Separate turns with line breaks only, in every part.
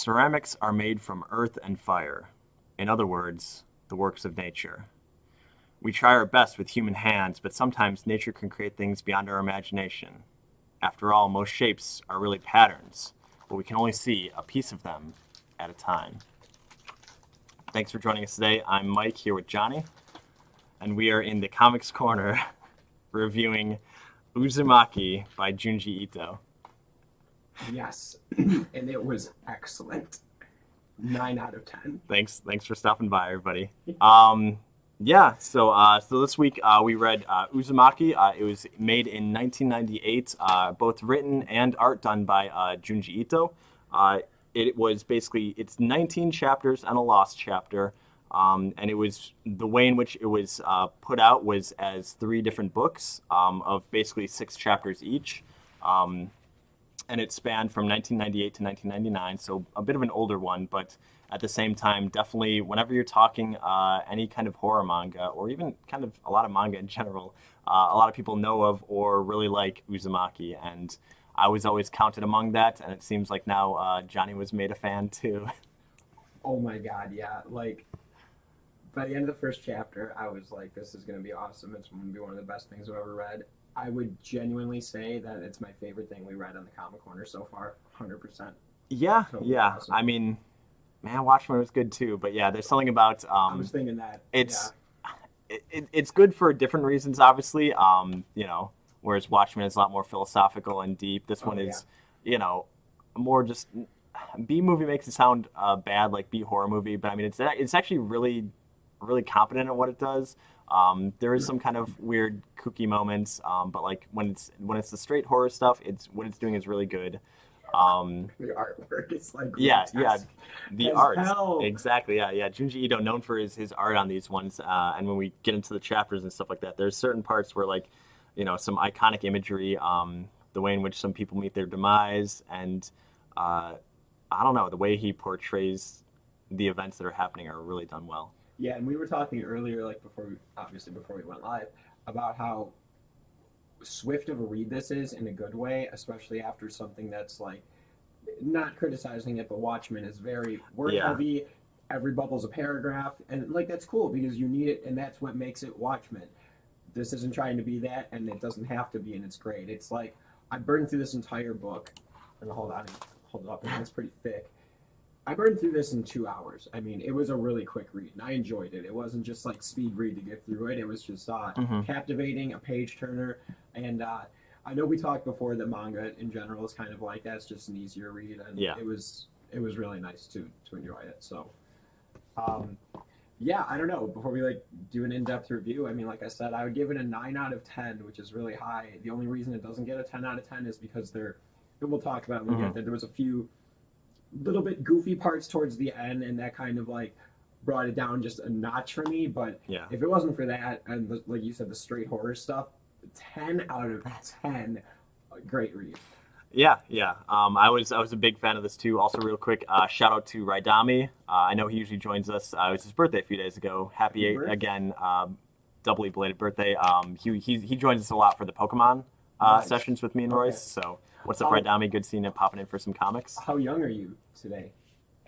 Ceramics are made from earth and fire. In other words, the works of nature. We try our best with human hands, but sometimes nature can create things beyond our imagination. After all, most shapes are really patterns, but we can only see a piece of them at a time. Thanks for joining us today. I'm Mike here with Johnny, and we are in the Comics Corner reviewing Uzumaki by Junji Ito.
Yes, and it was excellent. 9 out of 10.
Thanks for stopping by, everybody. So this week we read Uzumaki. It was made in 1998, both written and art done by Junji Ito. It was basically, it's 19 chapters and a lost chapter, and it was, the way in which it was put out was as 3 different books of basically 6 chapters each. And it spanned from 1998 to 1999, so a bit of an older one, but at the same time, definitely whenever you're talking any kind of horror manga, or even kind of a lot of manga in general, a lot of people know of or really like Uzumaki, and I was always counted among that, and it seems like now Johnny was made a fan too.
Oh my god, yeah. Like, by the end of the first chapter, I was like, this is going to be awesome. It's going to be one of the best things I've ever read. I would genuinely say that it's my favorite thing we read on the Comic Corner so far, 100%.
Yeah,
Totally
yeah.
awesome.
I mean, man, Watchmen was good too, but yeah, there's something about
I was thinking that.
it's it's good for different reasons, obviously. Whereas Watchmen is a lot more philosophical and deep. This one is, more just B movie makes it sound bad, like B horror movie, but I mean it's actually really really competent at what it does. There is some kind of weird kooky moments, but like when it's the straight horror stuff, what it's doing is really good.
The artwork is like
Yeah, the art,
hell.
exactly. Yeah. Junji Ito, known for his art on these ones, and when we get into the chapters and stuff like that, there's certain parts where like, some iconic imagery, the way in which some people meet their demise, and I don't know, the way he portrays the events that are happening are really done well.
Yeah, and we were talking earlier, like before we went live, about how swift of a read this is in a good way, especially after something that's like, not criticizing it, but Watchmen is very word heavy. Every bubble's a paragraph, and like that's cool because you need it, and that's what makes it Watchmen. This isn't trying to be that, and it doesn't have to be, and it's great. It's like I burned through this entire book, and hold it up, and it's pretty thick. I burned through this in 2 hours. I mean, it was a really quick read, and I enjoyed it. It wasn't just like speed read to get through it. It was just captivating, a page turner, and I know we talked before that manga in general is kind of like that. It's just an easier read, and it was really nice to enjoy it. So, I don't know. Before we do an in-depth review, I mean, like I said, I would give it a 9 out of 10, which is really high. The only reason it doesn't get a 10 out of 10 is because we'll talk about it when we get there. There was a few little bit goofy parts towards the end, and that kind of like brought it down just a notch for me. But if it wasn't for that, and like you said, the straight horror stuff, 10 out of 10, great read.
Yeah. I was a big fan of this too. Also, real quick, shout out to Raidami. I know he usually joins us. It was his birthday a few days ago. Happy again, doubly belated birthday. He joins us a lot for the Pokemon sessions with me and Royce. So what's up, Raidami? Good seeing you popping in for some comics.
How young are you today?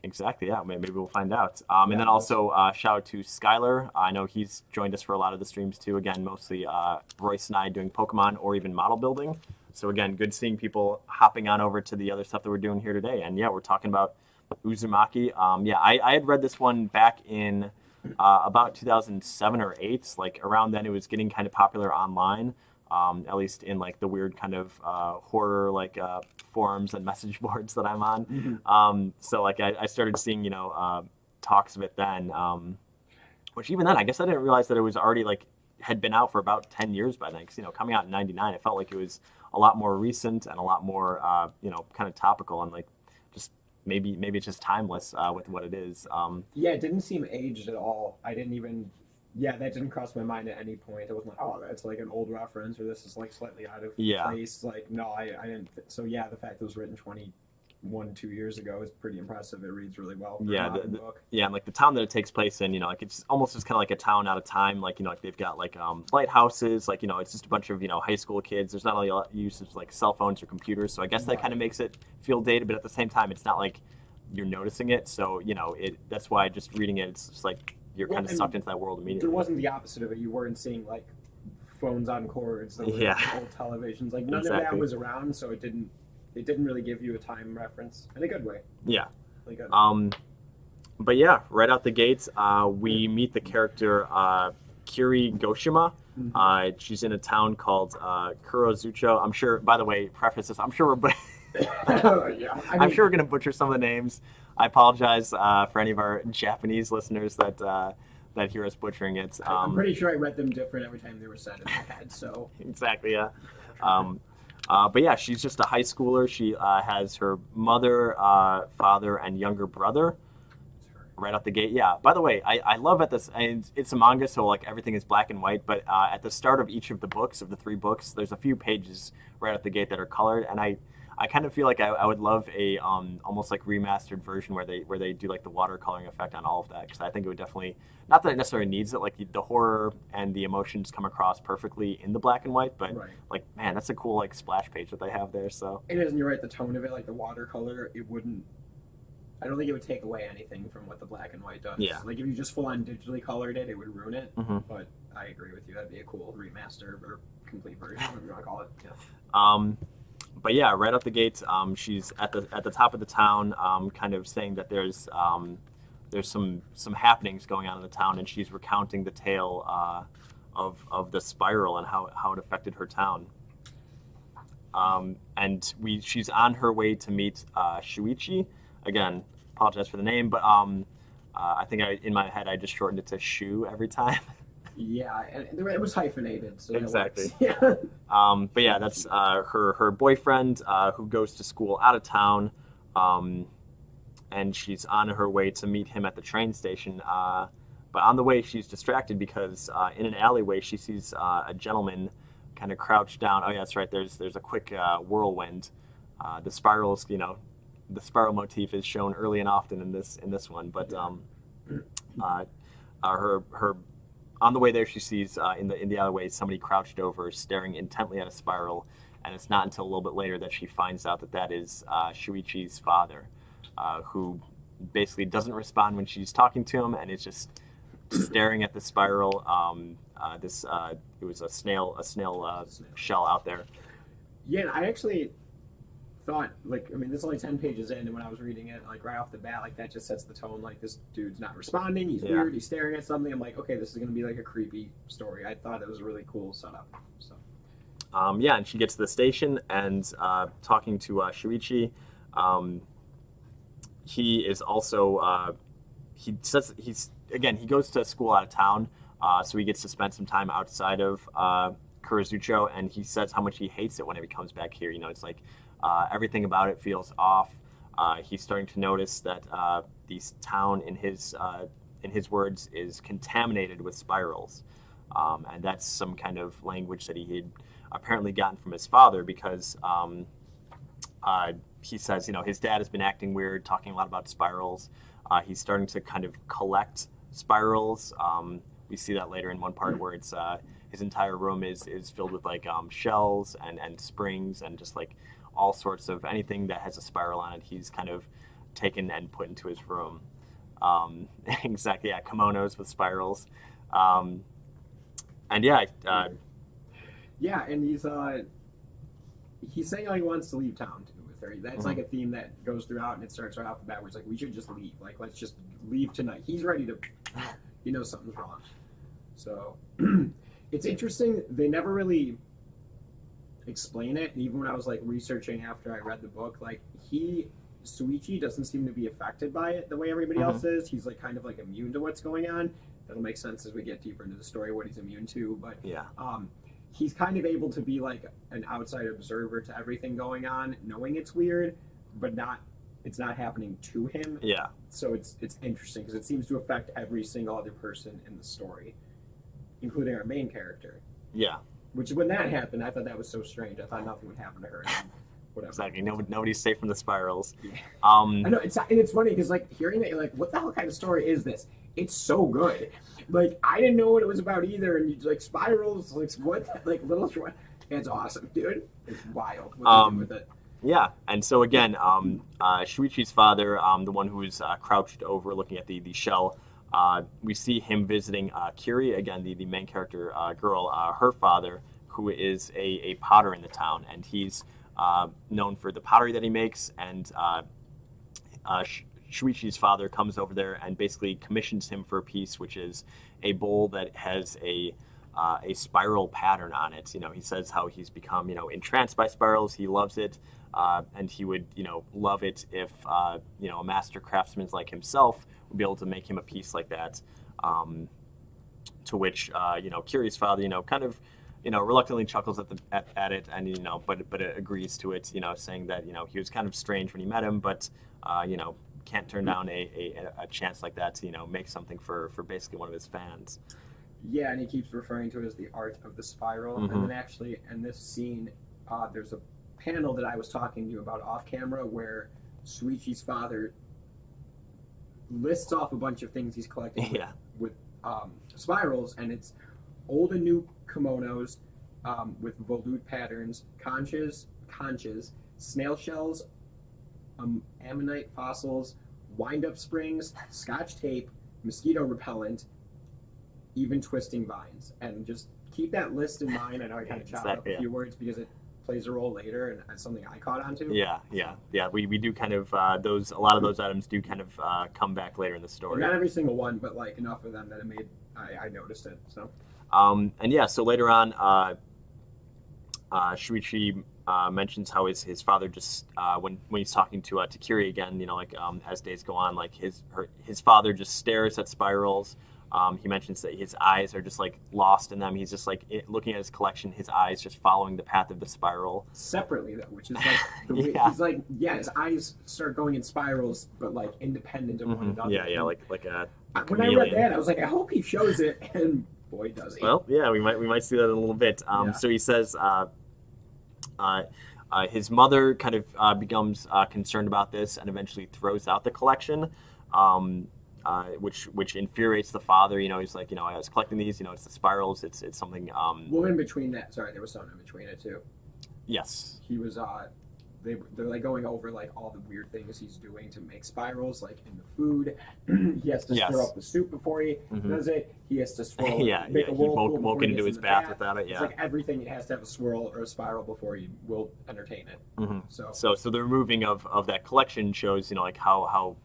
Exactly, yeah. Maybe we'll find out. And then also shout out to Skylar. I know he's joined us for a lot of the streams too. Again, mostly Royce and I doing Pokemon or even model building. So again, good seeing people hopping on over to the other stuff that we're doing here today. And yeah, we're talking about Uzumaki. I had read this one back in about 2007 or 8. Like around then, it was getting kind of popular online. At least in like the weird kind of horror forums and message boards that I'm on. So like I started seeing talks of it then, which even then I guess I didn't realize that it was already had been out for about 10 years by then. Because coming out in '99, it felt like it was a lot more recent and a lot more kind of topical and just maybe it's just timeless with what it is.
It didn't seem aged at all. I didn't even. Yeah, that didn't cross my mind at any point. It wasn't like, oh, that's like an old reference, or this is slightly out of place. No, I didn't. So the fact that it was written 2 years ago is pretty impressive. It reads really well. For a book.
And the town that it takes place in, it's almost just kind of like a town out of time. They've got lighthouses. It's just a bunch of high school kids. There's not really a lot of use of cell phones or computers. So I guess that kind of makes it feel dated, but at the same time, it's not like you're noticing it. So that's why just reading it, it's just like you're kind of sucked into that world immediately.
There wasn't the opposite of it. You weren't seeing like phones on cords, the old televisions. Like none of that was around, so it didn't really give you a time reference in a good way.
Yeah.
Really good.
But yeah, right out the gates, we meet the character Kiri Goshima. She's in a town called Kurozucho. I'm sure, by the way, preface this, I'm sure we're I'm sure we're going to butcher some of the names. I apologize for any of our Japanese listeners that hear us butchering it.
I'm pretty sure I read them different every time they were said in my head, so.
Exactly, yeah. But yeah, she's just a high schooler. She has her mother, father, and younger brother. Right out the gate, yeah. By the way, I love at this, and it's a manga, so like everything is black and white. But at the start of each of the books, of the 3 books, there's a few pages right out the gate that are colored, and I kind of feel like I would love a almost like remastered version where they do like the watercoloring effect on all of that, because I think it would definitely, not that it necessarily needs it, like the horror and the emotions come across perfectly in the black and white, but like man, that's a cool like splash page that they have there. So
it is, and you're right, the tone of it, like the watercolor, it wouldn't. I don't think it would take away anything from what the black and white does.
Yeah.
Like if you just full on digitally colored it, it would ruin it.
Mm-hmm.
But I agree with you. That'd be a cool remaster or complete version, whatever you want to call it. Yeah.
But yeah, right out the gates, she's at the top of the town, kind of saying that there's some happenings going on in the town, and she's recounting the tale of the spiral and how it affected her town. And she's on her way to meet Shuichi. Again, apologize for the name, but I think in my head I just shortened it to Shu every time.
Yeah, and it was hyphenated. So
exactly.
Yeah.
But yeah, that's her boyfriend who goes to school out of town, and she's on her way to meet him at the train station. But on the way, she's distracted because in an alleyway she sees a gentleman kind of crouched down. Oh yeah, that's right. There's a quick whirlwind. The spirals, the spiral motif is shown early and often in this one. But her on the way there, she sees in the alleyway somebody crouched over, staring intently at a spiral. And it's not until a little bit later that she finds out that is Shuichi's father, who basically doesn't respond when she's talking to him, and is just staring at the spiral. It was a snail shell out there.
Yeah, I actually thought, this is only 10 pages in, and when I was reading it, like right off the bat, like that just sets the tone. Like this dude's not responding. He's weird. He's staring at something. I'm like, okay, this is gonna be like a creepy story. I thought it was a really cool setup. So.
And she gets to the station and talking to Shuichi. He is also he goes to school out of town, so he gets to spend some time outside of Kurozucho, and he says how much he hates it whenever he comes back here. It's like everything about it feels off. He's starting to notice that this town, in his words, is contaminated with spirals, and that's some kind of language that he had apparently gotten from his father, because he says, his dad has been acting weird, talking a lot about spirals. He's starting to kind of collect spirals. We see that later in one part where it's his entire room is filled with like shells and springs and just like all sorts of anything that has a spiral on it. He's kind of taken and put into his room. Exactly, yeah, kimonos with spirals. And yeah.
Yeah, and he's saying how he wants to leave town too with her. That's like a theme that goes throughout, and it starts right off the bat where it's like, we should just leave. Like, let's just leave tonight. He's ready to, something's wrong. So it's interesting. They never really explain it. And even when I was like researching after I read the book, like Shuichi doesn't seem to be affected by it the way everybody else is. He's like kind of like immune to what's going on. That'll make sense as we get deeper into the story what he's immune to. But
yeah.
He's kind of able to be like an outside observer to everything going on, knowing it's weird, but it's not happening to him.
Yeah.
So it's interesting because it seems to affect every single other person in the story, including our main character.
Yeah.
Which when that happened, I thought that was so strange. I thought nothing would happen to her. Whatever.
Exactly. Nobody's safe from the spirals.
Yeah. I know, it's funny because like hearing that, you're like, what the hell kind of story is this? It's so good. Like, I didn't know what it was about either, and you like spirals, like what, like little. It's awesome, dude. It's wild what they do with it.
Yeah, and so again, Shuichi's father, the one who is crouched over looking at the shell, we see him visiting Kiri, again, the main character girl, her father, who is a potter in the town, and he's known for the pottery that he makes, and Shuichi's father comes over there and basically commissions him for a piece, which is a bowl that has a spiral pattern on it. You know, he says how he's become, entranced by spirals. He loves it, and he would, love it if, a master craftsman like himself would be able to make him a piece like that. To which, Kiri's father, kind of, reluctantly chuckles at it, and but agrees to it, saying that he was kind of strange when he met him, but can't turn down a chance like that to make something for basically one of his fans.
Yeah, and he keeps referring to it as the art of the spiral.
Mm-hmm.
And then actually, in this scene, there's a panel that I was talking to you about off camera where Shuichi's father lists off a bunch of things he's collecting with spirals, and it's old and new kimonos with volute patterns, conches, snail shells, ammonite fossils, wind-up springs, scotch tape, mosquito repellent, even twisting vines. And just keep that list in mind. I know I kind of chopped up a few words because it plays a role later, and that's something I caught on to.
Yeah. We do kind of a lot of those items do kind of come back later in the story.
Not every single one, but like enough of them that it made I noticed it. So.
So later on, Shuichi mentions how his father just when he's talking to Kiri again, as days go on, like his father just stares at spirals. He mentions that his eyes are just like lost in them. He's just like looking at his collection, his eyes just following the path of the spiral.
Separately though, which is like the way, he's like, his eyes start going in spirals, but like independent of one another.
Yeah, like a
when I read that, I was like, I hope he shows it, and boy, does he.
Well, yeah, we might see that in a little bit. So he says. His mother kind of becomes concerned about this and eventually throws out the collection, which infuriates the father. He's like, I was collecting these. It's the spirals. It's something.
Well, in between that, sorry, there was something in between it too.
Yes.
He was. They're like going over like all the weird things he's doing to make spirals, like in the food. He has to stir up the soup before he does it. He has to swirl.
He won't get into his bath without it.
It's like everything. It has to have a swirl or a spiral before he will entertain it.
Mm-hmm. So the removing of that collection shows like how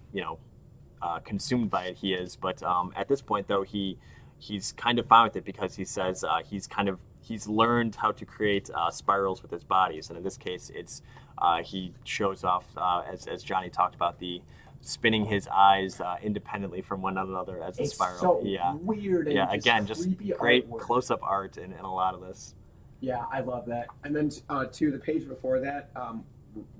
consumed by it he is. But at this point though he's kind of fine with it because he says he's learned how to create spirals with his bodies, and in this case it's he shows off as Johnny talked about the spinning his eyes independently from one another as a spiral.
So weird. And
again, just great
artwork.
Close-up art in a lot of this.
Yeah, I love that. And then to the page before that,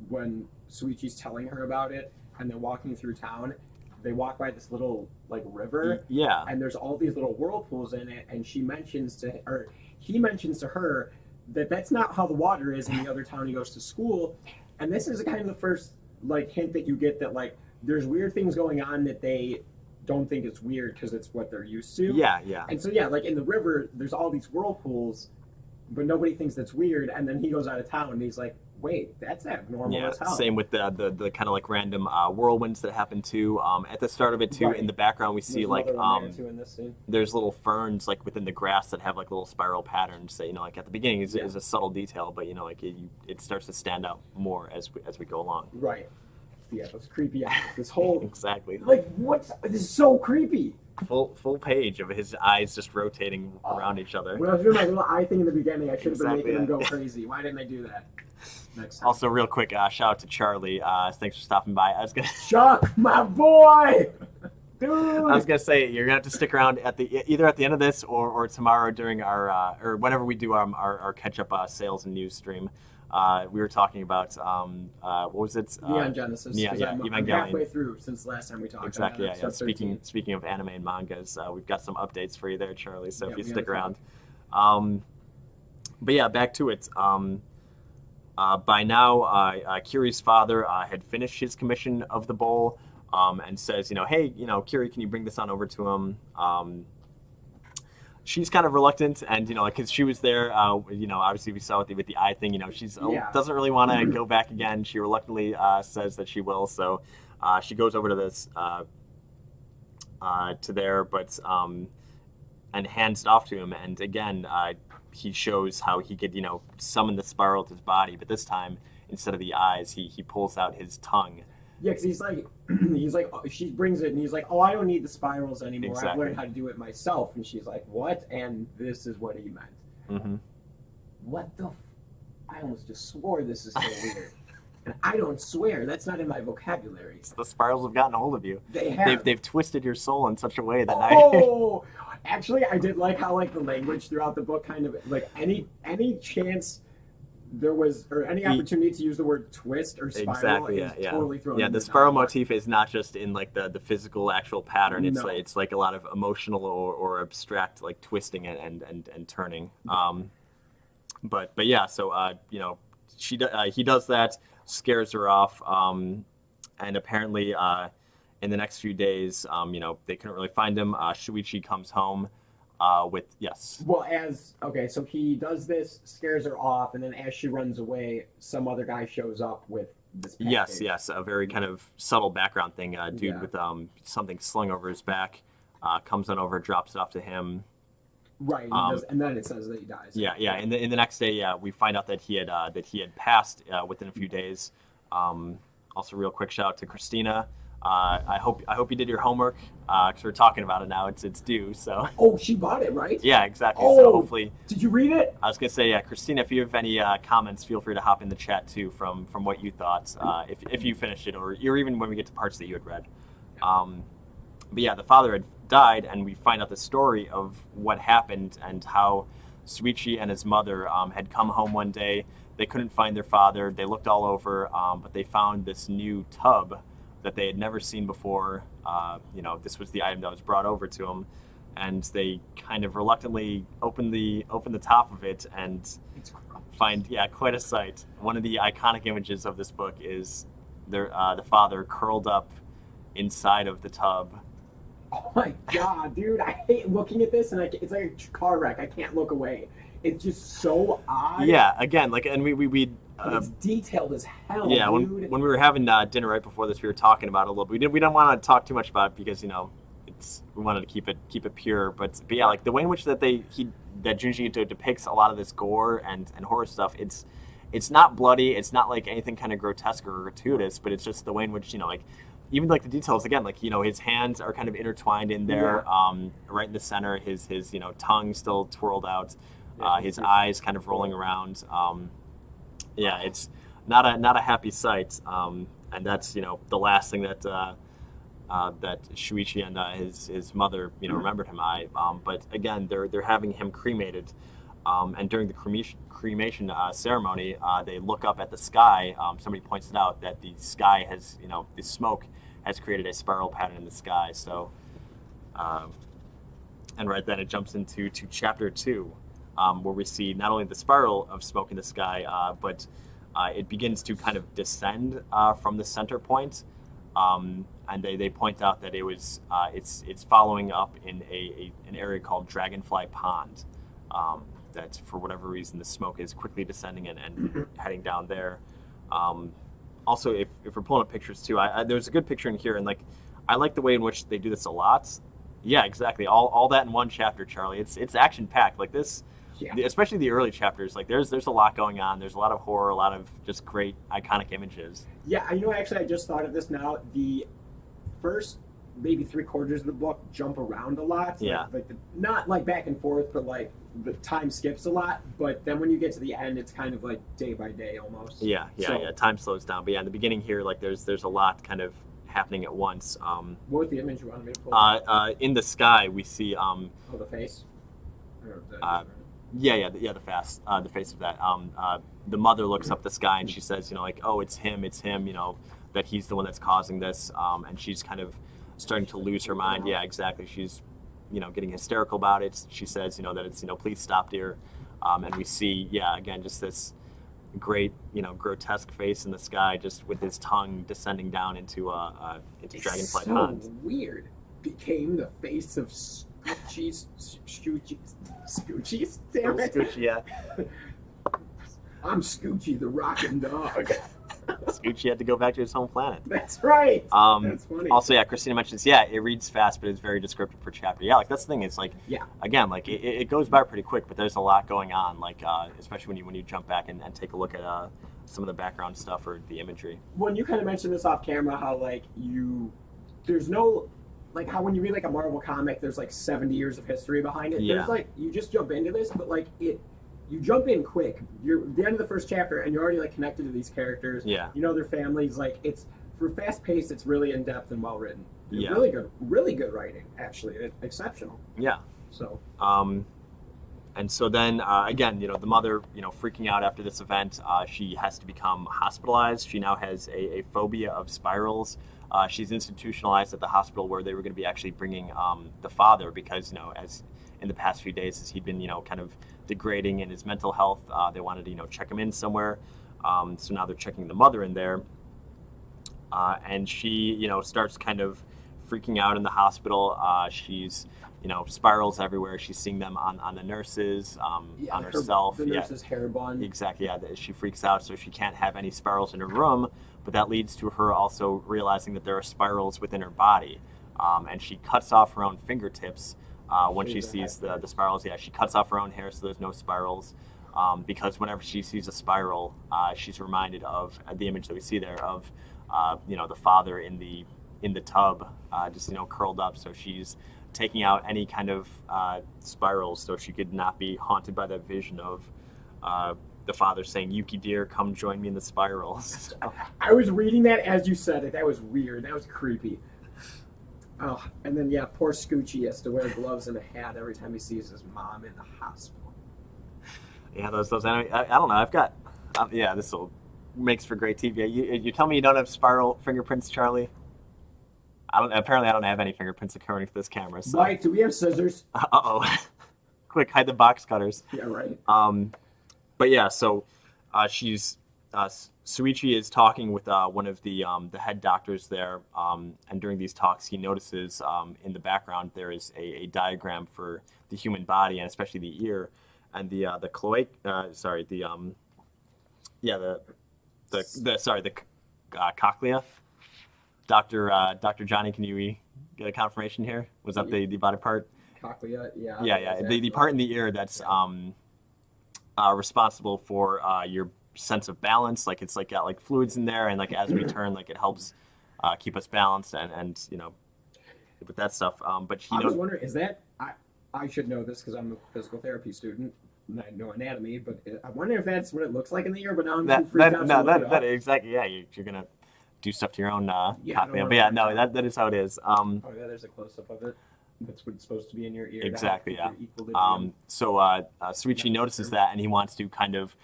when Shuichi's telling her about it, and they're walking through town, they walk by this little like river.
Yeah.
And there's all these little whirlpools in it, and he mentions to her that that's not how the water is in the other town he goes to school. And this is kind of the first like hint that you get that like there's weird things going on that they don't think it's weird because it's what they're used to.
Yeah.
And so like in the river, there's all these whirlpools, but nobody thinks that's weird. And then he goes out of town and he's like, wait, that's abnormal as hell.
Same with the kind of like random whirlwinds that happen too. At the start of it too, in the background we see like there's little ferns like within the grass that have like little spiral patterns that like at the beginning is a subtle detail, but it starts to stand out more as we go along.
Right. Yeah, those creepy eyes. This whole
exactly.
Like this is so creepy.
Full page of his eyes just rotating around each other.
When I was doing my little eye thing in the beginning, I should have been making him go crazy. Why didn't I do that? Next time.
Also, real quick, shout out to Charlie. Thanks for stopping by. I was gonna
Chuck, my boy, dude.
I was gonna say you're gonna have to stick around either at the end of this or tomorrow during our or whenever we do our catch up sales and news stream. We were talking about what was it?
Neon Genesis. I'm halfway through since last time we talked.
Exactly. Yeah. Speaking of anime and mangas, we've got some updates for you there, Charlie. So if you stick around. But yeah, back to it. By now, Kiri's father had finished his commission of the bowl, and says, hey, Kiri, can you bring this on over to him? she's kind of reluctant, and because she was there, obviously we saw with the eye thing. She's
Yeah.
doesn't really want to go back again. She reluctantly says that she will. So she goes over to this to there, but and hands it off to him. And again, he shows how he could summon the spiral to his body, but this time instead of the eyes, he pulls out his tongue.
Yeah, because he's like, she brings it, and he's like, oh, I don't need the spirals anymore.
Exactly.
I've learned how to do it myself. And she's like, what? And this is what he meant.
Mm-hmm.
What the? I almost just swore this is so weird. And I don't swear. That's not in my vocabulary.
The spirals have gotten a hold of you.
They have.
They've twisted your soul in such a way that
Oh, actually, I did like how the language throughout the book kind of any chance there was or any opportunity to use the word twist or spiral is totally thrown.
Yeah, the spiral motif is not just in the physical actual pattern. It's it's like a lot of emotional or abstract twisting and turning. But yeah, so he does that, scares her off, and apparently in the next few days, they couldn't really find him. Shuichi comes home.
Well, so he does this, scares her off, and then as she runs away, some other guy shows up with this package.
Yes, a very kind of subtle background thing. Dude with something slung over his back comes on over, drops it off to him.
Right, and then it says that he dies.
Yeah. In the next day, we find out that he had passed within a few days. Also, real quick shout out to Christina. I hope you did your homework because we're talking about it now. It's due. So.
Oh, she bought it, right?
Yeah, exactly.
Oh,
so hopefully.
Did you read it?
I was gonna say, Christina, if you have any comments, feel free to hop in the chat too from what you thought if you finished it or even when we get to parts that you had read. But yeah, the father had died, and we find out the story of what happened and how Shuichi and his mother had come home one day. They couldn't find their father. They looked all over, but they found this new tub that they had never seen before. This was the item that was brought over to them, and they kind of reluctantly open the top of it and find quite a sight. One of the iconic images of this book is the father curled up inside of the tub.
Oh my god, dude! I hate looking at this, and it's like a car wreck. I can't look away. It's just so odd.
Yeah, again, and we
it's detailed as hell.
Yeah,
dude.
when we were having dinner right before this, we were talking about it a little bit. We didn't want to talk too much about it because we wanted to keep it pure. But yeah, the way in which that Junji Ito depicts a lot of this gore and horror stuff, it's not bloody. It's not anything kind of grotesque or gratuitous, but it's just the way in which even the details again, his hands are kind of intertwined in there, right in the center. His tongue still twirled out, his eyes kind of rolling around. It's not a happy sight, and that's the last thing that that Shuichi and his mother remembered him by. But again, they're having him cremated, and during the cremation ceremony, they look up at the sky. Somebody points it out that the sky has the smoke has created a spiral pattern in the sky. So, and right then it jumps into chapter 2. Where we see not only the spiral of smoke in the sky, but it begins to kind of descend from the center point, and they point out that it's following up in an area called Dragonfly Pond. That for whatever reason the smoke is quickly descending and heading down there. Also, if we're pulling up pictures too, there's a good picture in here, and I like the way in which they do this a lot. Yeah, exactly. All that in one chapter, Charlie. It's action packed like this. Yeah. Especially the early chapters, there's a lot going on. There's a lot of horror, a lot of just great iconic images.
Yeah, actually, I just thought of this now. The first maybe 3/4 of the book jump around a lot.
Yeah.
Not back and forth, but the time skips a lot. But then when you get to the end, it's kind of day by day almost.
Yeah. Time slows down. But yeah, in the beginning here, there's a lot kind of happening at once.
What was the image you wanted me to pull?
In the sky, we see.
The face.
The face of that. The mother looks up the sky and she says, oh, it's him, that he's the one that's causing this, and she's kind of starting to lose her mind. Yeah, exactly. She's, getting hysterical about it. She says, that it's, please stop, dear. And we see, again, just this great, grotesque face in the sky, just with his tongue descending down into Dragonfly Pond.
So weird. Became the face of Scoochie, damn it.
Scoochie, yeah.
I'm Scoochie, the rockin' dog.
Scoochie had to go back to his home planet.
That's right. That's funny.
Also, yeah, Christina mentions, yeah, it reads fast, but it's very descriptive per chapter. Yeah, like that's the thing. It's like,
yeah,
again, like it goes by pretty quick, but there's a lot going on. Like, especially when you jump back and take a look at some of the background stuff or the imagery.
When you kind of mentioned this off camera, how like there's no, like how when you read like a Marvel comic, there's like 70 years of history behind it.
Yeah.
There's like you just jump into this, but like you jump in quick. You're at the end of the first chapter, and you're already like connected to these characters.
Yeah.
You know their families. Like it's for fast paced. It's really in depth and well written.
Yeah.
Really good writing. Actually, exceptional.
Yeah.
So.
And so then again, the mother, freaking out after this event, she has to become hospitalized. She now has a phobia of spirals. She's institutionalized at the hospital where they were going to be actually bringing the father because, as in the past few days, as he'd been, kind of degrading in his mental health, they wanted to, check him in somewhere. So now they're checking the mother in there. And she, starts kind of freaking out in the hospital. She's, spirals everywhere. She's seeing them on the nurses, on herself.
The nurse's hair bun.
Exactly, yeah. She freaks out, so she can't have any spirals in her room. But that leads to her also realizing that there are spirals within her body. And she cuts off her own fingertips when she sees the spirals. Yeah, she cuts off her own hair so there's no spirals. Because whenever she sees a spiral, she's reminded of the image that we see there of, the father in the tub, just, curled up. So she's taking out any kind of spirals so she could not be haunted by that vision of the father saying, "Yuki dear, come join me in the spirals."
I was reading that as you said it. That was weird. That was creepy. Oh, and then yeah, poor Scoochie has to wear gloves and a hat every time he sees his mom in the hospital.
Yeah, those. I don't know. I've got. This will makes for great TV. You tell me you don't have spiral fingerprints, Charlie. Apparently, I don't have any fingerprints according to this camera. So.
Mike, do we have scissors?
Quick, hide the box cutters.
Yeah, right.
But yeah, so she's Suichi is talking with one of the head doctors there, and during these talks, he notices in the background there is a diagram for the human body and especially the ear, and the cochlea. Dr. Johnny, can you get a confirmation here? Was that the body part?
Cochlea, yeah.
Yeah. Exactly. The part in the ear that's responsible for your sense of balance. Like it's like got like fluids in there, and like as we turn, like it helps keep us balanced and with that stuff. But
I was wondering, is that I should know this because I'm a physical therapy student. And I know anatomy, but I wonder if that's what it looks like in the ear. But now I'm too freaked out.
That exactly. Yeah, you're gonna do stuff to your own cochlea. But yeah, no, that is how it is.
Oh yeah, there's a close up of it. That's what's supposed to be in your ear.
Exactly. Yeah. So Suichi notices that, and he wants to kind of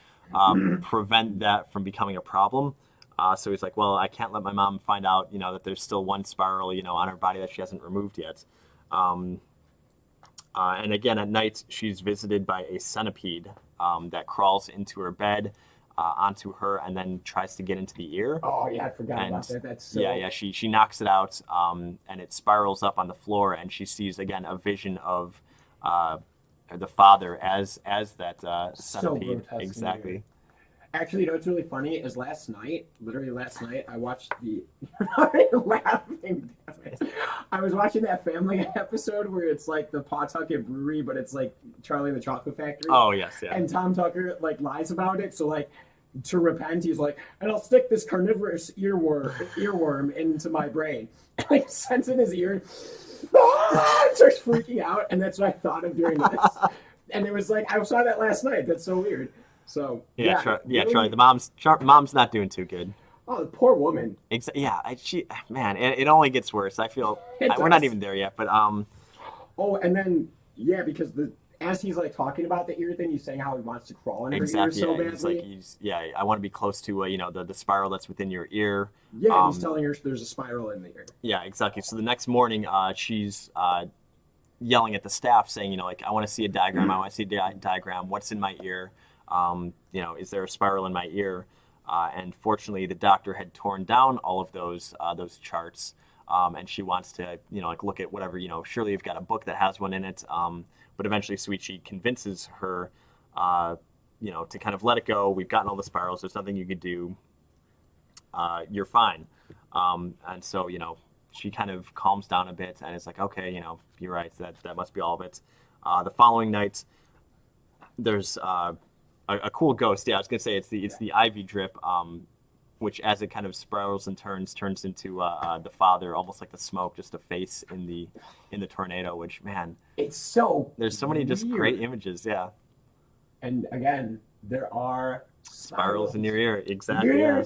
prevent that from becoming a problem. So he's like, well, I can't let my mom find out, that there's still one spiral, on her body that she hasn't removed yet. And again, at night, she's visited by a centipede that crawls into her bed, onto her, and then tries to get into the ear.
Oh, yeah, I forgot about that. That's so...
Yeah, she knocks it out, and it spirals up on the floor, and she sees, again, a vision of the father as that centipede.
So
exactly.
Actually, what's really funny is literally last night, I watched the... laughing. I was watching that Family episode where it's like the Pawtucket Brewery, but it's like Charlie and the Chocolate Factory.
Oh, yes, yeah.
And Tom Tucker, like, lies about it, so, like, to repent, he's like, and I'll stick this carnivorous earworm into my brain. And, like, sends in his ear, starts freaking out, and that's what I thought of during this. And it was like, I saw that last night. That's so weird. So
Charlie, the mom's not doing too good.
Oh, the poor woman.
It only gets worse. I feel we're not even there yet, but
Oh, and then because as he's like talking about the ear thing, he's saying how he wants to crawl in her ear so badly.
I want to be close to the spiral that's within your ear.
Yeah, he's telling her there's a spiral in the ear. Yeah,
exactly. So the next morning, she's yelling at the staff, saying, I want to see a diagram. I want to see a diagram. What's in my ear? Is there a spiral in my ear? And fortunately, the doctor had torn down all of those charts, and she wants to, like look at whatever, surely you've got a book that has one in it. But eventually Suichi convinces her, to kind of let it go. We've gotten all the spirals. There's nothing you could do. You're fine. And so, she kind of calms down a bit and it's like, okay, you're right. That must be all of it. The following night, there's a cool ghost. Yeah, I was gonna say it's the ivy drip, which as it kind of spirals and turns into the father, almost like the smoke, just a face in the tornado. Which, man,
it's so
there's so many just great images. Yeah,
and again, there are
spirals in your ear. Exactly. Yeah.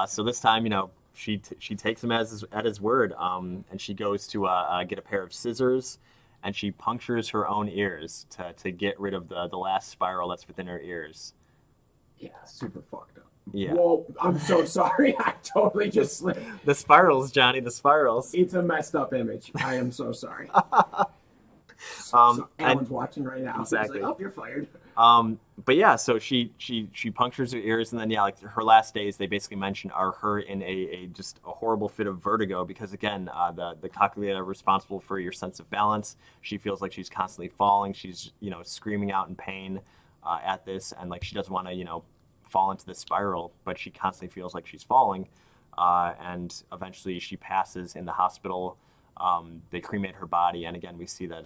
So this time, she takes him at his word, and she goes to get a pair of scissors, and she punctures her own ears to get rid of the last spiral that's within her ears.
Yeah, super fucked up.
Yeah.
Whoa, I'm so sorry. I totally just slipped.
The spirals, Johnny, the spirals.
It's a messed up image. I am so sorry. Alan's watching right now.
Exactly.
Like, oh, you're fired.
But yeah, so she punctures her ears, and then like her last days, they basically mention are her in a just a horrible fit of vertigo because again, the cochlea responsible for your sense of balance. She feels like she's constantly falling. She's screaming out in pain at this, and like she doesn't want to fall into this spiral, but she constantly feels like she's falling, and eventually she passes in the hospital. They cremate her body, and again we see that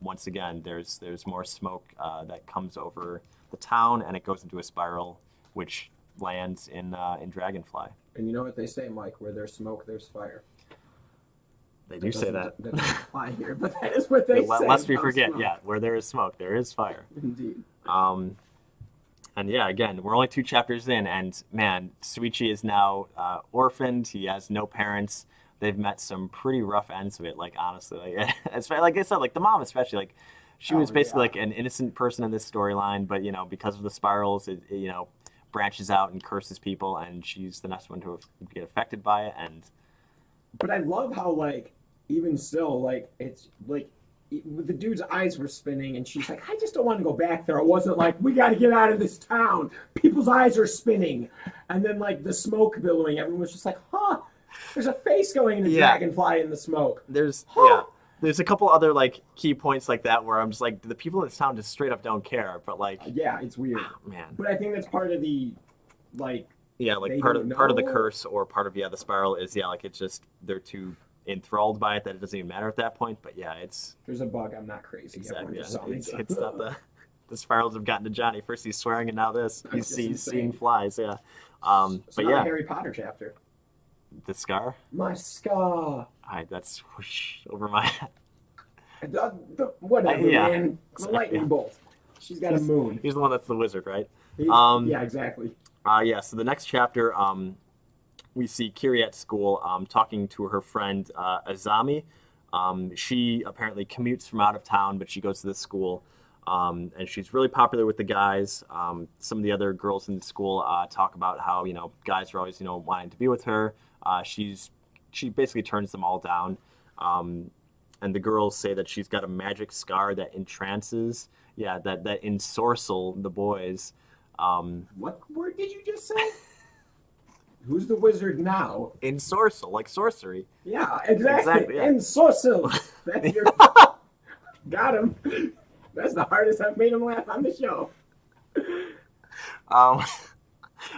once again there's more smoke that comes over the town, and it goes into a spiral, which lands in Dragonfly.
And you know what they say, Mike? Where there's smoke, there's fire.
They do say that.
That doesn't apply here, but that is what they say.
Lest we forget, smoke. Yeah, where there is smoke, there is fire.
Indeed.
And yeah, again, we're only 2 chapters in, and man, Suichi is now orphaned. He has no parents. They've met some pretty rough ends of it. Like honestly, like I said, like the mom especially, like she was basically like an innocent person in this storyline, but because of the spirals, it branches out and curses people, and she's the next one to get affected by it. And
but I love how like even still like it's like the dude's eyes were spinning, and she's like, I just don't want to go back there. It wasn't like, we got to get out of this town. People's eyes are spinning. And then, like, the smoke billowing, everyone was just like, huh, there's a face going into Dragonfly in the smoke.
There's a couple other, like, key points like that where I'm just like, the people in this town just straight up don't care. But, like...
yeah, it's weird.
Man.
But I think that's part of the, like...
yeah, like, part of the curse or part of, the spiral is, like, it's just, they're too... enthralled by it that it doesn't even matter at that point, but yeah, there's
a bug. I'm not crazy.
Exactly. Yeah. It's not the spirals have gotten to Johnny. First he's swearing, and now this. He's seeing flies. Yeah. But yeah.
Harry Potter chapter.
The scar.
My scar.
That's whoosh, over my head.
Whatever, man. The lightning bolt. She's got a moon.
He's the one that's the wizard, right?
Yeah, exactly.
So the next chapter. We see Kiri at school talking to her friend Azami. She apparently commutes from out of town, but she goes to this school, and she's really popular with the guys. Some of the other girls in the school talk about how guys are always wanting to be with her. She basically turns them all down, and the girls say that she's got a magic scar that entrances. Yeah, that ensorcel the boys.
What word did you just say? Who's the wizard now?
Ensorcel, like sorcery.
Yeah, exactly. Yeah. Ensorcel. That's your... got him. That's the hardest I've made him laugh on the show.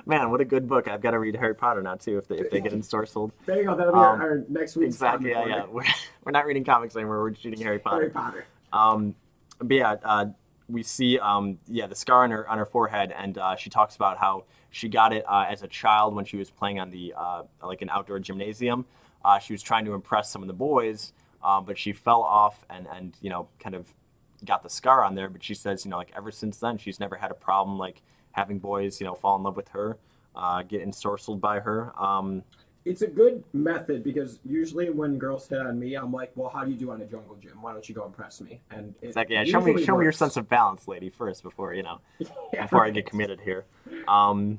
Man, what a good book. I've got to read Harry Potter now, too, if they get ensorcelled.
There you go. That'll be our next week's
exactly, yeah. We're not reading comics anymore. We're just reading Harry Potter. But yeah, we see the scar on her forehead, and she talks about how she got it as a child when she was playing on the like an outdoor gymnasium. She was trying to impress some of the boys, but she fell off and kind of got the scar on there. But she says like ever since then she's never had a problem like having boys fall in love with her, get ensorcelled by her.
It's a good method because usually when girls hit on me, I'm like, well, how do you do on a jungle gym? Why don't you go impress me? And
exactly, yeah. Show me your sense of balance, lady, first before before I get committed here. So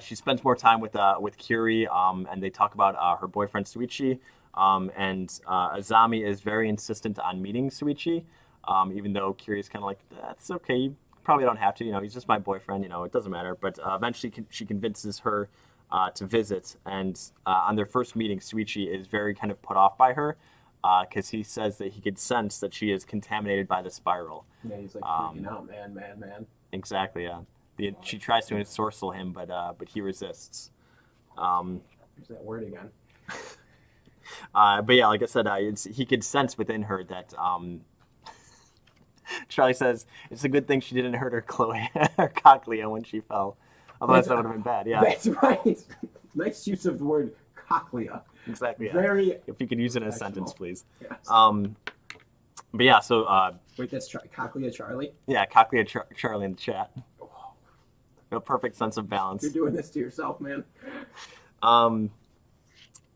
she spends more time with Kiri, and they talk about her boyfriend Suichi. And Azami is very insistent on meeting Suichi, even though Kiri is kind of like, that's okay. You probably don't have to. He's just my boyfriend. It doesn't matter. But eventually she convinces her to visit, and on their first meeting, Suichi is very kind of put off by her because he says that he could sense that she is contaminated by the spiral.
Yeah, he's like freaking out, man.
Exactly. Yeah. She tries to ensorcel him, but he resists.
There's that word again.
But yeah, like I said, he could sense within her that. Charlie says it's a good thing she didn't hurt her cochlea when she fell. Otherwise, that would have been bad. Yeah,
that's right. Nice use of the word cochlea.
Exactly. Yeah.
Very.
If you could use it in a sentence, please.
Yes.
But yeah, so.
Wait, that's cochlea Charlie?
Yeah, cochlea Charlie in the chat. A perfect sense of balance.
You're doing this to yourself, man.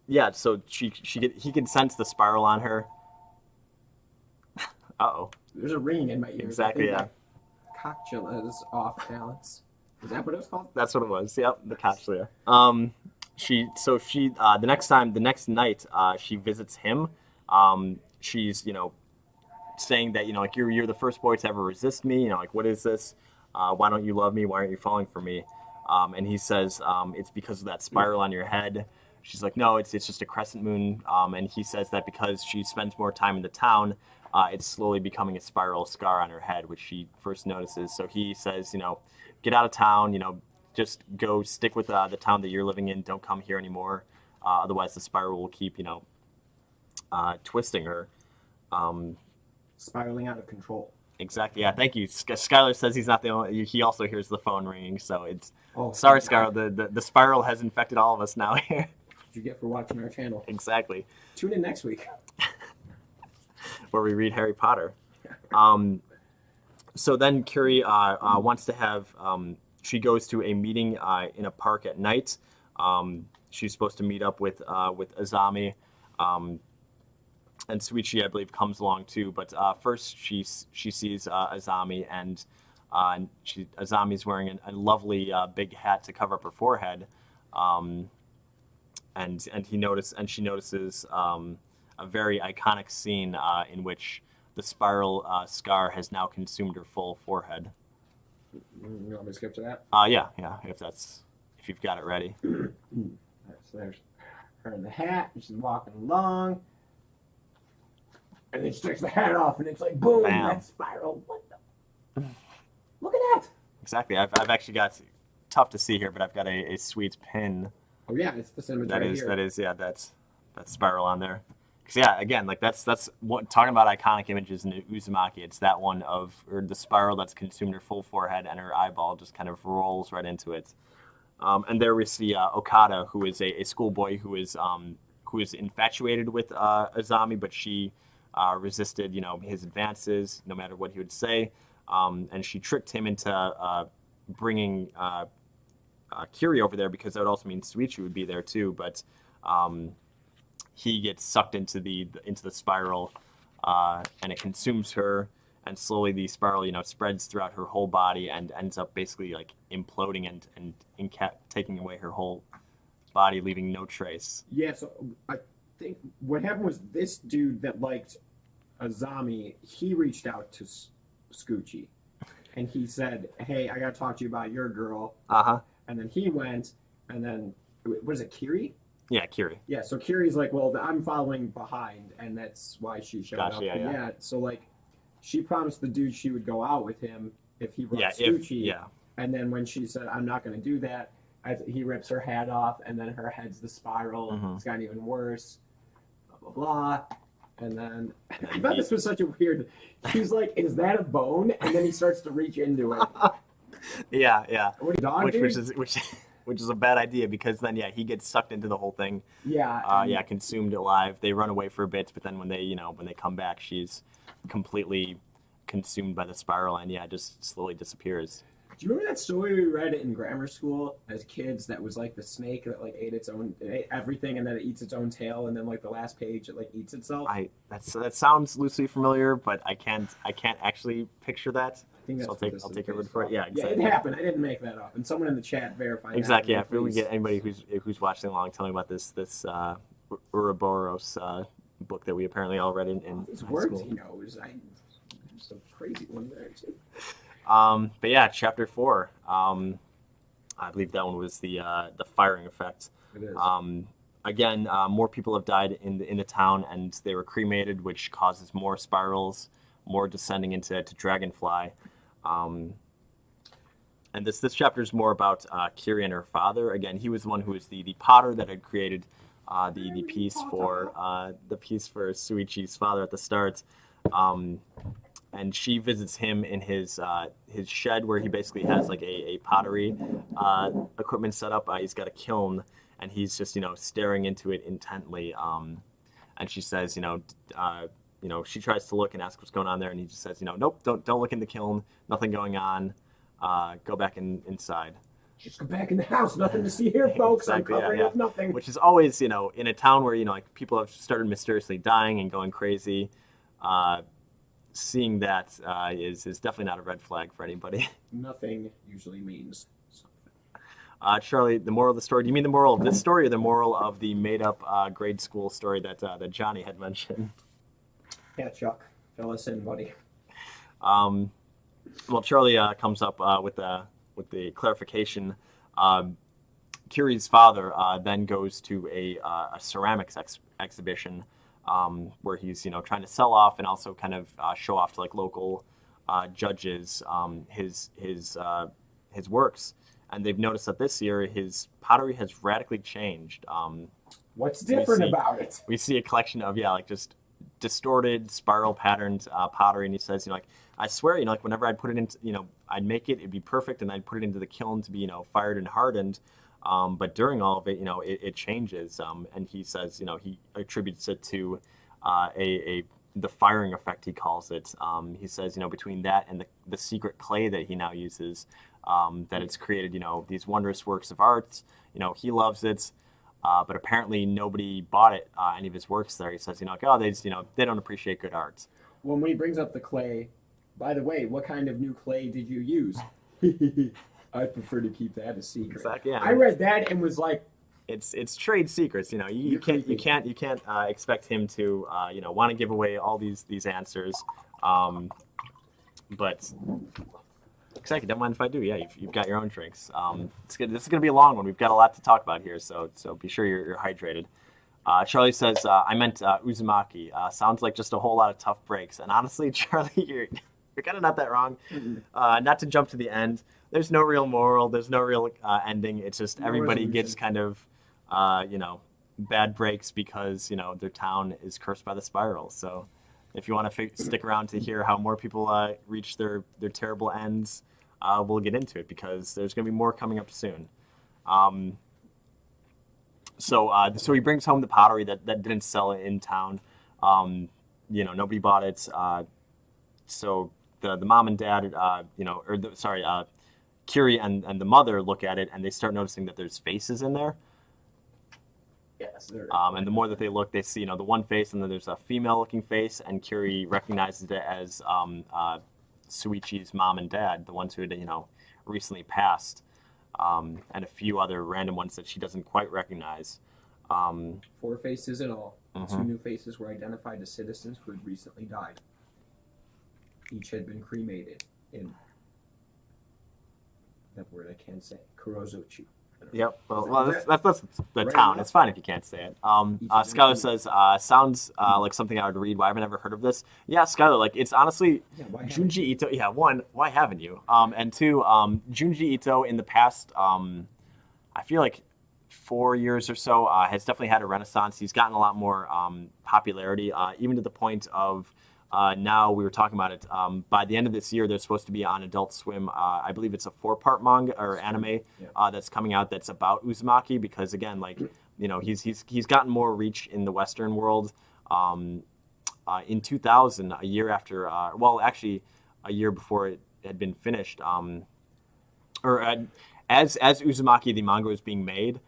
Yeah, so he can sense the spiral on her. Uh-oh.
There's a ring in my ears.
Exactly, yeah.
Cochlea is off balance. Is that what it was called?
That's what it was. Yep, the cochlea. The next night, she visits him. She's, saying that, like, you're the first boy to ever resist me. Like, what is this? Why don't you love me? Why aren't you falling for me? And he says, it's because of that spiral on your head. She's like, no, it's just a crescent moon. And he says that because she spends more time in the town, it's slowly becoming a spiral scar on her head, which she first notices. So he says, get out of town, just go stick with the town that you're living in. Don't come here anymore. Otherwise, the spiral will keep, twisting her.
Spiraling out of control.
Exactly. Yeah. Thank you. Skylar says he's not the only. He also hears the phone ringing. So it's.
Oh,
sorry, Skylar. The spiral has infected all of us now here.
What you get for watching our channel.
Exactly.
Tune in next week.
Where we read Harry Potter. So then Curie wants to have. She goes to a meeting in a park at night. She's supposed to meet up with Azami. And Suichi, I believe, comes along too. But first, she sees Azami, and Azami's wearing a lovely big hat to cover up her forehead. And she notices a very iconic scene in which the spiral scar has now consumed her full forehead.
You want me to skip to that?
Yeah. If you've got it ready.
Right, so there's her in the hat, and she's walking along. And then she takes the hat off, and it's like, boom,
Bam.
that spiral. What the? Look at that.
Exactly. I've actually got, tough to see here, but I've got a sweet pin.
Oh, yeah, it's the image right here.
That's spiral on there. Because, yeah, again, like that's what, talking about iconic images in Uzumaki, it's that one of the spiral that's consumed her full forehead, and her eyeball just kind of rolls right into it. And there we see Okada, who is a schoolboy who is infatuated with Azami, but she resisted, his advances, no matter what he would say, and she tricked him into bringing Kiri over there, because that would also mean Suichi would be there too. But he gets sucked into the spiral, and it consumes her, and slowly the spiral, spreads throughout her whole body and ends up basically like imploding and taking away her whole body, leaving no trace.
Yeah, so I think what happened was this dude that liked Azami, he reached out to Scoochie, and he said, "Hey, I got to talk to you about your girl." And then he went, and then was it Kiri?
Yeah, Kiri.
Yeah, so Kiri's like, "Well, I'm following behind, and that's why she showed up." Yeah, so like, she promised the dude she would go out with him if he brought Scoochie. And then when she said, "I'm not going to do that," he rips her hat off, and then her head's the spiral. It's gotten even worse. Blah blah blah. And then I thought this was such a weird. He's like, "Is that a bone?" And then he starts to reach into it.
Yeah.
What a dog,
which is a bad idea, because then he gets sucked into the whole thing.
Yeah.
Consumed alive. They run away for a bit, but then when they come back, she's completely consumed by the spiral, and just slowly disappears.
Do you remember that story we read in grammar school as kids that was like the snake that like ate everything, and then it eats its own tail, and then like the last page it like eats itself?
That sounds loosely familiar, but I can't actually picture that.
I think that's
I'll take your word for it. Yeah, exactly.
Yeah, it happened. I didn't make that up, and someone in the chat verified.
Exactly. Yeah. If we get anybody who's watching along, tell me about this Ouroboros book that we apparently all read in
these
high
words
school.
he knows. There's some crazy one there too.
But yeah, chapter 4. I believe that one was the firing effect.
It is.
Again, more people have died in the town, and they were cremated, which causes more spirals, more descending into Dragonfly. And this chapter is more about Kiri and her father. Again, he was the one who was the potter that had created the piece for Suichi's father at the start. And she visits him in his shed, where he basically has like a pottery equipment set up. He's got a kiln, and he's just staring into it intently. And she says, she tries to look and ask what's going on there, and he just says, nope, don't look in the kiln, nothing going on. Go back inside.
Just go back in the house. Nothing to see here, folks.
Exactly,
I'm covering up nothing.
Which is always, in a town where like people have started mysteriously dying and going crazy. Seeing that is definitely not a red flag for anybody.
Nothing usually means something.
Charlie, the moral of the story. Do you mean the moral of this story, or the moral of the made-up grade school story that Johnny had mentioned?
Yeah, Chuck, fill us in, buddy.
Well, Charlie comes up with the clarification. Kiri's father then goes to a ceramics exhibition where he's trying to sell off and also kind of show off to like local judges his works. And they've noticed that this year his pottery has radically changed.
What's different about it?
We see a collection of like just distorted spiral patterned pottery, and he says I swear like whenever I'd put it into I'd make it'd be perfect, and I'd put it into the kiln to be fired and hardened, but during all of it it changes, and he says he attributes it to the firing effect, he calls it. He says between that and the secret clay that he now uses, that it's created these wondrous works of art. He loves it. But apparently nobody bought it, any of his works there. He says, they don't appreciate good art.
Well, when he brings up the clay, by the way, what kind of new clay did you use? I prefer to keep that a secret.
Exactly. Yeah.
I read that and was like,
it's trade secrets. You can't expect him to want to give away all these answers. But exactly, don't mind if I do. Yeah, you've got your own drinks. It's good. This is going to be a long one. We've got a lot to talk about here, so be sure you're hydrated. Charlie says, I meant Uzumaki. Sounds like just a whole lot of tough breaks. And honestly, Charlie, you're kind of not that wrong. Not to jump to the end. There's no real moral. There's no real ending. It's just everybody gets kind of, bad breaks because, their town is cursed by the spiral. So if you want to stick around to hear how more people reach their terrible ends, we'll get into it because there's going to be more coming up soon. So he brings home the pottery that didn't sell in town. Nobody bought it. So the mom and dad, Kiri and the mother look at it and they start noticing that there's faces in there.
yes.
And the more that they look, they see the one face, and then there's a female-looking face, and Kiri recognizes it as Suichi's mom and dad, the ones who had recently passed, and a few other random ones that she doesn't quite recognize.
4 faces in all. 2 new faces were identified as citizens who had recently died. Each had been cremated in that word I can't say. Kurozuchi.
Yep. Well, that's the
Right
town.
enough.
It's fine if you can't say it. Skylar says, sounds like something I would read. Why haven't I ever heard of this? Yeah, Skylar, like it's honestly Junji Ito. Yeah, one, why haven't you? And two, Junji Ito in the past, I feel like 4 years or so, has definitely had a renaissance. He's gotten a lot more popularity, even to the point of now we were talking about it. By the end of this year, they're supposed to be on Adult Swim. I believe it's a 4-part manga or anime that's coming out that's about Uzumaki because again, like he's gotten more reach in the Western world. In 2000, a year after, actually a year before it had been finished, as Uzumaki the manga was being made,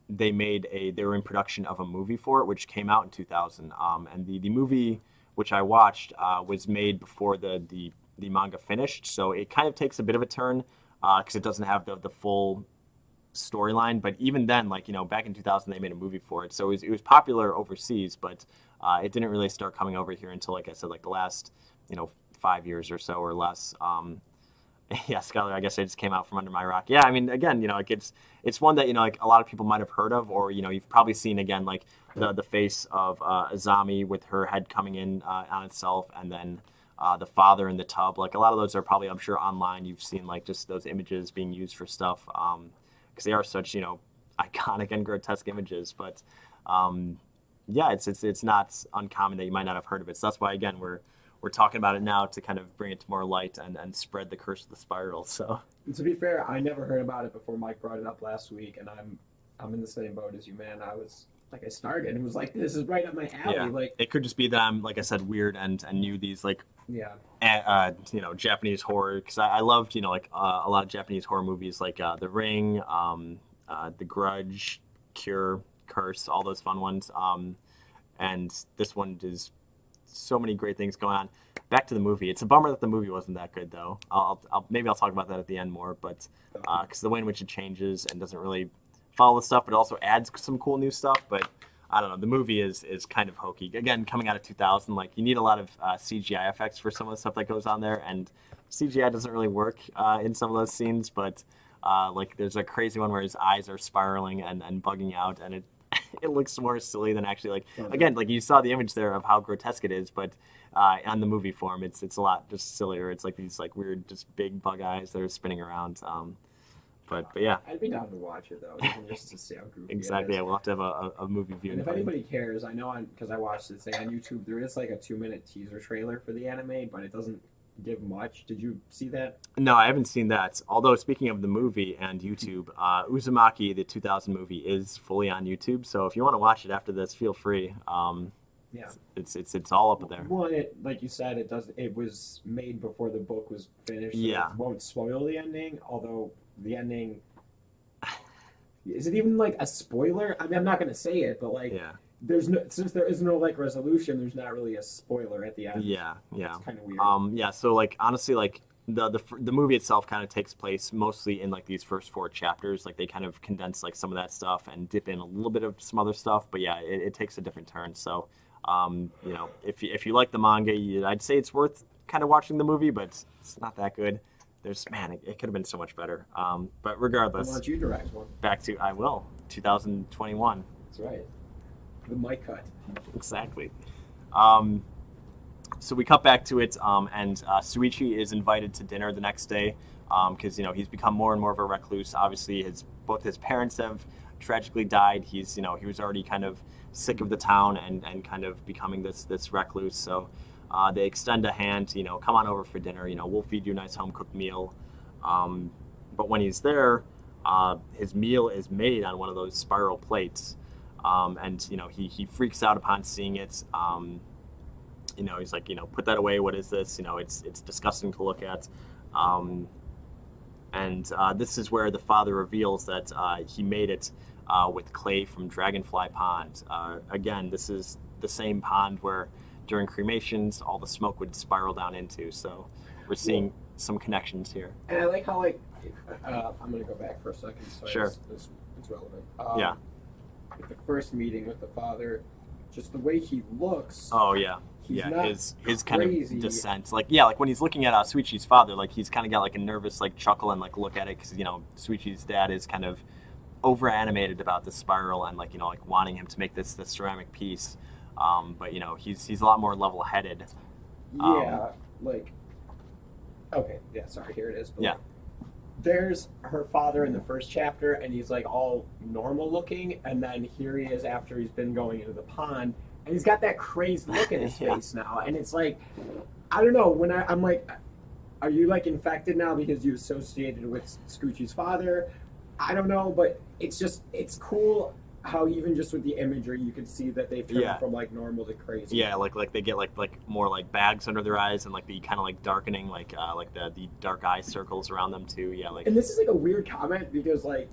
they were in production of a movie for it, which came out in 2000, and the movie, which I watched, was made before the manga finished. So it kind of takes a bit of a turn because it doesn't have the full storyline. But even then, back in 2000, they made a movie for it. So it was popular overseas, but it didn't really start coming over here until, like I said, like the last 5 years or so or less. Yeah, Skylar, I guess I just came out from under my rock. Yeah, I mean, again, like it's one that like a lot of people might have heard of, or you've probably seen again like the face of Azami with her head coming in on itself, and then the father in the tub. Like a lot of those are probably, I'm sure, online. You've seen like just those images being used for stuff because they are such iconic and grotesque images. But yeah, it's not uncommon that you might not have heard of it. So that's why again we're talking about it now to kind of bring it to more light and spread the curse of the spiral. So
to be fair, I never heard about it before Mike brought it up last week, and I'm in the same boat as you, man. I started and it was like, this is right up my alley.
yeah,
Like
it could just be that I'm, like I said, weird and knew these like Japanese horror, because I loved like a lot of Japanese horror movies like The Ring, The Grudge, Cure, Curse, all those fun ones. And this one is so many great things going on. Back to the movie. It's a bummer that the movie wasn't that good, though. Maybe I'll talk about that at the end more, but because the way in which it changes and doesn't really follow the stuff, but it also adds some cool new stuff. But I don't know. The movie is kind of hokey. Again, coming out of 2000, like you need a lot of CGI effects for some of the stuff that goes on there, and CGI doesn't really work in some of those scenes. But like there's a crazy one where his eyes are spiraling and bugging out, and it looks more silly than actually like again like you saw the image there of how grotesque it is, but on the movie form it's a lot just sillier. It's like these like weird just big bug eyes that are spinning around. But yeah,
I'd be down to watch it though, even just to see how goofy
exactly.
it is.
Yeah, we'll have to have a movie viewing.
And if anybody cares, I know because I watched it today on YouTube, there is like a 2-minute teaser trailer for the anime, but it doesn't give much. Did you see that?
No, I haven't seen that. Although speaking of the movie and YouTube, Uzumaki, the 2000 movie, is fully on YouTube. So if you want to watch it after this, feel free.
Yeah,
it's all up there.
Well, like you said, it was made before the book was finished. So
yeah,
it won't spoil the ending. Although the ending, is it even like a spoiler? I mean, I'm not going to say it, but like, since there is no like resolution, there's not really a spoiler at the end.
Yeah.
It's kind of weird.
Yeah. So like honestly, like the movie itself kind of takes place mostly in like these first 4 chapters. Like they kind of condense like some of that stuff and dip in a little bit of some other stuff. But yeah, it takes a different turn. So if you like the manga, I'd say it's worth kind of watching the movie, but it's not that good. It could have been so much better. But regardless,
why don't you direct one?
I will. 2021.
That's right. The mic cut.
Exactly. So we cut back to it, and Suichi is invited to dinner the next day because he's become more and more of a recluse. Obviously, both his parents have tragically died. He was already kind of sick of the town and kind of becoming this recluse. So they extend a hand to come on over for dinner. We'll feed you a nice home cooked meal. But when he's there, his meal is made on one of those spiral plates. And he freaks out upon seeing it. He's like, put that away. What is this? It's disgusting to look at. And this is where the father reveals that he made it with clay from Dragonfly Pond. Again, this is the same pond where during cremations all the smoke would spiral down into. So we're seeing some connections here.
And I like how I'm going to go back for a second. So
sure.
It's relevant.
Yeah.
The first meeting with the father, just the way he looks.
Oh yeah, his kind of descent, like when he's looking at Suichi's father, like he's kind of got like a nervous like chuckle and like look at it because Suichi's dad is kind of over animated about the spiral and like wanting him to make this ceramic piece, but he's a lot more level headed.
Yeah, okay, yeah, sorry, here it is. But
yeah.
There's her father in the first chapter, and he's like all normal looking, and then here he is after he's been going into the pond, and he's got that crazed look in his face now, and it's like, I don't know, when I'm like, are you like infected now because you associated with Scoochie's father? I don't know, but it's cool how even just with the imagery you can see that they've turned from like normal to crazy.
Yeah, like they get like more like bags under their eyes and like the kind of like darkening like the dark eye circles around them too. Yeah, like.
And this is like a weird comment because like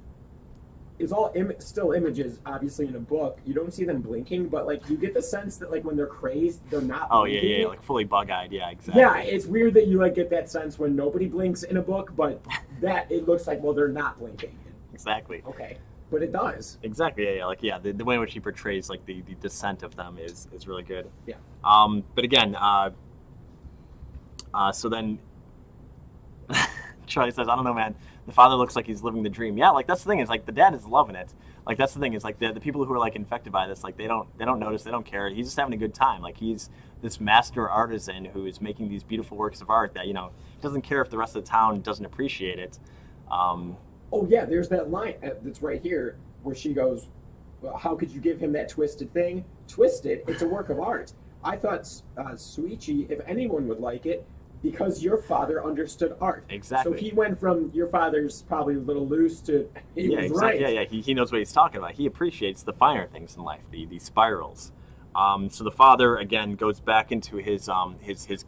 it's all still images, obviously in a book. You don't see them blinking, but like you get the sense that like when they're crazed, they're not.
Oh
blinking.
yeah, like fully bug-eyed. Yeah, exactly.
Yeah, it's weird that you like get that sense when nobody blinks in a book, but that it looks like they're not blinking.
Exactly.
Okay. But it does.
Exactly, yeah. The way in which he portrays like the descent of them is really good.
Yeah.
But again, so then Charlie says, I don't know, man. The father looks like he's living the dream. Yeah, like that's the thing is like the dad is loving it. Like that's the thing is like the people who are like infected by this, like they don't notice, they don't care. He's just having a good time. Like he's this master artisan who is making these beautiful works of art that, he doesn't care if the rest of the town doesn't appreciate it.
Oh yeah, there's that line that's right here where she goes, well, how could you give him that twisted thing? Twisted, it's a work of art. I thought Suichi, if anyone would like it, because your father understood art.
Exactly.
So he went from your father's probably a little loose to he was
exactly.
right.
Yeah. He knows what he's talking about. He appreciates the finer things in life, the spirals. So the father again goes back into his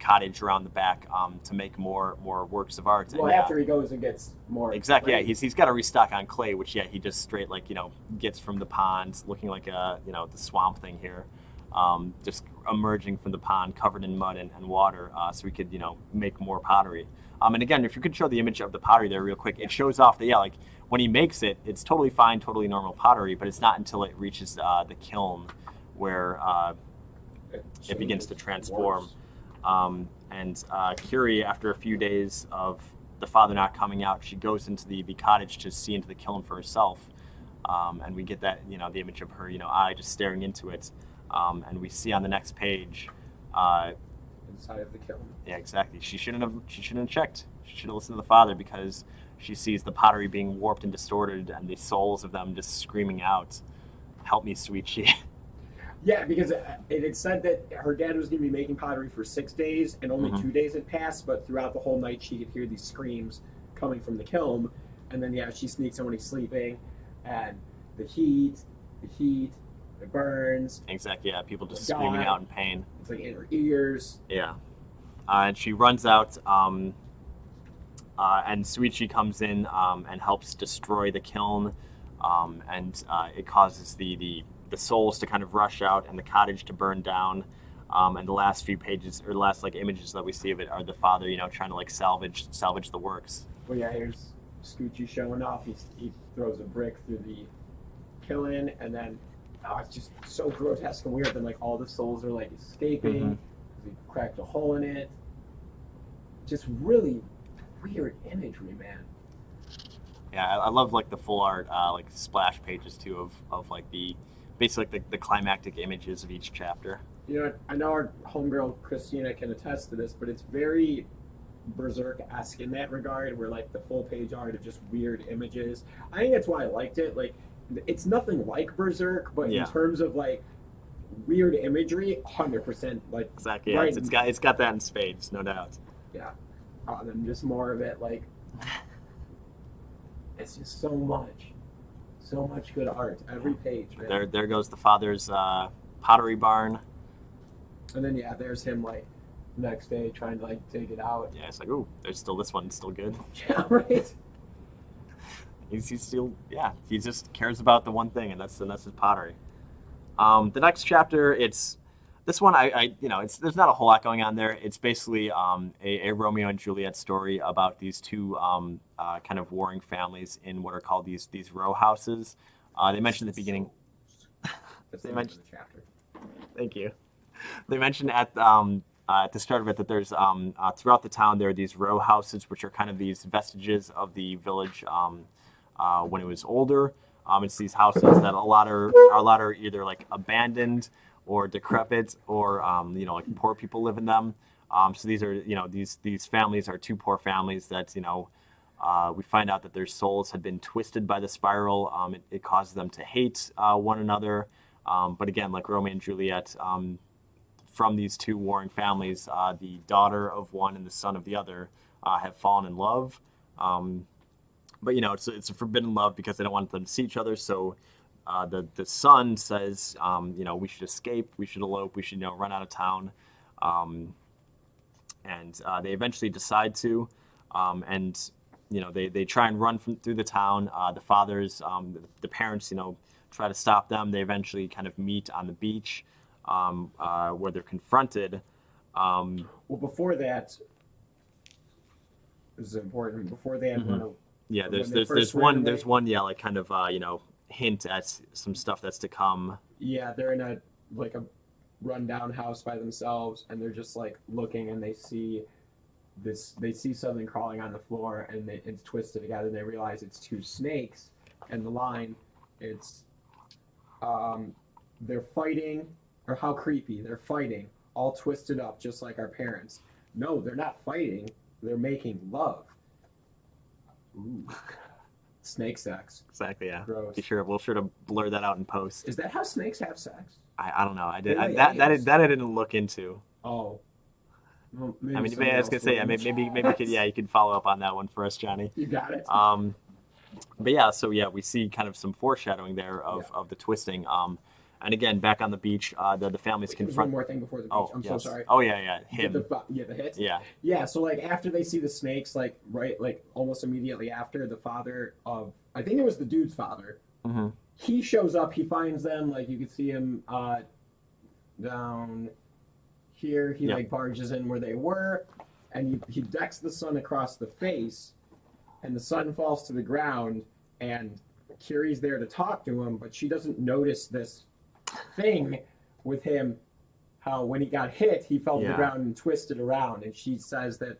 cottage around the back to make more works of art.
Well,
and,
after he goes and gets more.
Exactly.
clay.
Yeah. He's got to restock on clay, which he just straight gets from the pond, looking like the swamp thing here. Just emerging from the pond covered in mud and water so we could make more pottery. And again, if you could show the image of the pottery there real quick, it shows off that like when he makes it, it's totally fine, totally normal pottery, but it's not until it reaches the kiln where it begins to transform. And Curie, after a few days of the father not coming out, she goes into the cottage to see into the kiln for herself. And we get that, the image of her, eye just staring into it. And we see on the next page,
inside of the kiln.
Yeah, exactly. She shouldn't have checked. She should have listened to the father because she sees the pottery being warped and distorted, and the souls of them just screaming out, "Help me, Suichi."
Yeah, because it had said that her dad was going to be making pottery for 6 days, and only 2 days had passed. But throughout the whole night, she could hear these screams coming from the kiln, and then she sneaks in when he's sleeping, and the heat. It burns.
Exactly, yeah. People just screaming out in pain.
It's like in her ears.
Yeah. And she runs out, and Suichi comes in and helps destroy the kiln, and it causes the souls to kind of rush out and the cottage to burn down. And the last few pages, or the last images that we see of it are the father, trying to salvage the works.
Well, yeah, here's Scoochie showing off. He throws a brick through the kiln, and then it's just so grotesque and weird. Then all the souls are escaping. He cracked a hole in it. Just really weird imagery, man.
Yeah, I love the full art splash pages too of basically the climactic images of each chapter.
I know our homegirl Christina can attest to this, but it's very Berserk-esque in that regard, where the full page art of just weird images. I think that's why I liked it. It's nothing like Berserk, but in terms of weird imagery, 100%
exactly. Yeah,
right.
It's got that in spades, no doubt.
Yeah, and then just more of it. It's just so much good art every page. Man.
There goes the father's pottery barn.
And then there's him next day trying to dig it out.
Yeah, it's ooh, there's still this one, still good.
Yeah, right.
He's still he just cares about the one thing, and that's his pottery. The next chapter, it's this one. There's not a whole lot going on there. It's basically a Romeo and Juliet story about these two kind of warring families in what are called these row houses. They mentioned at the beginning.
They mentioned the chapter.
Thank you. They mentioned at the start of it that there's throughout the town there are these row houses, which are kind of these vestiges of the village when it was older. It's these houses that a lot are either abandoned or decrepit, or poor people live in them. So these are these families are two poor families that we find out that their souls had been twisted by the spiral. It causes them to hate one another. But again, like Romeo and Juliet, from these two warring families, the daughter of one and the son of the other have fallen in love. But it's a forbidden love because they don't want them to see each other. So the son says, we should escape, we should elope, we should run out of town. And they eventually decide to, and they try and run through the town. The fathers, the parents, try to stop them. They eventually kind of meet on the beach where they're confronted.
Well, before that, this is important. Before they had
there's one kind of hint at some stuff that's to come.
Yeah, they're in a rundown house by themselves, and they're just looking, and they see they see something crawling on the floor, and it's twisted together, and they realize it's two snakes. And the line, it's they're fighting, or how creepy, they're fighting, all twisted up just like our parents. No, they're not fighting, they're making love. Ooh. Snake sex.
Exactly. Yeah.
Gross.
We'll sure to blur that out in post.
Is that how snakes have sex?
I don't know.
That
I didn't look into.
Oh. Well,
I mean, I was gonna say, yeah, maybe you could follow up on that one for us, Johnny.
You got it.
But yeah, so yeah, we see kind of some foreshadowing there of the twisting. And again, back on the beach, the families confront.
One more thing before the beach.
Oh,
I'm
yes.
so sorry.
Oh yeah, him.
The hit.
Yeah.
Yeah. So like after they see the snakes, like almost immediately after, the father of, I think it was the dude's father.
Mm-hmm.
He shows up. He finds them. Like you can see him down here. He like barges in where they were, and he decks the son across the face, and the son falls to the ground, and Kiri's there to talk to him, but she doesn't notice this thing with him, how when he got hit, he fell to the ground and twisted around, and she says that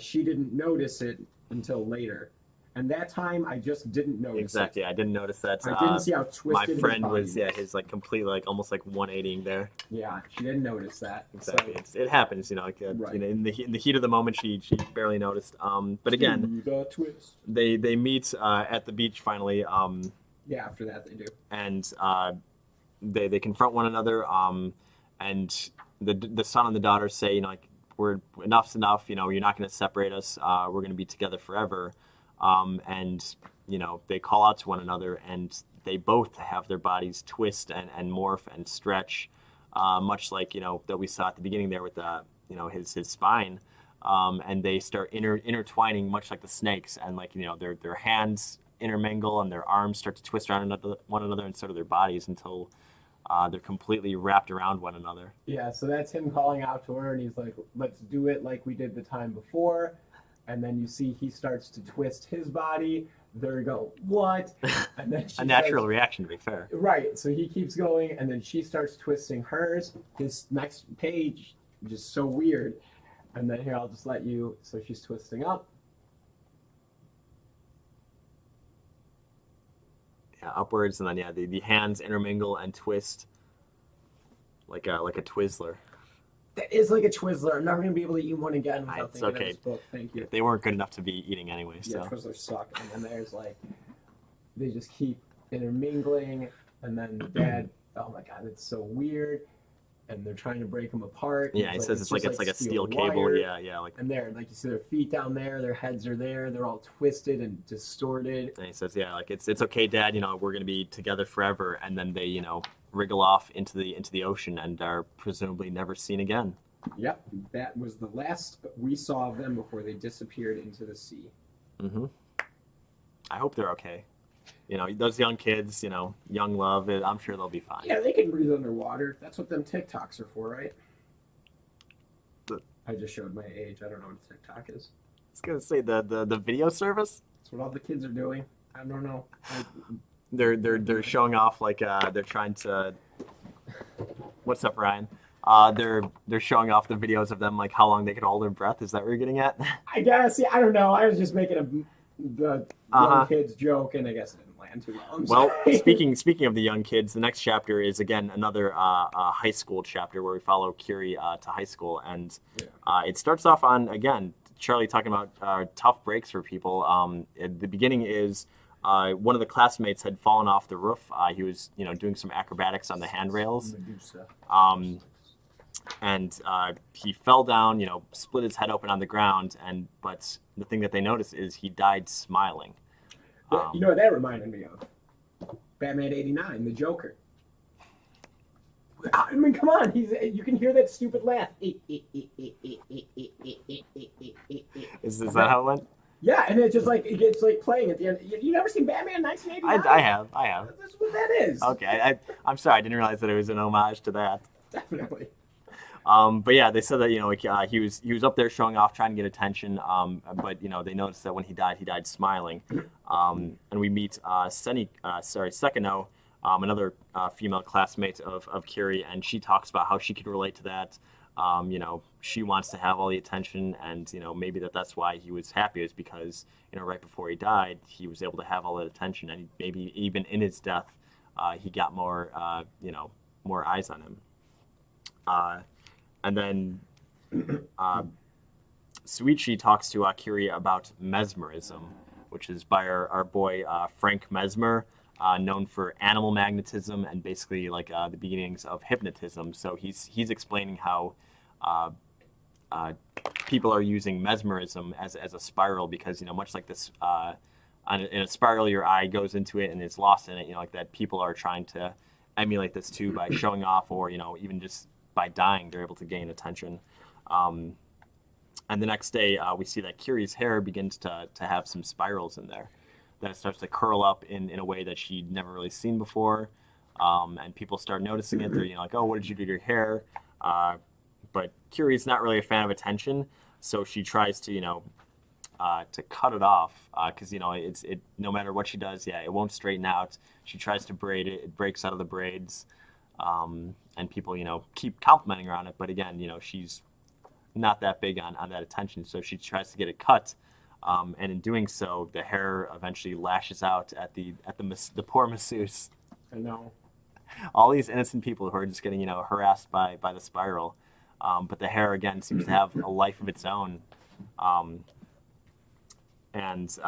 she didn't notice it until later. And that time, I just didn't notice
Exactly,
it.
I didn't notice that.
I didn't see how twisted
my friend
his body
his like complete, like almost like 180ing there.
Yeah, she didn't notice that.
Exactly, so, it happens, like
right.
in the heat of the moment, she barely noticed. But again, they meet at the beach finally.
Yeah, after that they do.
And they confront one another. And the son and the daughter say, like, enough's enough. You're not going to separate us. We're going to be together forever. And they call out to one another, and they both have their bodies twist and morph and stretch, much like that we saw at the beginning there with his spine, and they start intertwining much like the snakes, and like their hands intermingle and their arms start to twist around one another, and so do their bodies until they're completely wrapped around one another.
Yeah, so that's him calling out to her, and he's like, "Let's do it like we did the time before." And then you see he starts to twist his body. There you go, what? And then
a natural reaction, to be fair.
Right, so he keeps going, and then she starts twisting hers. This next page, just so weird. And then here, I'll just let you, so she's twisting up.
Yeah, upwards, and then the hands intermingle and twist like a Twizzler.
That is like a Twizzler. I'm never going to be able to eat one again without
it's
thinking
okay.
of this book. Thank you.
They weren't good enough to be eating anyway. So.
Yeah, Twizzlers suck. And then there's like, they just keep intermingling. And then Dad, oh my God, it's so weird. And they're trying to break them apart.
Yeah, he says it's like a steel cable.
Wire.
Yeah. Like.
And there, like you see their feet down there, their heads are there. They're all twisted and distorted.
And he says, like it's okay, Dad. We're going to be together forever. And then they wriggle off into the ocean and are presumably never seen again.
Yep, that was the last we saw of them before they disappeared into the sea.
Mm-hmm. I hope they're okay. Those young kids, young love, I'm sure they'll be fine.
Yeah, they can breathe underwater. That's what them TikToks are for, right? I just showed my age. I don't know what TikTok is.
I was going to say the video service?
That's what all the kids are doing. I don't know.
They're showing off like they're trying to... What's up, Ryan? They're showing off the videos of them, like how long they could hold their breath. Is that what you're getting at?
I guess. Yeah, I don't know. I was just making the young kids joke, and I guess it didn't land too well.
Speaking of the young kids, the next chapter is again another high school chapter where we follow Kiri to high school, and it starts off on again Charlie talking about tough breaks for people. At the beginning is. One of the classmates had fallen off the roof. He was, doing some acrobatics on the handrails. And he fell down, split his head open on the ground. But the thing that they noticed is he died smiling.
You know what that reminded me of? Batman '89, the Joker. I mean, come on! You can hear that stupid laugh.
Is that how it went?
Yeah, and it gets playing at the end. You never seen Batman 1989?
I have.
That's what that is.
Okay, I'm sorry, I didn't realize that it was an homage to that.
Definitely.
But yeah, they said that he was up there showing off, trying to get attention. But they noticed that when he died smiling. And we meet Sekino, another female classmate of Kiri, and she talks about how she could relate to that. She wants to have all the attention, and maybe that's why he was happy, is because right before he died, he was able to have all that attention, and maybe even in his death, he got more eyes on him. And then Suichi talks to Kiri about mesmerism, which is by our boy Frank Mesmer, known for animal magnetism and basically like the beginnings of hypnotism. So he's explaining how people are using mesmerism as a spiral, because much like this, in a spiral, your eye goes into it and it's lost in it. Like that, people are trying to emulate this too by showing off, or even just by dying, they're able to gain attention. And the next day, we see that Kiri's hair begins to have some spirals in there. That it starts to curl up in a way that she'd never really seen before. And people start noticing it. They're like, oh, what did you do to your hair? But Kiri's not really a fan of attention, so she tries to cut it off, because it no matter what she does, it won't straighten out. She tries to braid it, it breaks out of the braids, and people keep complimenting her on it. But again, she's not that big on that attention, so she tries to get it cut, and in doing so, the hair eventually lashes out at the poor masseuse.
I know.
All these innocent people who are just getting harassed by the spiral, but the hair again seems to have a life of its own, and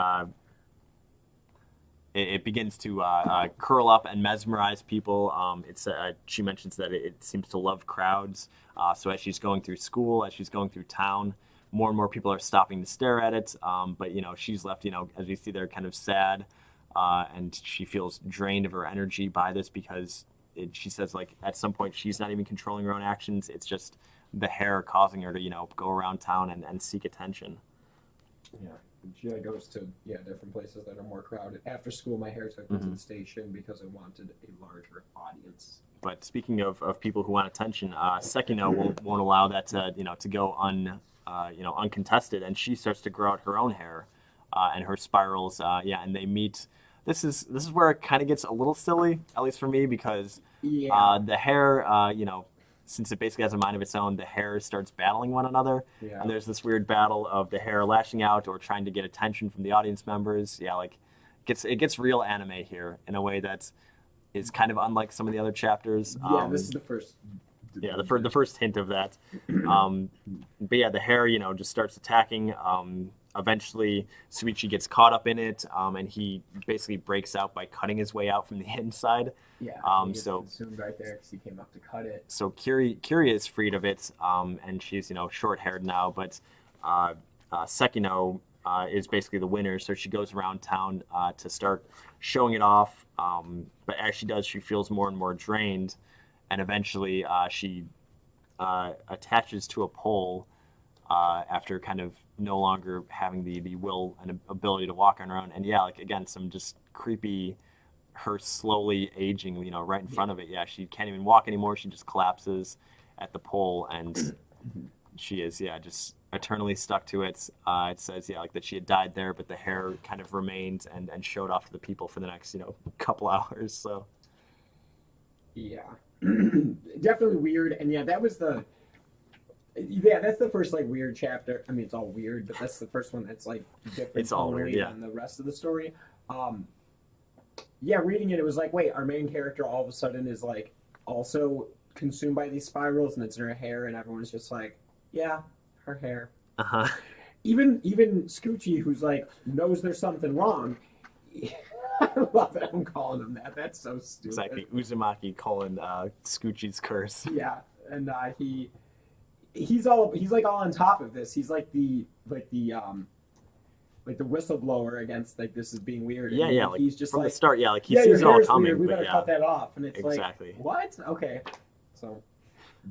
it begins to curl up and mesmerize people. She mentions that it seems to love crowds. So as she's going through school, as she's going through town, more and more people are stopping to stare at it. But she's left, as we see there, kind of sad, and she feels drained of her energy by this, because she says, like, at some point she's not even controlling her own actions. It's just the hair causing her to go around town and seek attention.
Yeah. She goes to different places that are more crowded. After school, my hair took me to the station because I wanted a larger audience.
But speaking of people who want attention, Sekino won't allow that to go uncontested, and she starts to grow out her own hair, and her spirals. And they meet. This is where it kind of gets a little silly, at least for me, because the hair, since it basically has a mind of its own, the hair starts battling one another. Yeah. And there's this weird battle of the hair lashing out or trying to get attention from the audience members. Yeah, like it gets real anime here in a way that is kind of unlike some of the other chapters.
Yeah, this is the first.
Yeah, the first hint of that. But yeah, the hair, just starts attacking. Eventually, Suichi gets caught up in it, and he basically breaks out by cutting his way out from the inside.
Yeah, he gets consumed right there because he came up to cut it.
So Kiri is freed of it, and she's short-haired now. But Sekino is basically the winner, so she goes around town to start showing it off. But as she does, she feels more and more drained, and eventually she attaches to a pole after kind of no longer having the will and ability to walk on her own. And again, some just creepy, her slowly aging, right in front of it. Yeah, she can't even walk anymore. She just collapses at the pole, and she is, just eternally stuck to it. It says, like that she had died there, but the hair kind of remained and showed off to the people for the next, couple hours. So.
Yeah, definitely weird. And that's the first weird chapter. I mean, it's all weird, but that's the first one that's different.
It's all weird,
than the rest of the story. Reading it was like, wait, our main character all of a sudden is also consumed by these spirals, and it's in her hair, and everyone's just like, yeah, her hair. Even Scoochie, who's knows there's something wrong. I love that I'm calling him that. That's so stupid.
Exactly, Uzumaki colon Scoochie's curse.
Yeah, and he's all on top of this. He's the whistleblower against this is being weird.
And
he's just
from the start. Yeah, he sees it all coming.
We better cut that off. And it's
exactly.
What? Okay. So,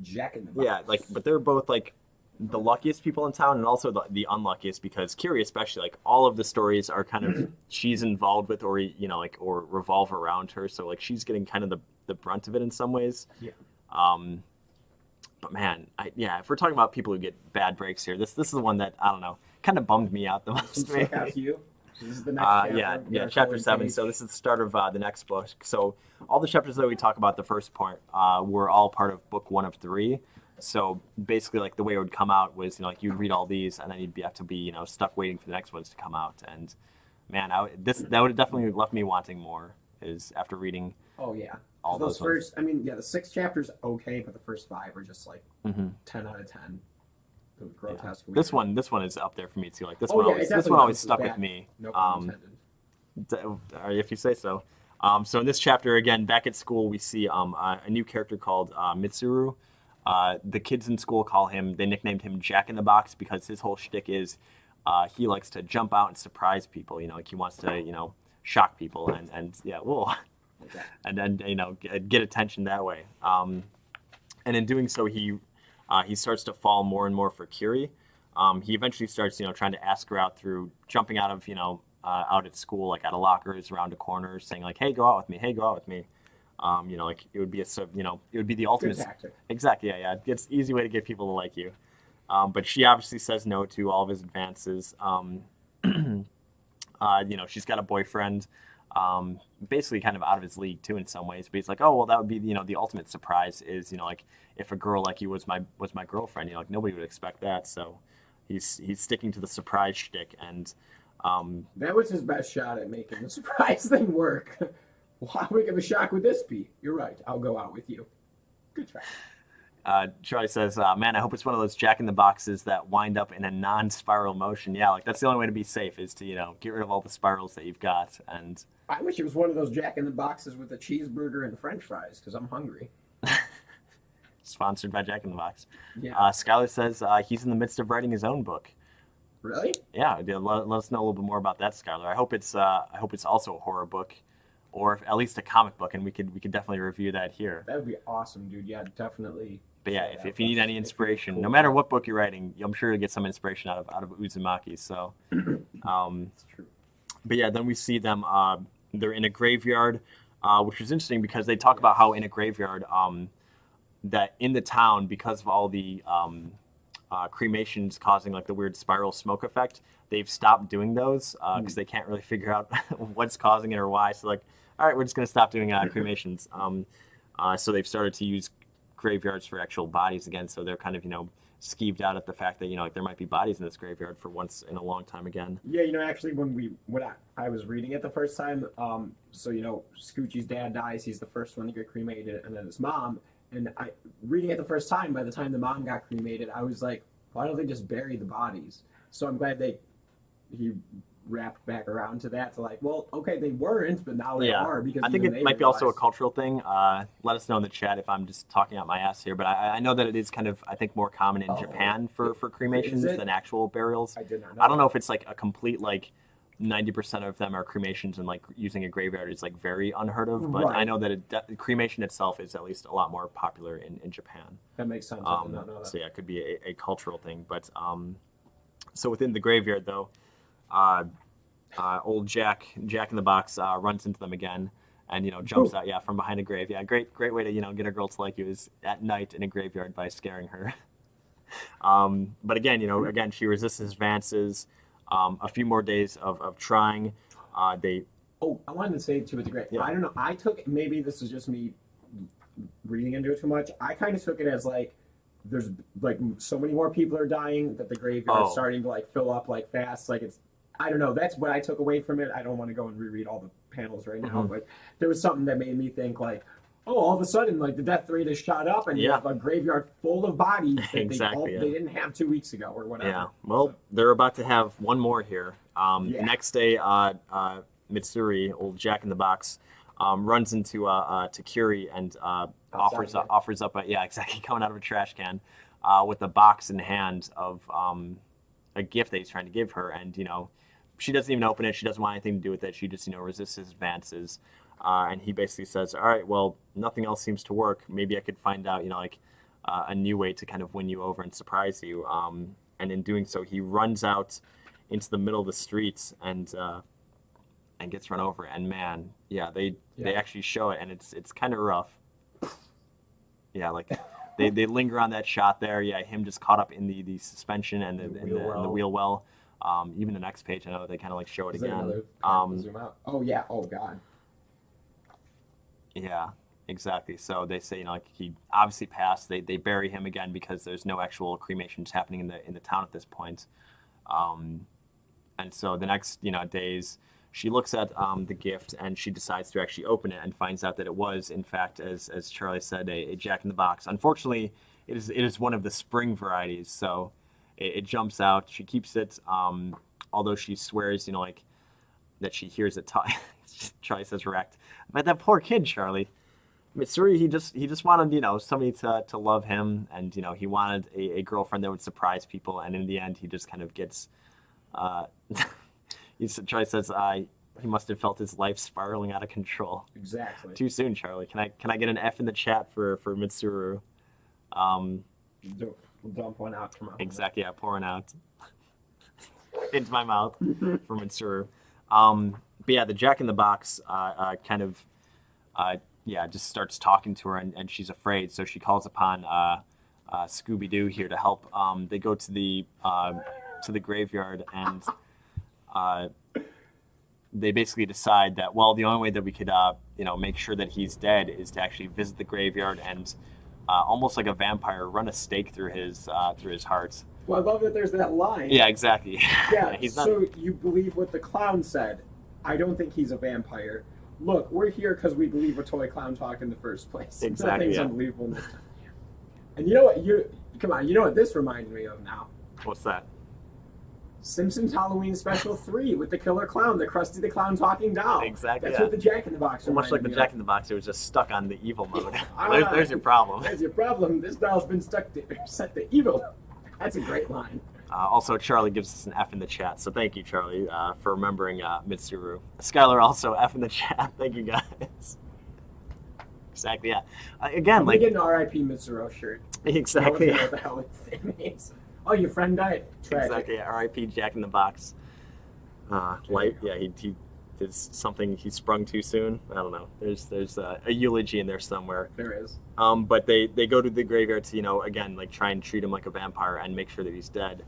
Jack in the Box.
Yeah, but they're both the luckiest people in town, and also the unluckiest, because Kiri especially, all of the stories are kind of she's involved with, or or revolve around her. So she's getting kind of the brunt of it in some ways.
Yeah.
But man, if we're talking about people who get bad breaks here, this is the one that, I don't know, kind of bummed me out the most.
You? This is the next chapter.
Chapter 7. So this is the start of the next book. So all the chapters that we talk about the first part were all part of book 1 of 3. So basically, like the way it would come out was, like you'd read all these, and then you'd have to be, stuck waiting for the next ones to come out. And man, that would have definitely left me wanting more. Is after reading
Oh yeah.
all
Those
those ones.
first, I mean, yeah, the 6 chapters okay, but the first 5 are just like
Hmm
10 out of 10. The
Yeah.
grotesque.
This one is up there for me too. Like this
Oh
one
yeah,
always
it
this
definitely
one always
bounces
stuck
back.
with me.
No pun intended.
If you say so. So in this chapter, again, back at school, we see a new character called Mitsuru. The kids in school they nicknamed him Jack in the Box because his whole shtick is he likes to jump out and surprise people. Like he wants to, shock people and yeah, whoa,
Okay.
and then get attention that way. And in doing so, he starts to fall more and more for Curie. He eventually starts, trying to ask her out through jumping out of, out at school, like out of lockers, around a corner, saying like, "Hey, go out with me. Hey, go out with me." Like it would be it would be the ultimate.
Good tactic.
Exactly. Yeah, yeah. It's an easy way to get people to like you. But she obviously says no to all of his advances. She's got a boyfriend, basically kind of out of his league too in some ways. But he's like, oh well, that would be the ultimate surprise is like if a girl like you was my girlfriend. Like nobody would expect that. So he's sticking to the surprise shtick and.
That was his best shot at making the surprise thing work. How big of a shock would this be? You're right. I'll go out with you. Good try.
Charlie says, man, I hope it's one of those Jack in the Boxes that wind up in a non-spiral motion. Yeah, like that's the only way to be safe is to, get rid of all the spirals that you've got. And
I wish it was one of those Jack in the Boxes with a cheeseburger and French fries because I'm hungry.
sponsored by Jack in the Box.
Yeah.
Skylar says he's in the midst of writing his own book.
Really?
Yeah, let us know a little bit more about that, Skylar. I hope it's also a horror book, or at least a comic book, and we could definitely review that here.
That would be awesome, dude. Yeah, definitely.
But yeah, if you need any inspiration, cool. No matter what book you're writing, I'm sure you'll get some inspiration out of Uzumaki. So,
That's true.
But yeah, then we see them. They're in a graveyard, which is interesting because they talk about how in a graveyard, that in the town because of all the cremations causing like the weird spiral smoke effect, they've stopped doing those because they can't really figure out what's causing it or why. So like, all right, we're just gonna stop doing cremations. So they've started to use graveyards for actual bodies again. So they're kind of skeeved out at the fact that like there might be bodies in this graveyard for once in a long time again.
Yeah, actually when I was reading it the first time, so Scoochie's dad dies, he's the first one to get cremated, and then his mom. And reading it the first time, by the time the mom got cremated, I was like, why don't they just bury the bodies? So I'm glad he wrapped back around to that, to like, well, okay, they weren't, but now they are. Because
I think it might be also a cultural thing. Let us know in the chat if I'm just talking out my ass here, but I know that it is kind of, I think, more common in Japan for cremations than actual burials.
I did not know.
I don't know if it's like a complete, like, 90% of them are cremations and like using a graveyard is like very unheard of, but I know that cremation itself is at least a lot more popular in Japan.
That makes sense. I did not know that.
So yeah, it could be a cultural thing, but so within the graveyard though, old Jack in the Box runs into them again and jumps out from behind a grave. Yeah, great way to get a girl to like you is at night in a graveyard by scaring her. But again she resists his advances. A few more days of trying.
I wanted to say too with the grave. Yeah. I don't know. I took, maybe this is just me reading into it too much. I kind of took it as like there's like so many more people are dying that the graveyard's starting to like fill up like fast. Like it's, I don't know. That's what I took away from it. I don't want to go and reread all the panels right now, but there was something that made me think like, all of a sudden, like the death rate has shot up, and you have a graveyard full of bodies that they didn't have 2 weeks ago or whatever.
Yeah, well, they're about to have one more here. The next day, Mitsuri, old Jack in the Box, runs into to Curie and offers up coming out of a trash can with a box in hand of a gift that he's trying to give her, and she doesn't even open it. She doesn't want anything to do with it. She just resists his advances. And he basically says, all right, well, nothing else seems to work. Maybe I could find out, a new way to kind of win you over and surprise you. And in doing so, he runs out into the middle of the streets and gets run over. And man, they actually show it, and it's kind of rough. Yeah, like they linger on that shot there. Yeah, him just caught up in the suspension and the wheel well. Even the next page, I know they kind of like show it again.
Zoom out. Oh yeah. Oh god.
Yeah, Exactly. So they say, like he obviously passed. They bury him again because there's no actual cremations happening in the town at this point. Um, and so the next days, she looks at the gift and she decides to actually open it and finds out that it was in fact, as Charlie said, a Jack in the Box. Unfortunately, it is one of the spring varieties, so it jumps out. She keeps it, although she swears like that she hears it talk. Charlie says wrecked. But that poor kid, Charlie. Mitsuri, he just wanted somebody to love him, and he wanted a girlfriend that would surprise people, and in the end he just kind of gets Charlie says he must have felt his life spiraling out of control.
Exactly.
Too soon, Charlie. Can I get an F in the chat for Mitsuru?
We'll dump one out from out.
Exactly, yeah, pouring out into my mouth for Mitsuru. But yeah, the Jack in the Box kind of just starts talking to her, and she's afraid, so she calls upon Scooby-Doo here to help. They go to the graveyard, and they basically decide that, well, the only way that we could make sure that he's dead is to actually visit the graveyard and almost like a vampire run a stake through his heart.
Well, I love that there's that line.
Yeah, exactly.
Yeah,
he's not...
so you believe what the clown said. I don't think he's a vampire. Look, we're here because we believe a toy clown talked in the first place.
Exactly.
Nothing's unbelievable. And you know what? Come on. You know what this reminds me of now?
What's that?
Simpsons Halloween Special 3 with the killer clown, the Krusty the Clown talking doll.
Exactly.
That's what the Jack in the Box
Well, much like the Jack in the Box, it was just stuck on the evil mode. There's your problem.
There's your problem. This doll's been set to evil. That's a great line.
Also, Charlie gives us an F in the chat, so thank you, Charlie, for remembering Mitsuru. Skylar also F in the chat. Thank you, guys. Exactly, yeah. Again,
like get an R.I.P. Mitsuru shirt.
Exactly.
No what the hell it means. Oh, your friend died. Tragic.
Exactly, yeah. R.I.P. Jack in the Box. He did something. He sprung too soon. I don't know. There's a eulogy in there somewhere.
There is.
But they go to the graveyard to again like try and treat him like a vampire and make sure that he's dead.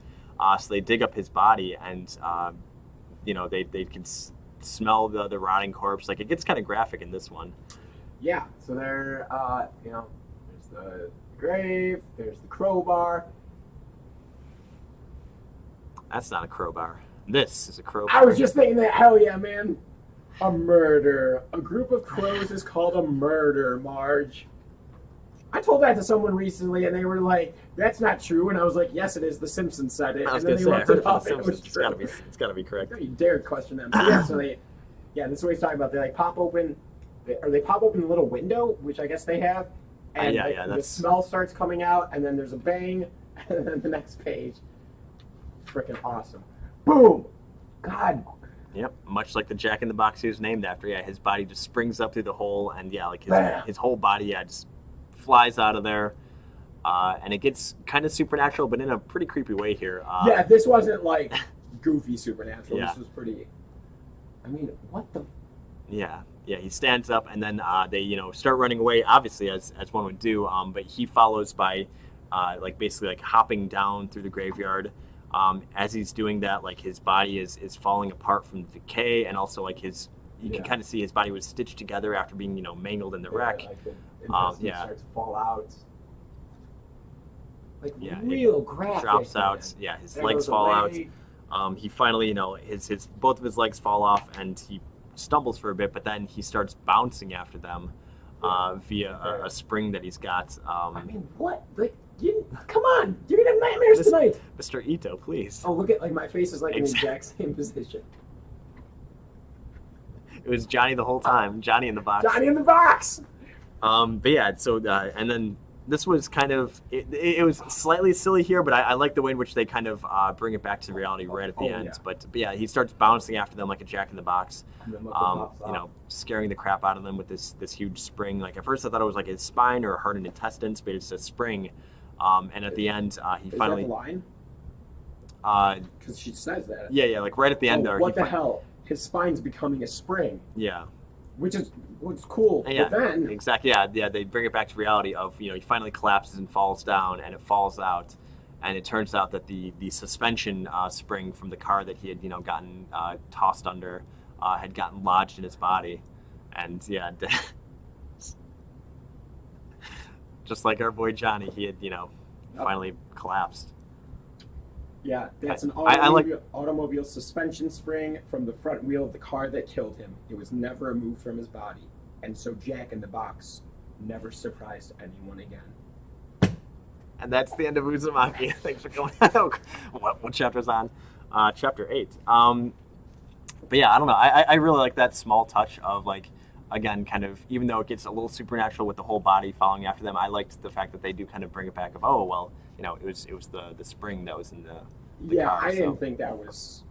So they dig up his body, and they can smell the rotting corpse. Like, it gets kind of graphic in this one.
Yeah. So there, there's the grave. There's the crowbar.
That's not a crowbar. This is a crowbar.
I was just thinking that. Hell yeah, man. A murder. A group of crows is called a murder, Marge. I told that to someone recently, and they were like, "That's not true." And I was like, "Yes, it is. The Simpsons said it."
I was
and then
gonna
they
say,
looked it up, and it was true.
It's gotta be correct.
Don't you dare question them. But yeah, so this is what he's talking about. They pop open, they pop open a little window, which I guess they have, and the smell starts coming out, and then there's a bang, and then the next page, freaking awesome, boom, God.
Yep, much like the Jack in the Box he was named after. Yeah, his body just springs up through the hole, and his whole body just flies out of there, and it gets kind of supernatural, but in a pretty creepy way here.
This wasn't like goofy supernatural.
Yeah.
This was pretty. I mean, what the?
Yeah. He stands up, and then they start running away, obviously as one would do. But he follows by basically hopping down through the graveyard. As he's doing that, his body is falling apart from decay, and also you can kind of see his body was stitched together after being mangled in the wreck.
Starts to fall out. Real graphic.
Drops out. Yeah, his legs fall out. He finally, his both of his legs fall off, and he stumbles for a bit, but then he starts bouncing after them via a spring that he's got.
I mean, what? Come on! You're gonna have nightmares tonight!
Mr. Ito, please.
Oh, look at, my face is in the exact same position.
It was Johnny the whole time. Johnny in the Box.
Johnny in the Box!
But yeah, so, and then this was kind of, it was slightly silly here, but I like the way in which they kind of bring it back to reality right at the end. Yeah. But yeah, he starts bouncing after them like a Jack in the Box, scaring the crap out of them with this huge spring. At first I thought it was his spine or heart and intestines, but it's a spring. And at the end, he finally.
Is that the line? Because she says that.
Yeah, right at the end there.
What the hell? His spine's becoming a spring.
Yeah.
Which is cool.
Yeah,
but then
exactly. Yeah. They bring it back to reality of he finally collapses and falls down, and it falls out, and it turns out that the suspension spring from the car that he had gotten tossed under had gotten lodged in his body, and yeah. Just like our boy Johnny, he had finally collapsed.
Yeah, that's an
I like.
automobile suspension spring from the front wheel of the car that killed him. It was never removed from his body, and so Jack in the Box never surprised anyone again.
And that's the end of Uzumaki. Thanks for coming. What chapter's on? Chapter 8. But yeah, I don't know. I really like that small touch of like, again, kind of, even though it gets a little supernatural with the whole body following after them, I liked the fact that they do kind of bring it back of, oh, well, it was the spring that was in the
Yeah,
car.
I didn't think that was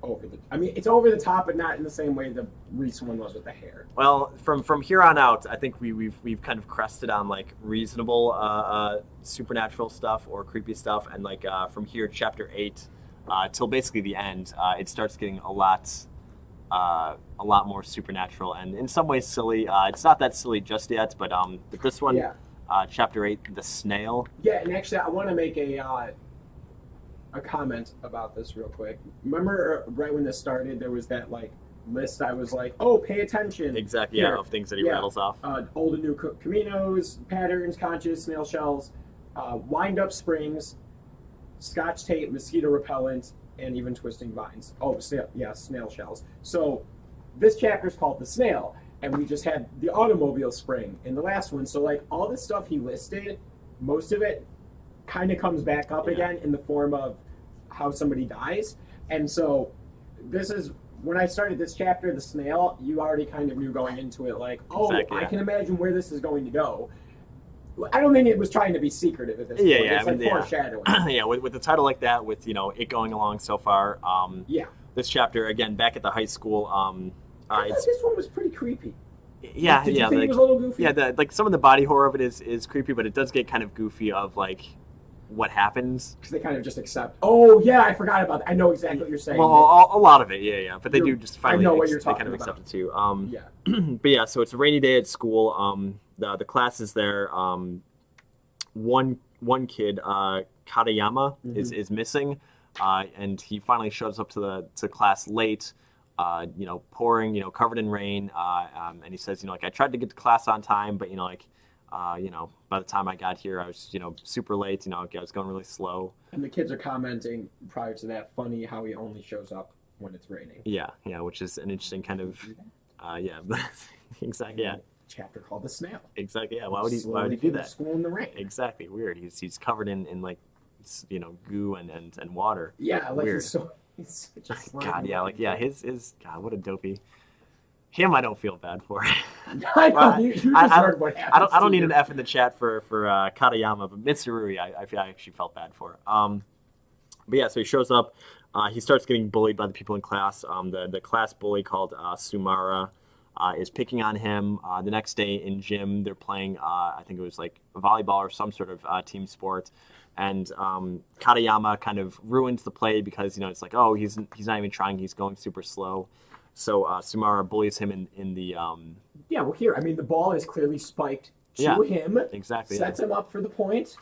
over the. I mean, it's over the top, but not in the same way the recent one was with the hair.
Well, from here on out, I think we've kind of crested on like reasonable supernatural stuff or creepy stuff, and like from here, chapter 8 till basically the end, it starts getting a lot more supernatural and in some ways silly. It's not that silly just yet, but this one,
Yeah.
Chapter 8, the snail.
Yeah, and actually, I want to make a comment about this real quick. Remember, right when this started, there was that like list. I was like, "Oh, pay attention!"
Exactly,
Here.
yeah, of things that he
Yeah.
rattles off.
Old and new caminos, patterns, conches, snail shells, wind-up springs, scotch tape, mosquito repellent, and even twisting vines. Oh, snail shells. So this chapter is called The Snail, and we just had the automobile spring in the last one. So like all the stuff he listed, most of it kind of comes back up again in the form of how somebody dies. And so this is, when I started this chapter, The Snail, you already kind of knew going into it like, oh,
Exactly,
I
yeah.
can imagine where this is going to go. I don't think it was trying to be secretive at this point.
Yeah,
It's like foreshadowing.
Yeah, with a title like that, with it going along so far.
Yeah.
This chapter again, back at the high school.
I thought this one was pretty creepy.
Yeah,
Did you
yeah,
think
like,
it was a little goofy?
yeah. Like some of the body horror of it is creepy, but it does get kind of goofy of like what happens.
Because they kind of just accept. Oh yeah, I forgot about that. I know exactly what you're saying.
Well, a lot of it, yeah. But they do just finally.
I know what you're
they
talking
kind of
about.
accept it too.
Yeah.
But yeah, so it's a rainy day at school. The class is there. One kid, Katayama, is missing, and he finally shows up to class late. Pouring, covered in rain, and he says, like I tried to get to class on time, but by the time I got here, I was, super late. I was going really slow.
And the kids are commenting prior to that, funny how he only shows up when it's raining.
Yeah, which is an interesting kind of, yeah, exactly, yeah.
Chapter called The Snail.
Exactly, yeah. Why would he
Slowly
do
came to
that?
School in the rain.
Exactly, weird. He's covered in like, goo and water.
Yeah, like
Weird.
he's just
God, yeah, like yeah, his God, what a dopey. Him, I don't feel bad for.
I know, you just heard what happened.
I don't need an F in the chat for Katayama, but Mitsurui, I actually felt bad for. But yeah, so he shows up. He starts getting bullied by the people in class. The class bully called Sumara is picking on him. The next day in gym, they're playing. I think it was like volleyball or some sort of team sport. And Katayama kind of ruins the play because it's like, oh, he's not even trying. He's going super slow. So Sumara bullies him in the.
Yeah, well, here, I mean, the ball is clearly spiked to him.
Exactly.
Sets him up for the point.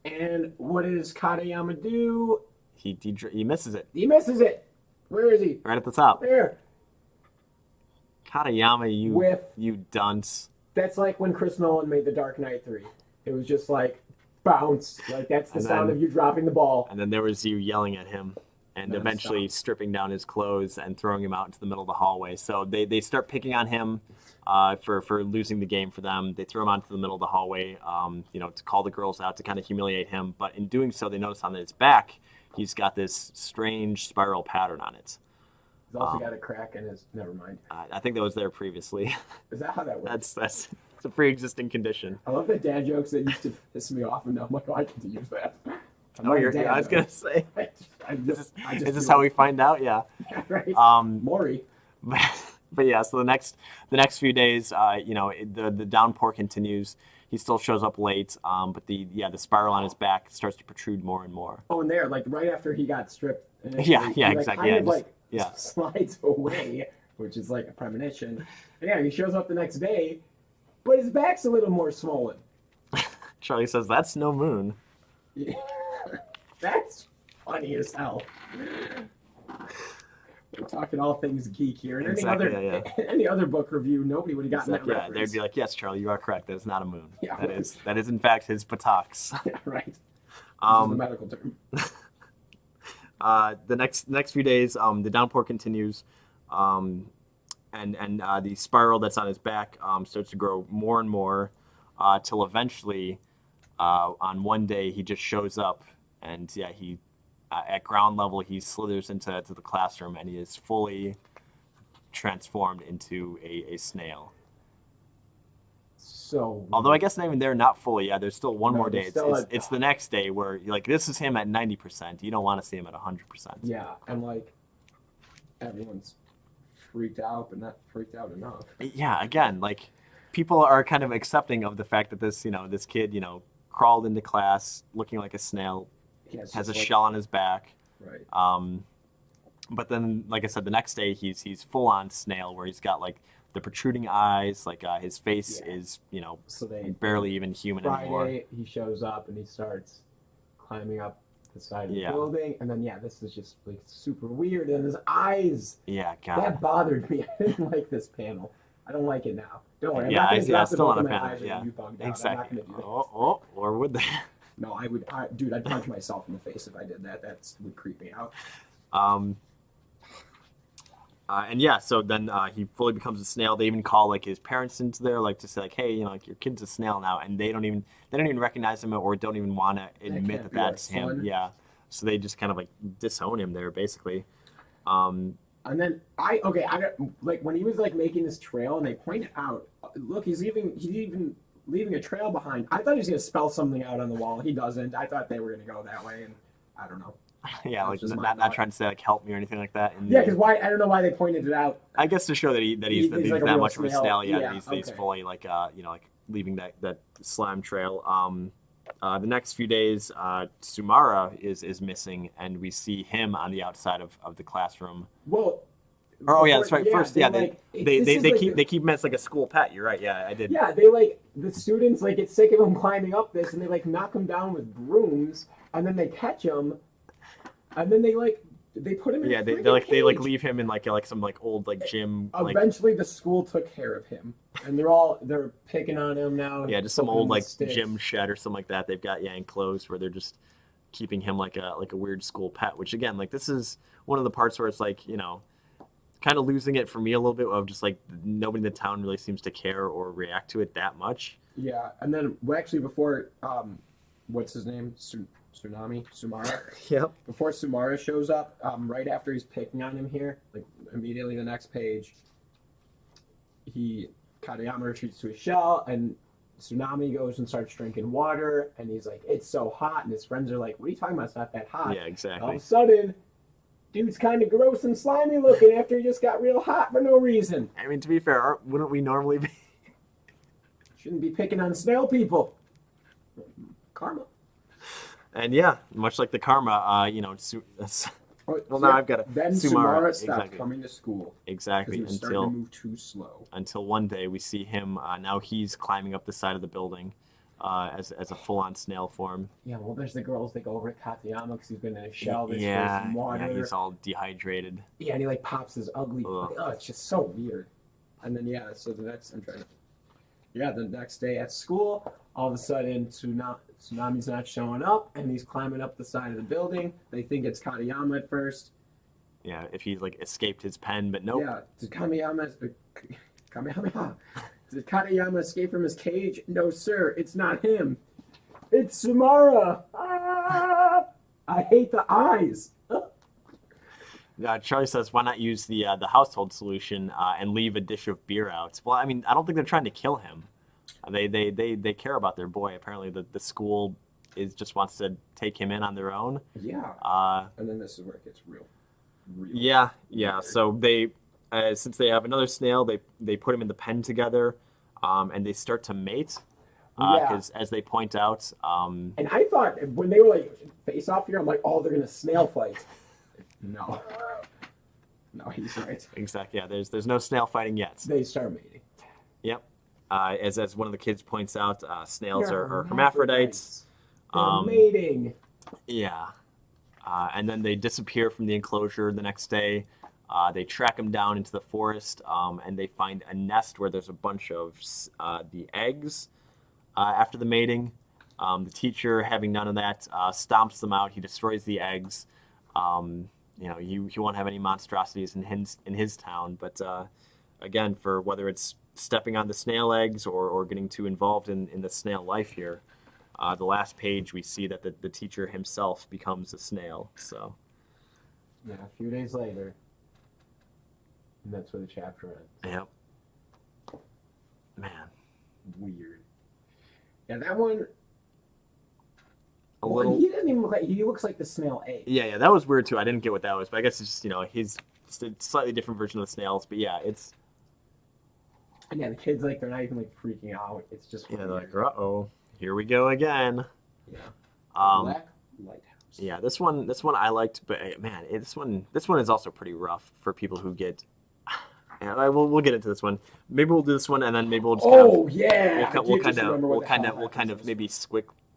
And what does Katayama do?
He misses it.
He misses it. Where is he?
Right at the top.
There.
Katayama, you dunce.
That's like when Chris Nolan made The Dark Knight 3. It was just like bounce. Like that's the sound of you dropping the ball.
And then there was you yelling at him and eventually stripping down his clothes and throwing him out into the middle of the hallway. So they start picking on him for losing the game for them. They throw him out into the middle of the hallway, to call the girls out to kind of humiliate him. But in doing so, they notice on his back, he's got this strange spiral pattern on it.
He's also got a crack in his. Never mind.
I think that was there previously.
Is that how that works?
That's it's a pre-existing condition.
I love the dad jokes that used to piss me off, and now I'm like, oh, I get to use that.
Oh, I was gonna say. Is this how we find out? Yeah.
Right. Maury.
But yeah, so the next few days, the downpour continues. He still shows up late, but the spiral on his back starts to protrude more and more.
Oh, and there, like right after he got stripped.
Yeah,
he,
exactly.
Kind of slides away, which is like a premonition. And yeah, he shows up the next day, but his back's a little more swollen.
Charlie says, "That's no moon."
Yeah. That's funny as hell. We're talking all things geek here. And
Exactly,
any other book review, nobody would have gotten that
Yeah,
reference.
they'd be like, yes, Charlie, you are correct. That is not a moon.
Yeah,
that
right.
is in fact his buttocks.
Yeah, right. This is the medical term.
The next few days, the downpour continues, and the spiral that's on his back starts to grow more and more, till eventually, on one day he just shows up, and yeah, he at ground level he slithers into the classroom, and he is fully transformed into a snail.
So,
although I guess not even there, not fully. Yeah, there's still one more day. It's the next day where like this is him at 90%. You don't want to see him at 100%.
Yeah, and like everyone's freaked out, but not freaked out enough.
Yeah, again, like people are kind of accepting of the fact that this kid crawled into class looking like a snail, has a shell on his back.
Right.
But then, like I said, the next day he's full on snail, where he's got like the protruding eyes, like his face is barely even human anymore.
Friday he shows up and he starts climbing up the side of the building, and then this is just like super weird, and his eyes.
Yeah, God.
That bothered me. I didn't like this panel. I don't like it now. Don't worry.
Yeah, I'm still not a fan of it. Yeah, exactly.
I'm not gonna do that.
Or would they?
No, I would. Dude, I'd punch myself in the face if I did that. That would creep me out.
And yeah, so then he fully becomes a snail. They even call like his parents into there, like to say like, hey, like your kid's a snail now, and they don't even recognize him or don't even want to admit that that's him. Yeah, so they just kind of like disown him there, basically.
And then I like when he was like making this trail, and they pointed out, look, he's even leaving a trail behind. I thought he was gonna spell something out on the wall. He doesn't. I thought they were gonna go that way, and I don't know.
Yeah, like not trying to say like help me or anything like that.
Yeah, because why? I don't know why they pointed it out.
I guess to show that he's
like
that much of a snail.
Yeah,
he's fully like like leaving that slime trail. The next few days, Sumara is missing, and we see him on the outside of the classroom.
Well.
Oh yeah, that's right. First,
they
keep him as like a school pet. You're right. Yeah, I did.
Yeah, they like the students like get sick of him climbing up this, and they like knock him down with brooms, and then they catch him. And then they put him in. Yeah,
they leave him in like some like old like gym.
Eventually, the school took care of him, and they're picking on him now.
Yeah, just some old like gym shed or something like that. They've got enclosed where they're just keeping him like a weird school pet. Which again, like this is one of the parts where it's like kind of losing it for me a little bit of just like nobody in the town really seems to care or react to it that much.
Yeah, and then actually before what's his name? Sumara.
Yep.
Before Sumara shows up, right after he's picking on him here, like immediately the next page, Katayama retreats to his shell, and Tsunami goes and starts drinking water, and he's like, it's so hot, and his friends are like, what are you talking about? It's not that hot.
Yeah, exactly.
All of a sudden, dude's kind of gross and slimy looking after he just got real hot for no reason.
I mean, to be fair, wouldn't we normally be?
Shouldn't be picking on snail people. Karma.
And yeah, much like the karma, well, now I've got to.
Then Sumara stopped coming to school.
Exactly.
He was starting to move too slow.
Until one day we see him. Now he's climbing up the side of the building, as a full-on snail form.
Yeah. Well, there's the girls. They go over to Katayama because he's been in a shell. There's some water.
Yeah, he's all dehydrated.
Yeah, and he like pops his ugly. Oh, it's just so weird. And then so the next day at school, all of a sudden Tsunami's not showing up, and he's climbing up the side of the building. They think it's Katayama at first.
Yeah, if he's like escaped his pen, but nope.
Yeah, did Katayama escape from his cage? No, sir, it's not him. It's Sumara. Ah! I hate the eyes.
Charlie says, why not use the household solution and leave a dish of beer out? Well, I mean, I don't think they're trying to kill him. They care about their boy. Apparently, the school just wants to take him in on their own.
Yeah. And then this is where it gets real.
Yeah. Weird. So they, since they have another snail, they put him in the pen together, and they start to mate. Because as they point out,
and I thought when they were like face off here, I'm like, oh, they're gonna snail fight. No, he's right.
Exactly. Yeah. There's no snail fighting yet.
They start mating.
Yep. As one of the kids points out, snails are hermaphrodites.
They're mating.
Yeah. And then they disappear from the enclosure the next day. They track him down into the forest, and they find a nest where there's a bunch of the eggs after the mating. The teacher, having none of that, stomps them out. He destroys the eggs. He won't have any monstrosities in his town. But again, for whether it's stepping on the snail eggs or getting too involved in the snail life here, the last page we see that the teacher himself becomes a snail. So
yeah, a few days later, and that's where the chapter ends.
Yep. Man.
Weird. Yeah, that one.
A little.
He doesn't even look like. He looks like the snail egg.
Yeah, that was weird too. I didn't get what that was, but I guess it's just he's just a slightly different version of the snails. But yeah, it's.
And yeah, the kids they're not even freaking out. It's just.
Yeah, they're like, uh-oh, here we go again.
Yeah.
Black
Lighthouse.
Yeah, this one I liked, but man, this one is also pretty rough for people who get. Yeah, we'll get into this one. Maybe we'll do this one, and then maybe we'll just we'll kind of maybe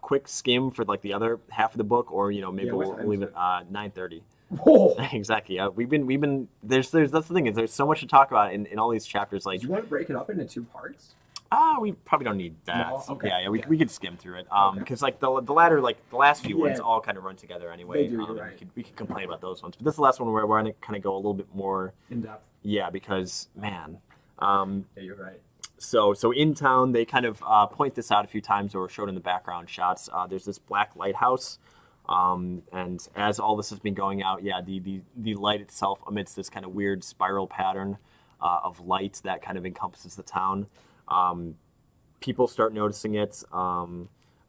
quick skim for like the other half of the book, or maybe we'll leave it 9:30.
Oh.
Exactly. We've been that's the thing is there's so much to talk about in all these chapters. Like,
do you want to break it up into 2 parts?
We probably don't need that.
No? Okay.
Yeah, we could skim through it. Because like the latter, like the last few ones all kind of run together anyway.
They do, you're right.
We could complain about those ones, but this is the last one where we're gonna kind of go a little bit more
in depth.
Yeah, because man.
Yeah, you're right.
So in town, they kind of point this out a few times, or showed in the background shots. There's this black lighthouse, and as all this has been going out, the light itself emits this kind of weird spiral pattern of light that kind of encompasses the town. People start noticing it.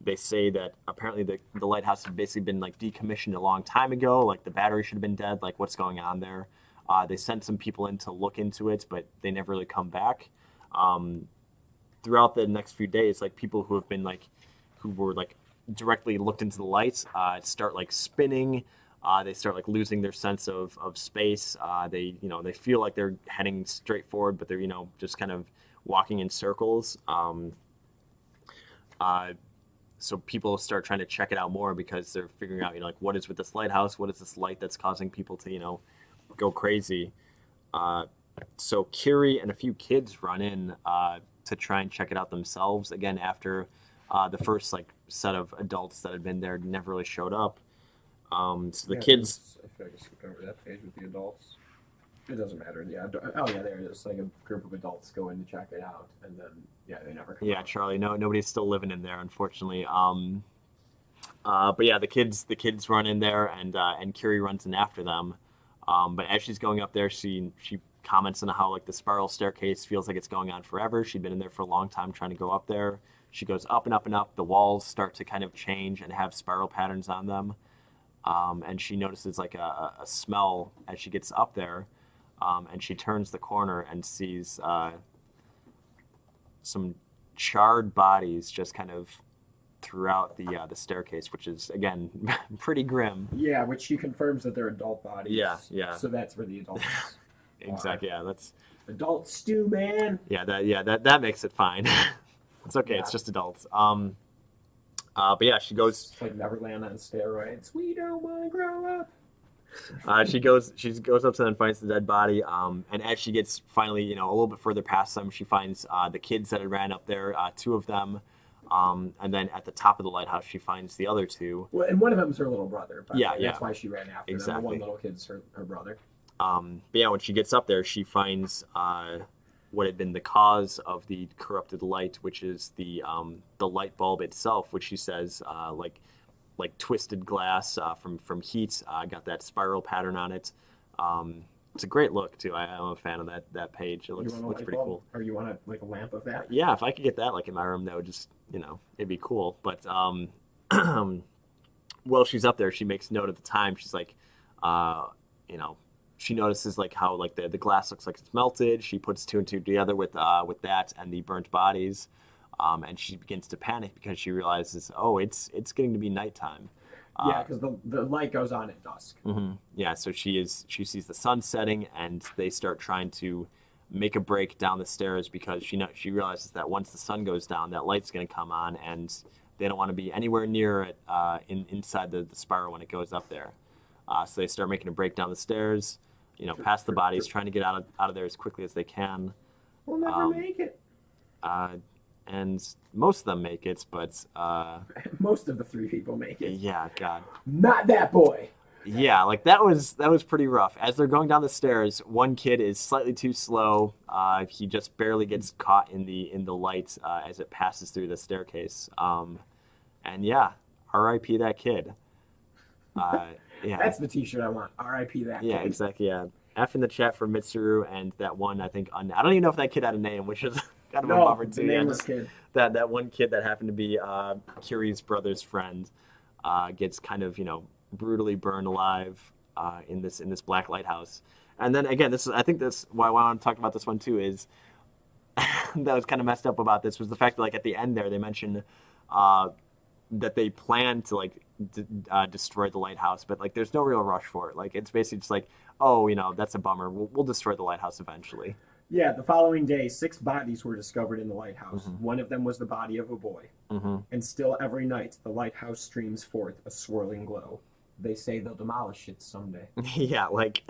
They say that apparently the lighthouse had basically been like decommissioned a long time ago. Like the battery should have been dead. Like what's going on there? They sent some people in to look into it, but they never really come back. Throughout the next few days, like people who were directly looked into the lights, start like spinning. They start like losing their sense of space. They feel like they're heading straight forward, but they're just kind of walking in circles. So people start trying to check it out more because they're figuring out like what is with this lighthouse? What is this light that's causing people to go crazy? So Kiri and a few kids run in to try and check it out themselves. Again, after the first set of adults that had been there never really showed up. So the kids.
I feel like I skipped over that page with the adults. It doesn't matter. Yeah. Oh yeah, there it is. Like a group of adults go in to check it out, and then they never come out.
Charlie. No, nobody's still living in there, unfortunately. But yeah, the kids run in there, and Kiri runs in after them. But as she's going up there, she comments on how the spiral staircase feels like it's going on forever. She'd been in there for a long time trying to go up there. She goes up and up and up. The walls start to kind of change and have spiral patterns on them. And she notices a smell as she gets up there. And she turns the corner and sees some charred bodies just kind of throughout the staircase, which is again pretty grim.
Yeah, which she confirms that they're adult bodies.
Yeah.
So that's where the adults.
Exactly. Yeah, that's
adult stew, man.
That makes it fine. It's okay. Yeah. It's just adults. But yeah, she goes.
It's like Neverland on steroids. We don't want to grow up.
She goes up to them and finds the dead body. And as she gets finally, a little bit further past them, she finds the kids that had ran up there, 2 of them. And then at the top of the lighthouse, she finds the other 2.
Well, and one of them's her little brother.
Yeah.
That's why she ran after them. The one little kid's her brother.
But yeah, when she gets up there, she finds what had been the cause of the corrupted light, which is the light bulb itself, which she says like twisted glass from heat, got that spiral pattern on it. It's a great look too. I'm a fan of that page. It looks pretty cool.
Or you want a lamp of that?
Yeah, if I could get that in my room, that would just it'd be cool. But while she's up there, she makes note at the time. She's like, she notices how the glass looks like it's melted. She puts 2 and 2 together with that and the burnt bodies. And she begins to panic because she realizes, it's getting to be nighttime.
Yeah, because the light goes on at dusk.
Mm-hmm. Yeah, so she sees the sun setting, and they start trying to make a break down the stairs because she realizes that once the sun goes down, that light's going to come on, and they don't want to be anywhere near it inside the spiral when it goes up there. So they start making a break down the stairs. past the bodies, trying to get out of there as quickly as they can.
We'll never make it.
And most of them make it, but
most of the 3 people make it.
Yeah, God.
Not that boy.
Yeah, like that was pretty rough. As they're going down the stairs, one kid is slightly too slow. He just barely gets caught in the light as it passes through the staircase. And yeah, R.I.P. that kid. Yeah,
that's the T-shirt I want. R.I.P. that kid.
Yeah, exactly. Yeah, F in the chat for Mitsuru and that one. I think I don't even know if that kid had a name, which is kind of a bummer too.
Nameless kid.
That one kid that happened to be Kiri's brother's friend gets kind of brutally burned alive in this black lighthouse. And then again, I think this why I want to talk about this one too is that was kind of messed up about this was the fact that like at the end there they mentioned that they plan to like destroy the lighthouse, but like there's no real rush for it. Like it's basically just like, oh, that's a bummer. We'll destroy the lighthouse eventually.
Yeah, the following day, 6 bodies were discovered in the lighthouse. Mm-hmm. One of them was the body of a boy.
Mm-hmm.
And still every night, the lighthouse streams forth a swirling glow. They say they'll demolish it someday.
Yeah, like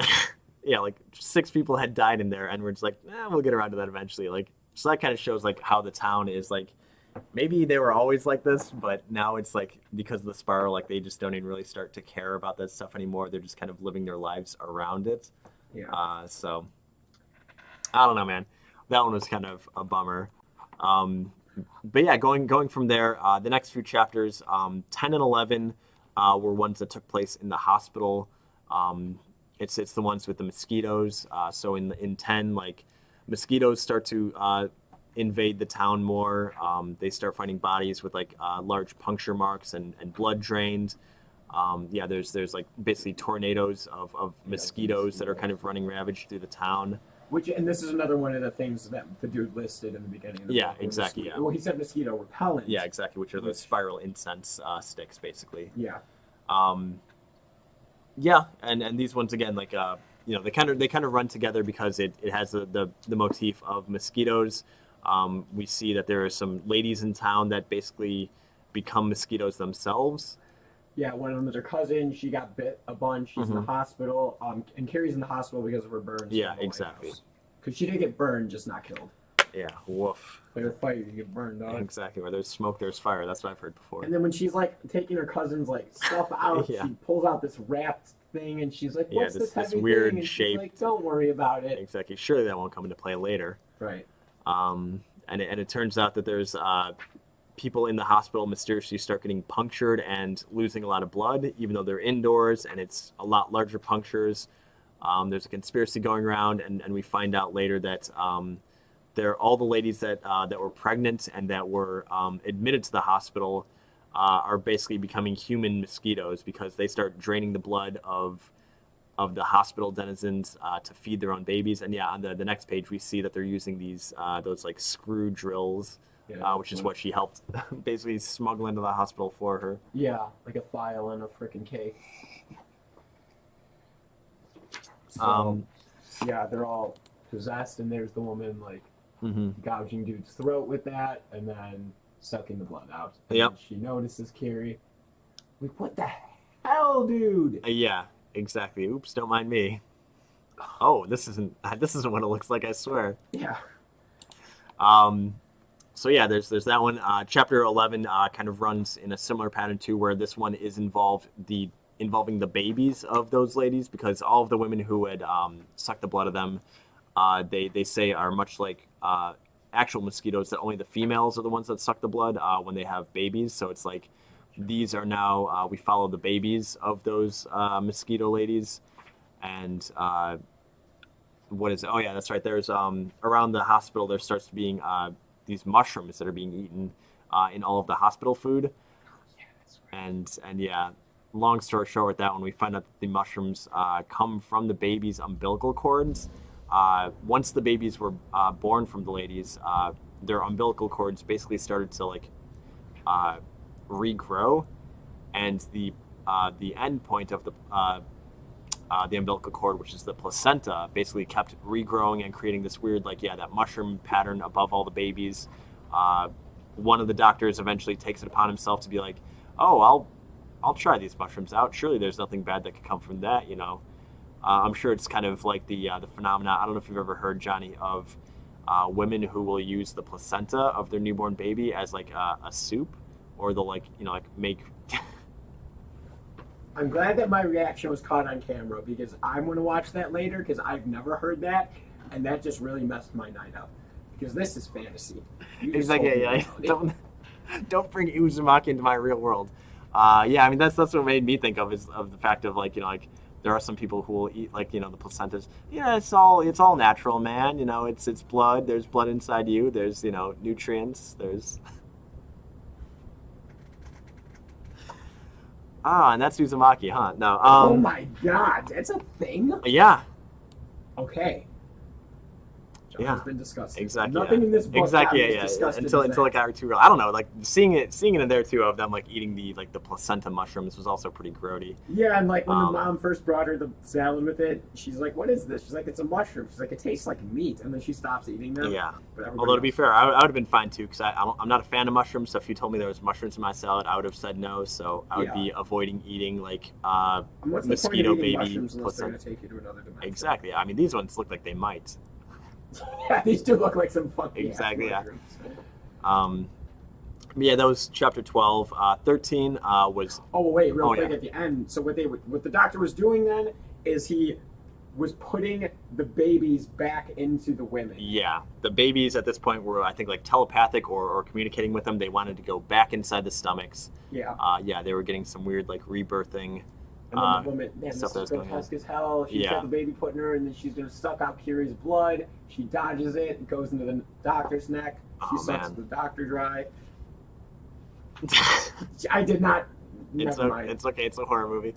6 people had died in there, and we're just like, we'll get around to that eventually. Like, so that kind of shows like how the town is like. Maybe they were always like this, but now it's like because of the spiral, like they just don't even really start to care about that stuff anymore. They're just kind of living their lives around it.
Yeah.
So I don't know, man. That one was kind of a bummer. But yeah, going from there, the next few chapters, 10 and 11 were ones that took place in the hospital. It's the ones with the mosquitoes. So in 10, like mosquitoes start to invade the town more. They start finding bodies with like large puncture marks and blood drained. There's like basically tornadoes of mosquitoes that are kind of running ravage through the town.
And this is another one of the things that the dude listed in the beginning of the book.
Exactly.
Yeah. Well, he said mosquito repellent.
Yeah, exactly, which are those spiral incense sticks, basically.
Yeah.
And these ones again, like they kind of run together because it has the motif of mosquitoes. We see that there are some ladies in town that basically become mosquitoes themselves.
Yeah, one of them is her cousin. She got bit a bunch. She's in the hospital. And Carrie's in the hospital because of her burns.
Yeah, exactly.
Because she did get burned, just not killed.
Yeah, woof.
Like a fire, you get burned, dog.
Exactly. Where there's smoke, there's fire. That's what I've heard before.
And then when she's like taking her cousin's like stuff out, she pulls out this wrapped thing, and she's like, "What's this heavy
weird
thing?" And
shape.
she's like, "Don't worry about it."
Exactly. Surely that won't come into play later.
Right.
And it turns out that there's people in the hospital mysteriously start getting punctured and losing a lot of blood, even though they're indoors, and it's a lot larger punctures. There's a conspiracy going around, and we find out later that they're all the ladies that were pregnant and that were admitted to the hospital are basically becoming human mosquitoes because they start draining the blood of the hospital denizens to feed their own babies. And on the next page we see that they're using these those like screw drills, which is what she helped basically smuggle into the hospital for her.
Yeah, like a file and a freaking cake. So, they're all possessed, and there's the woman like gouging dude's throat with that, and then sucking the blood out. And she notices Carrie. Like, what the hell, dude?
Yeah. Exactly. Oops, don't mind me. Oh, this isn't what it looks like, I swear.
Yeah.
So there's that one. Chapter 11 kind of runs in a similar pattern too, where this one is involving the babies of those ladies, because all of the women who had sucked the blood of them, they say are much like actual mosquitoes, that only the females are the ones that suck the blood when they have babies. So it's like these are now, we follow the babies of those mosquito ladies. And what is it? Oh, yeah, that's right. There's around the hospital, there starts to being these mushrooms that are being eaten in all of the hospital food. And long story short with that one, we find out that the mushrooms come from the baby's umbilical cords. Once the babies were born from the ladies, their umbilical cords basically started to like regrow, and the end point of the umbilical cord, which is the placenta, basically kept regrowing and creating this weird that mushroom pattern above all the babies. One of the doctors eventually takes it upon himself to be like, oh, I'll try these mushrooms out. Surely there's nothing bad that could come from that, I'm sure it's kind of like the phenomena. I don't know if you've ever heard, Johnny, of women who will use the placenta of their newborn baby as like a soup, or they'll like like make.
I'm glad that my reaction was caught on camera because I'm going to watch that later because I've never heard that, and that just really messed my night up. Because this is fantasy.
Exactly. Yeah. Don't bring Uzumaki into my real world. Yeah, I mean that's what made me think of the fact of like like there are some people who will eat like the placentas. Yeah, it's all natural, man. It's blood. There's blood inside you. There's nutrients. There's and that's Uzumaki, huh? No.
Oh my God, that's a thing.
Yeah.
Okay.
Yeah,
has been discussed.
Exactly.
Nothing in this book.
Exactly. Yeah. Until like I too real. I don't know. Like seeing it in there too of them like eating the placenta mushrooms was also pretty grody.
Yeah, and like when the mom first brought her the salad with it, she's like, "What is this?" She's like, "It's a mushroom." She's like, "It tastes like meat," and then she stops eating them.
Yeah. Although to be fair, I would have been fine too because I'm not a fan of mushrooms. So if you told me there was mushrooms in my salad, I would have said no. So I would be avoiding eating like mosquito baby placenta.
Take you to another dimension.
Exactly. I mean, these ones look like they might.
Yeah, these do look like some funky
exactly. Yeah. Yeah, that was chapter 12. 13 was.
Oh wait, real quick at the end. So what the doctor was doing then is he was putting the babies back into the women.
Yeah, the babies at this point were I think like telepathic or communicating with them. They wanted to go back inside the stomachs.
Yeah.
Yeah, they were getting some weird like rebirthing.
And then the woman, man, this is grotesque as hell. She's got the baby put in her, and then she's going to suck out Kiri's blood. She dodges it. It goes into the doctor's neck. She sucks the doctor dry. I did not. Never mind.
It's okay. It's a horror movie.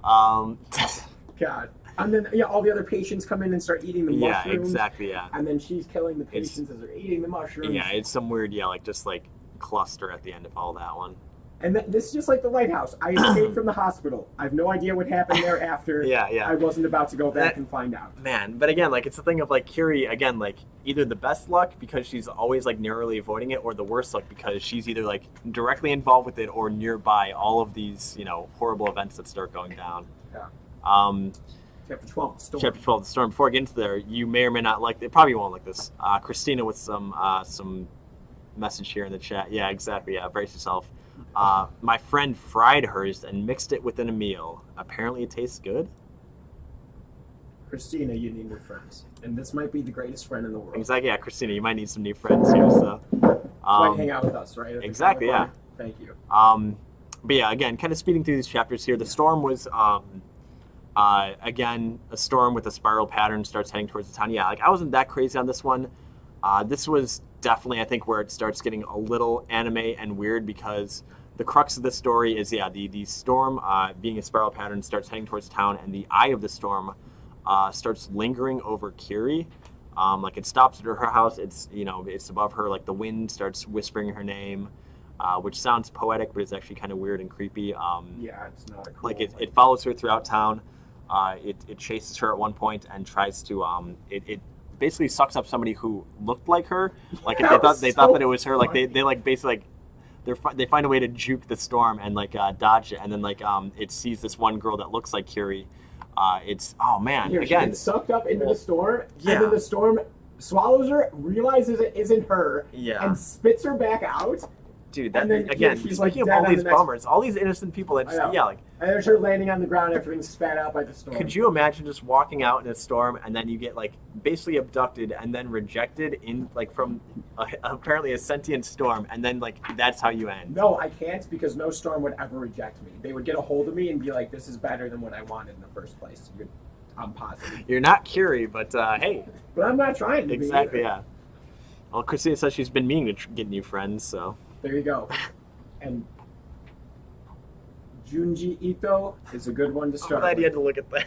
God. And then, all the other patients come in and start eating the mushrooms.
Yeah, exactly, yeah.
And then she's killing the patients as they're eating the mushrooms.
Yeah, it's some weird, just like cluster at the end of all that one.
And this is just like the lighthouse. I escaped from the hospital. I have no idea what happened there after.
Yeah.
I wasn't about to go back and find out.
Man, but again, like it's the thing of like Kiri, again, like either the best luck because she's always like narrowly avoiding it, or the worst luck because she's either like directly involved with it or nearby all of these, horrible events that start going down.
Yeah. Chapter 12, the storm.
Chapter 12, the storm. Before I get into there, you may or may not like it. Probably won't like this. Christina with some message here in the chat. Yeah, exactly. Yeah, brace yourself. My friend fried hers and mixed it within a meal. Apparently it tastes good.
Christina, you need new friends. And this might be the greatest friend in the world.
Exactly, yeah, Christina, you might need some new friends here, so.
Might hang out with us, right?
Exactly, yeah.
Thank you.
But yeah, again, kind of speeding through these chapters here. The storm was, again, a storm with a spiral pattern starts heading towards the town. Yeah, like I wasn't that crazy on this one. This was definitely, I think, where it starts getting a little anime and weird because the crux of the story is, the storm being a spiral pattern starts heading towards town, and the eye of the storm starts lingering over Kiri. Like it stops at her house. It's it's above her. Like the wind starts whispering her name, which sounds poetic, but it's actually kind of weird and creepy.
It's not a cool.
Like it follows her throughout town. It chases her at one point and tries to it basically sucks up somebody who looked like her. Like if they thought that it was her. Like they like basically like they find a way to juke the storm and like dodge it, and then like it sees this one girl that looks like Kiri. It's again
she gets sucked up into the storm, and then the storm swallows her, realizes it isn't her, and spits her back out.
Dude, and then she's speaking of all these bummers, all these innocent people that just
and there's her landing on the ground after being spat out by the storm.
Could you imagine just walking out in a storm and then you get like basically abducted and then rejected in like from apparently a sentient storm, and then like that's how you end?
No, I can't, because no storm would ever reject me. They would get a hold of me and be like, "This is better than what I wanted in the first place." I'm positive.
You're not Kiri, but hey.
But I'm not trying to
exactly, yeah. Well, Christina says she's been meaning to get new friends, so.
There you go. And Junji Ito is a good one to start.
I'm glad you had to look at that.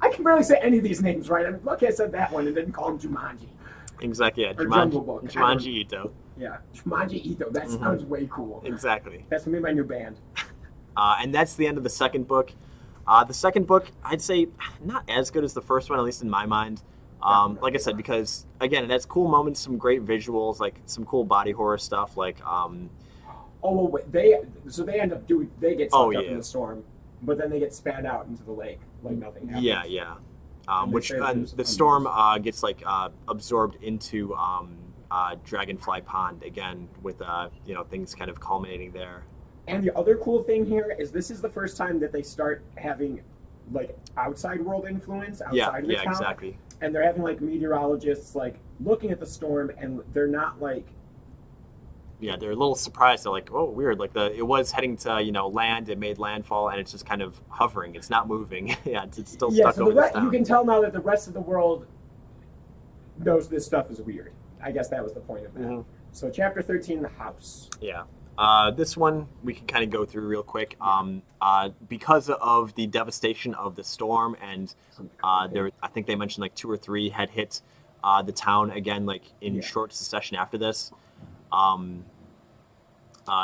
I can barely say any of these names right. I'm lucky I said that one and didn't call him Jumanji.
Exactly, yeah.
Or Jungle Book.
Jumanji Ito.
Yeah, Jumanji Ito. That sounds way cool.
Exactly.
That's going to be my new band.
And that's the end of the second book. The second book, I'd say, not as good as the first one, at least in my mind. Like I said, because again, it has cool moments, some great visuals, like some cool body horror stuff, like.
They end up they get sucked up in the storm, but then they get spat out into the lake. like nothing happens.
Yeah.
And they
Which
say that
and
there's
the
a
storm
news.
gets like absorbed into Dragonfly Pond again, with things kind of culminating there.
And the other cool thing here is this is the first time that they start having like outside world influence
Yeah,
outside of the
yeah,
town,
exactly.
and they're having like meteorologists like looking at the storm, and they're not like
Yeah, they're a little surprised. They're like, "Oh, weird! Like it was heading to land. It made landfall, and it's just kind of hovering. It's not moving. Yeah, it's still
yeah.
stuck
So the
over this
you
town."
can tell now that the rest of the world knows this stuff is weird. I guess that was the point of that.
Mhm.
So chapter 13, the house.
Yeah. This one we can kind of go through real quick. Because of the devastation of the storm, and I think they mentioned like two or three had hit the town again, like in
Yeah.
short succession after this.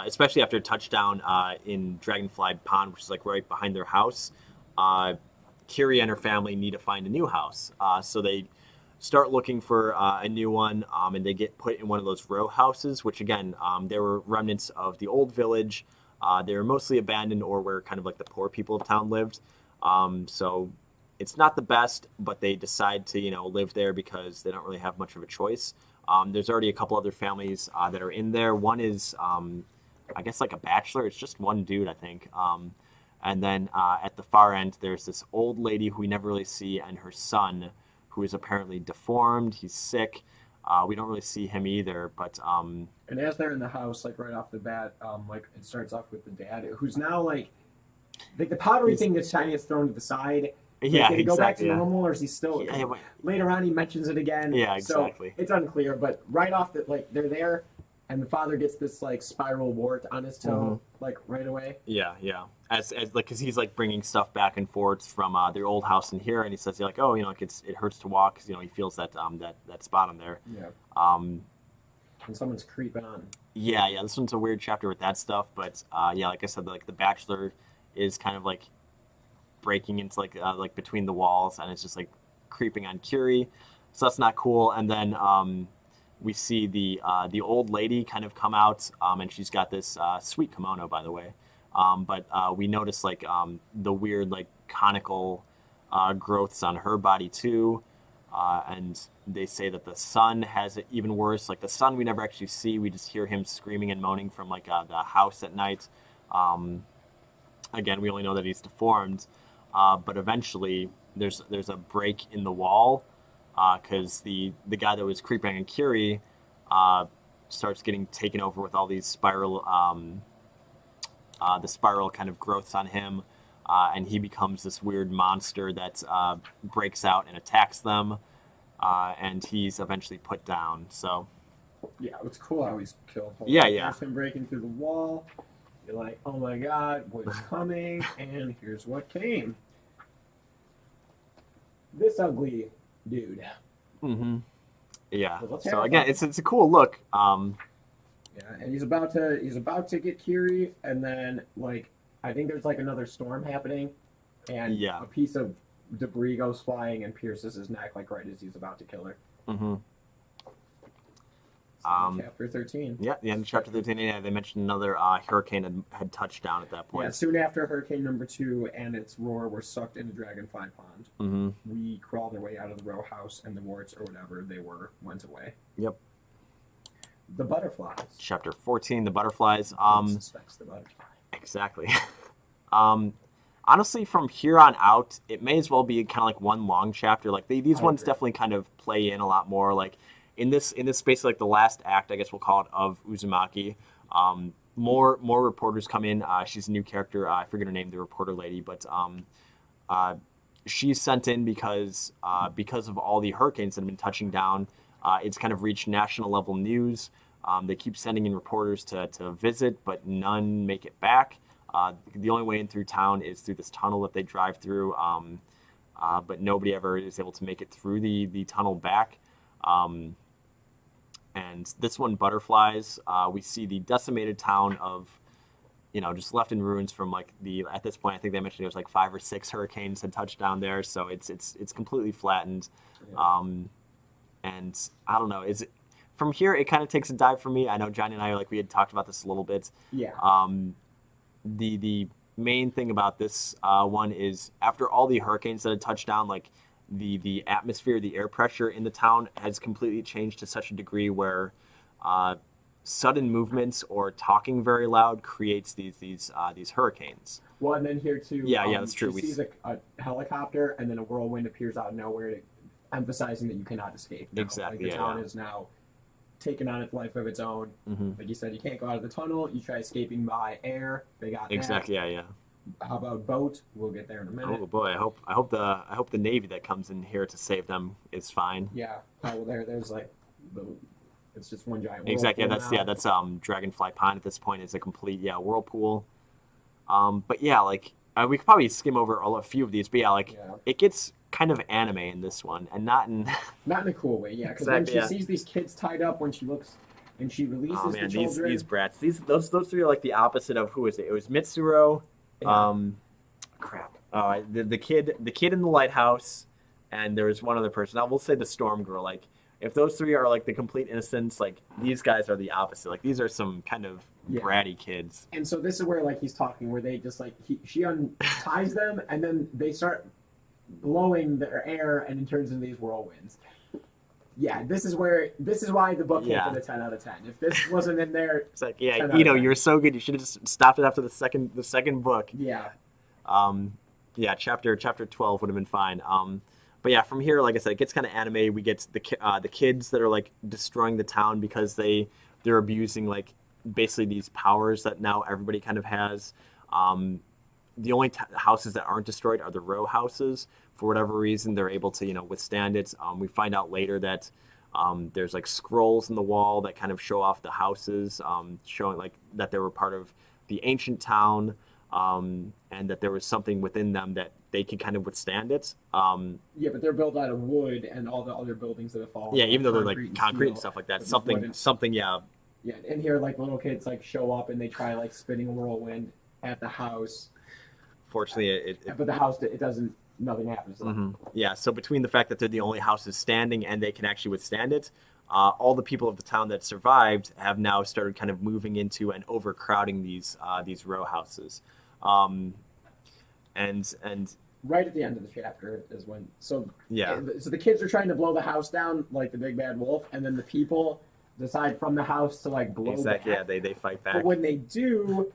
Especially after a touchdown in Dragonfly Pond, which is like right behind their house. Kiri and her family need to find a new house, so they start looking for a new one, and they get put in one of those row houses, which again, there were remnants of the old village. They were mostly abandoned, or where kind of like the poor people of town lived. So it's not the best, but they decide to live there because they don't really have much of a choice. There's already a couple other families that are in there. One is, I guess, like a bachelor. It's just one dude, I think. And then at the far end, there's this old lady who we never really see, and her son, who is apparently deformed. He's sick. We don't really see him either, but
And as they're in the house, like right off the bat, like it starts off with the dad, who's now like the pottery
he's,
thing that's shiny is thrown to the side.
yeah,
Did he go back to
exactly. Yeah,
normal, or is he still?
yeah,
Later on, he mentions it again.
yeah,
So
exactly.
it's unclear. But right off that, like they're there, and the father gets this like spiral wart on his toe, like right away.
Yeah. As like, because he's like bringing stuff back and forth from their old house in here, and he says like, oh, like it hurts to walk, because he feels that spot on there.
Yeah.
Um,
And someone's creeping on.
yeah. This one's a weird chapter with that stuff, but yeah, like I said, like the bachelor is kind of like breaking into like between the walls, and it's just like creeping on Curie, so that's not cool. And then we see the old lady kind of come out, and she's got this sweet kimono, by the way. But we notice like the weird like conical growths on her body too. And they say that the son has it even worse. Like the son we never actually see. We just hear him screaming and moaning from like the house at night. Again, we only know that he's deformed. But eventually there's a break in the wall, because the guy that was creeping on Curie starts getting taken over with all these the spiral kind of growths on him, and he becomes this weird monster that breaks out and attacks them, and he's eventually put down. So
Yeah, it's cool how he's killed.
Yeah.
There's him breaking through the wall. You're like, oh my god, what's coming? And here's what came. This ugly dude.
Mm-hmm. Yeah.
Well,
So again, it's a cool look.
Yeah, and he's about to get Kiri, and then like I think there's like another storm happening, and
Yeah.
a piece of debris goes flying and pierces his neck like right as he's about to kill her.
Mm-hmm.
Chapter 13.
Yeah, the end of chapter 13. Yeah, they mentioned another hurricane had touched down at that point.
Yeah, soon after Hurricane number 2 and its roar were sucked into Dragonfly Pond.
Mm-hmm.
We crawled our way out of the row house, and the warts or whatever they were went away.
Yep.
The butterflies.
Chapter 14, the butterflies.
Who suspects the butterfly?
Exactly. Honestly, from here on out, it may as well be kind of like one long chapter. Like these ones
agree.
definitely kind of play in a lot more. Like in this space, like the last act, I guess we'll call it, of Uzumaki. More reporters come in. She's a new character. I forget her name, the reporter lady, but she's sent in because of all the hurricanes that have been touching down. It's kind of reached national level news. They keep sending in reporters to visit, but none make it back. The only way in through town is through this tunnel that they drive through, but nobody ever is able to make it through the tunnel back. And this one, butterflies, we see the decimated town of, just left in ruins from like at this point, I think they mentioned there was like 5 or 6 hurricanes had touched down there. So it's completely flattened.
Yeah.
And I don't know, from here, it kind of takes a dive for me. I know Johnny and I we had talked about this a little bit.
Yeah.
The main thing about this one is after all the hurricanes that had touched down, like the atmosphere, the air pressure in the town has completely changed to such a degree where uh, sudden movements or talking very loud creates these hurricanes.
Well, and then here too,
Yeah, that's true.
She sees a helicopter, and then a whirlwind appears out of nowhere, emphasizing that you cannot escape. Now.
Exactly.
Like the town is now taken on its life of its own. Like you said, you can't go out of the tunnel. You try escaping by air. They got
exactly.
that.
Yeah.
How about boat? We'll get there in a minute.
Oh boy, I hope the Navy that comes in here to save them is fine.
Yeah. Oh, well, there's like it's just one giant.
Exactly.
That's
Dragonfly Pond at this point is a complete whirlpool. But yeah, like we could probably skim over a few of these, but it gets kind of anime in this one, and not in
a cool way. Yeah, because when she sees these kids tied up, when she looks and she releases the children.
these brats, those three are like the opposite of who is it? It was Mitsuru.
Yeah.
Crap. The kid in the lighthouse, and there was one other person. I will say the storm girl. Like, if those three are like the complete innocents, like these guys are the opposite. Like these are some kind of bratty kids.
And so this is where like he's talking, where they just like she unties them, and then they start blowing their air, and it turns into these whirlwinds. Yeah, this is why the book can't get a 10 out of 10. If this wasn't in there,
it's like you're so good. You should have just stopped it after the second book.
Yeah.
Chapter 12 would have been fine. But yeah, from here, like I said, it gets kind of anime. We get the kids that are like destroying the town because they're abusing like basically these powers that now everybody kind of has. The only houses that aren't destroyed are the row houses. For whatever reason, they're able to withstand it. We find out later that there's like scrolls in the wall that kind of show off the houses, showing like that they were part of the ancient town, and that there was something within them that they could kind of withstand it.
Yeah, but they're built out of wood, and all the other buildings that have fallen.
Yeah, even though they're like concrete and stuff like that. Something. Yeah.
Yeah, and here like little kids like show up and they try like spinning a whirlwind at the house.
Fortunately,
but the house it doesn't. Nothing happens to them.
Yeah, so between the fact that they're the only houses standing and they can actually withstand it, all the people of the town that survived have now started kind of moving into and overcrowding these row houses. And
right at the end of the chapter is when so the kids are trying to blow the house down like the big bad wolf, and then the people decide from the house to like blow back.
Yeah, they fight back.
But when they do,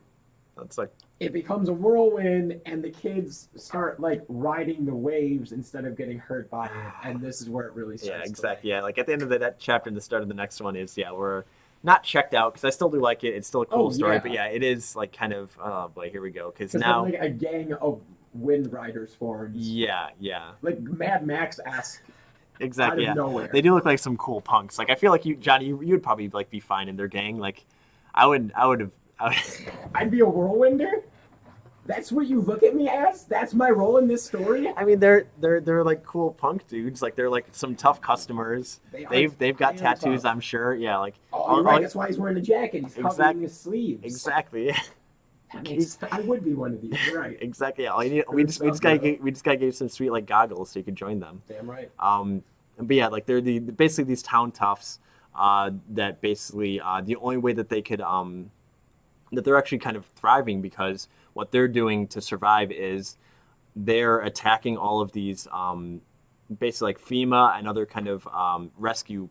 it's like
it becomes a whirlwind, and the kids start like riding the waves instead of getting hurt by it, and this is where it really starts.
Yeah, exactly. Like at the end of that chapter and the start of the next one is we're not checked out because I still do like it. It's still a cool story, but it is like kind of oh boy, here we go because now
then, like a gang of wind riders forms.
Yeah.
Like Mad Max-esque.
Exactly.
Out of nowhere.
They do look like some cool punks. Like I feel like Johnny, you would probably like be fine in their gang. Like I would have.
I'd be a whirlwinder. That's what you look at me as? That's my role in this story?
I mean, they're like cool punk dudes. Like they're like some tough customers. They've got tattoos, tough. I'm sure. Yeah, like.
Oh, right. That's why he's wearing a jacket. He's covering his sleeves.
Exactly.
I would be one of these. You're right.
Exactly. Yeah. We just gotta give you some sweet like goggles so you can join them.
Damn right.
But yeah, like they're basically these town toughs. That basically the only way that they could that they're actually kind of thriving because what they're doing to survive is they're attacking all of these basically like FEMA and other kind of rescue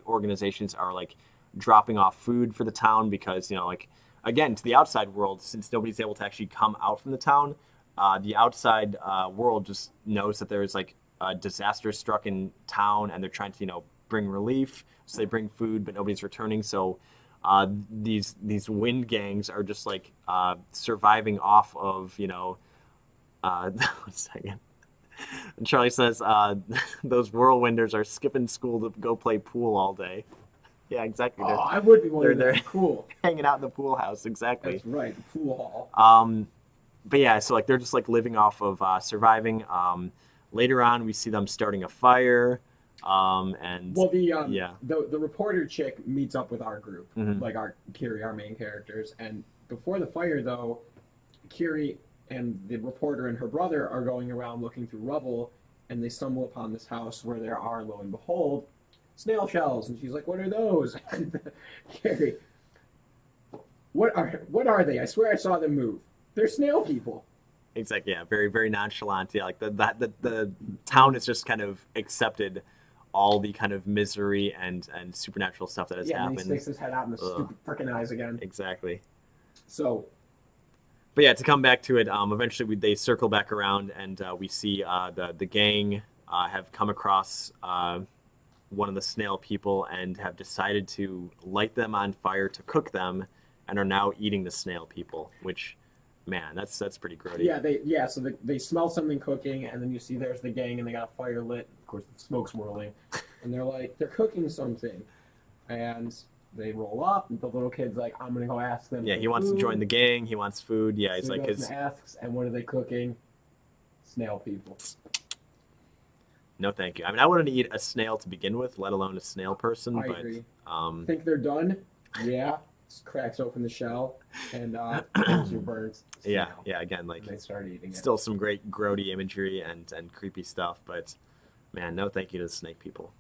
organizations are like dropping off food for the town because like again to the outside world, since nobody's able to actually come out from the town, the outside world just knows that there's like a disaster struck in town and they're trying to bring relief, so they bring food but nobody's returning. So these wind gangs are just like surviving off of one second. And Charlie says those whirlwinders are skipping school to go play pool all day. Yeah, exactly.
I would be one of them. Cool.
Hanging out in the pool house, exactly.
That's right, the pool hall.
But yeah, so like they're just like living off of surviving. Later on, we see them starting a fire.
The reporter chick meets up with our group, like our Kiri, our main characters, and before the fire, though, Kiri and the reporter and her brother are going around looking through rubble, and they stumble upon this house where there are, lo and behold, snail shells, and she's like, "What are those?" And Kiri, what are they? I swear I saw them move. They're snail people.
Exactly. Yeah. Very, very nonchalant. Yeah. Like the town has just kind of accepted all the kind of misery and supernatural stuff that has
Yeah, and then he
happened.
sticks his head out in the
Ugh.
stupid freaking eyes again.
Exactly.
So,
But yeah, to come back to it, eventually they circle back around and we see the gang have come across one of the snail people and have decided to light them on fire to cook them, and are now eating the snail people. Which, man, that's pretty grody.
so they smell something cooking, and then you see there's the gang, and they got a fire lit. Of course, the smoke's whirling, and they're like, they're cooking something, and they roll up, and the little kid's like, I'm gonna go ask them.
Yeah,
for
he wants
food.
to join the gang. He wants food. Yeah, he's
So he
like
goes
his.
and asks, and what are they cooking? Snail people.
No, thank you. I mean, I wouldn't eat a snail to begin with, let alone a snail person.
I
But
agree.
um,
Think they're done? Yeah. Just cracks open the shell, and there's your birds.
yeah,
Snail.
yeah. Again, like
And they start eating it.
still some great grody imagery and creepy stuff, but man, no thank you to the snake people.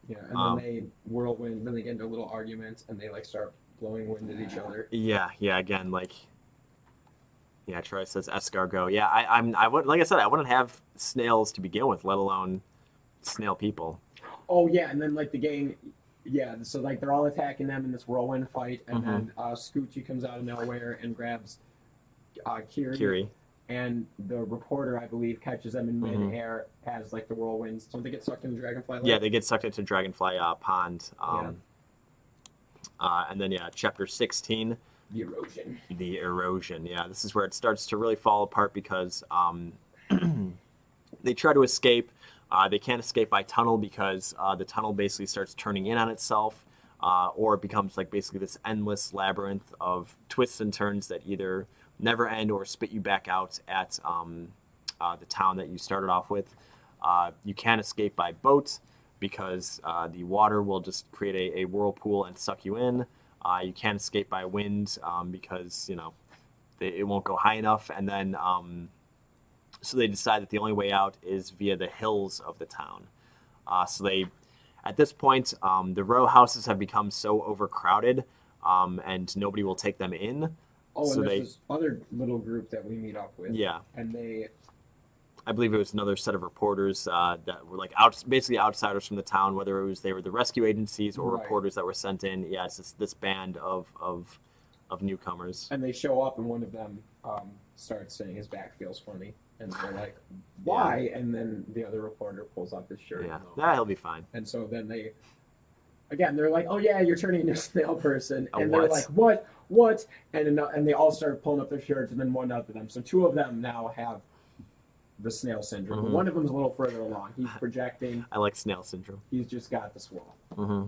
Yeah, and
Um,
then they whirlwind. Then they get into a little argument, and they like start blowing wind at each other.
Yeah, yeah. Again, like, yeah. Troy says escargot. Yeah, I would like I said, I wouldn't have snails to begin with, let alone snail people.
Oh yeah, and then like the gang, yeah. So like they're all attacking them in this whirlwind fight, and
Mm-hmm.
then Scoochie comes out of nowhere and grabs Kiri,
Kiri.
and the reporter, I believe, catches them in
Mhm.
midair as like the whirlwinds. Don't they get sucked in the dragonfly?
Yeah,
Lake?
they get sucked into Dragonfly Pond.
Yeah.
And then yeah, chapter 16.
The erosion.
The erosion. Yeah, this is where it starts to really fall apart because they try to escape. They can't escape by tunnel because the tunnel basically starts turning in on itself, or it becomes like basically this endless labyrinth of twists and turns that either never end or spit you back out at the town that you started off with. You can't escape by boat because the water will just create a whirlpool and suck you in. You can't escape by wind because it won't go high enough, and then so they decide that the only way out is via the hills of the town. So they, at this point, the row houses have become so overcrowded, and nobody will take them in.
Oh, and
So
there's
they-
this other little group that we meet up with.
Yeah,
And they,
I believe it was another set of reporters that were like basically outsiders from the town, whether it was they were the rescue agencies or
Right.
reporters that were sent in. Yeah, it's this band of newcomers.
and they show up, and one of them starts saying his back feels funny, and they're like, "Why?" And then the other reporter pulls up his shirt.
Yeah,
and
he'll be fine.
And so then they, again, they're like, "Oh yeah, you're turning into a snail person,"
A
and they're
what?
like, "What?" And they all start pulling up their shirts, and then one up to them. So two of them now have the snail syndrome. But
Mhm.
one of them's a little further along. He's projecting.
I like snail syndrome.
He's just got the swirl.
Hmm.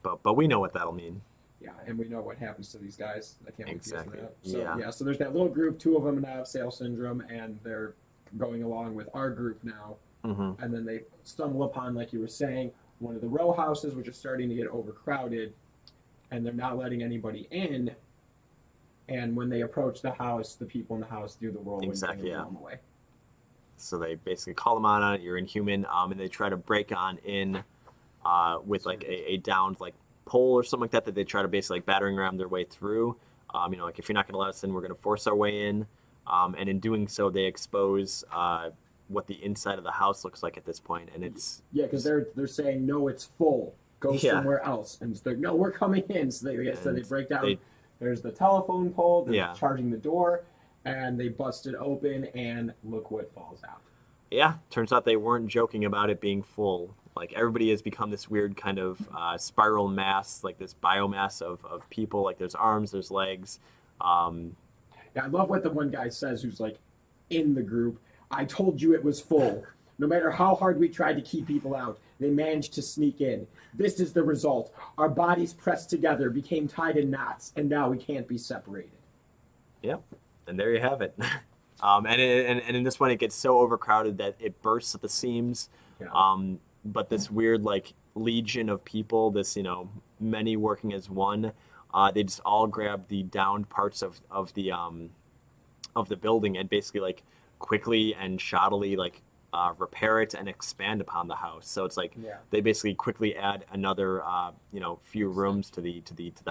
But we know what that'll mean.
Yeah, and we know what happens to these guys. I can't wait to
Exactly.
get to that. So,
Yeah.
So there's that little group. Two of them now have snail syndrome, and they're going along with our group now.
Hmm.
And then they stumble upon, like you were saying, one of the row houses, which is starting to get overcrowded, and they're not letting anybody in. And when they approach the house, the people in the house do the whirlwind
Exactly,
thing and
yeah.
blow them away.
So they basically call them on it. You're inhuman, and they try to break on in with like a downed like pole or something like that they try to basically like battering ram their way through. Like if you're not going to let us in, we're going to force our way in. And in doing so, they expose what the inside of the house looks like at this point, and it's
Yeah, because they're saying no, it's full. Go
Yeah.
somewhere else. And they're no, we're coming in. So they break down.
they-
There's the telephone pole. They're
Yeah.
charging the door, and they bust it open, and look what falls out.
yeah. Turns out they weren't joking about it being full. Like everybody has become this weird kind of spiral mass, like this biomass of people. Like there's arms, there's legs.
Yeah, I love what the one guy says who's like in the group. I told you it was full. No matter how hard we tried to keep people out, they managed to sneak in. This is the result. Our bodies pressed together, became tied in knots, and now we can't be separated.
Yep, and there you have it. And in this one, it gets so overcrowded that it bursts at the seams.
Yeah.
But this weird like legion of people, this many working as one, they just all grab the downed parts of the building and basically like quickly and shoddily like repair it and expand upon the house. So it's like
Yeah.
they basically quickly add another few rooms to the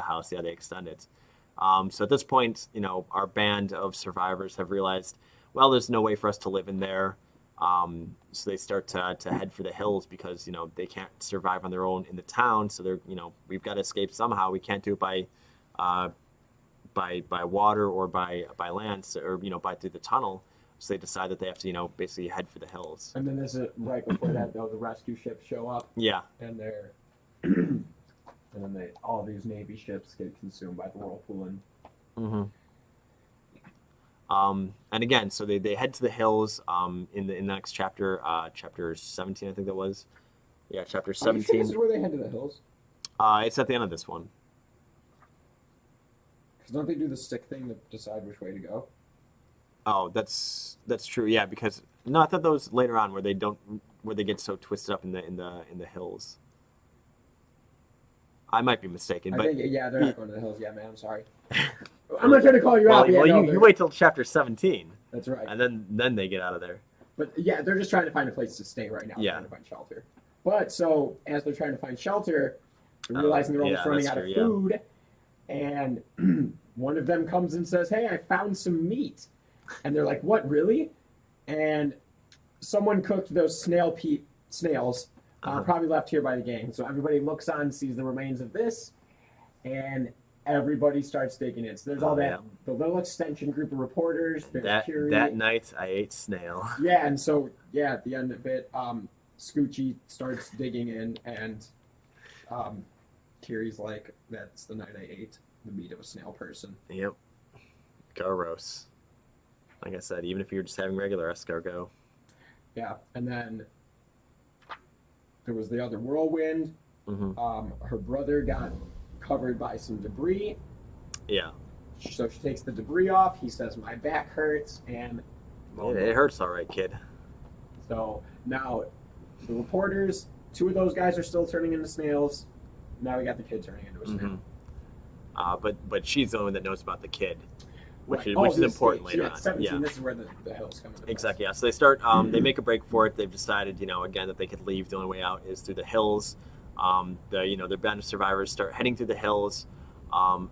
house. Yeah, they extend it. So at this point, our band of survivors have realized, well, there's no way for us to live in there. So they start to head for the hills because they can't survive on their own in the town. So they're we've got to escape somehow. We can't do it by water or by land, or by through the tunnel. So they decide that they have to basically head for the hills.
And then this is right before that though, the rescue ships show up.
Yeah.
And they're and then all these Navy ships get consumed by the whirlpool and.
Mm-hmm. And again, so they head to the hills in the next chapter, chapter 17, I think that was. Yeah, chapter 17.
Sure this is where they head to the hills?
It's at the end of this one.
Because don't they do the stick thing to decide which way to go?
Oh, that's true. Yeah, because no, I thought that was later on where they get so twisted up in the hills. I might be mistaken,
I
but
think, yeah, they're not going to the hills. Yeah, man, I'm sorry. I'm not trying to call you out.
Well,
Yeah,
you wait till chapter 17.
That's right.
And then they get out of there.
But yeah, they're just trying to find a place to stay right now.
Yeah.
Trying to find shelter. But so as they're trying to find shelter, they're realizing they're almost running out of food, and one of them comes and says, "Hey, I found some meat," and they're like, "What, really?" And someone cooked those snails, probably left here by the gang. So everybody looks on, sees the remains of this, and everybody starts digging in. So there's all that, the little extension group of reporters.
That night, I ate snail.
Yeah, and so, yeah, at the end of it, Scoochie starts digging in, and Kiri's like, that's the night I ate the meat of a snail person.
Yep. Gross. Like I said, even if you're just having regular escargot.
Yeah, and then there was the other whirlwind.
Mm-hmm.
Her brother got covered by some debris.
Yeah.
So she takes the debris off. He says, "My back hurts," and
it hurts, all right, kid.
So now the reporters, 2 of those guys are still turning into snails. Now we got the kid turning into a snail.
Mm-hmm. But she's the only one that knows about the kid, which
Right.
is important later
at
on.
17,
Yeah.
this is where the hills come into
Exactly. Yeah. So they start. They make a break for it. They've decided, again, that they could leave. The only way out is through the hills. Their band of survivors start heading through the hills.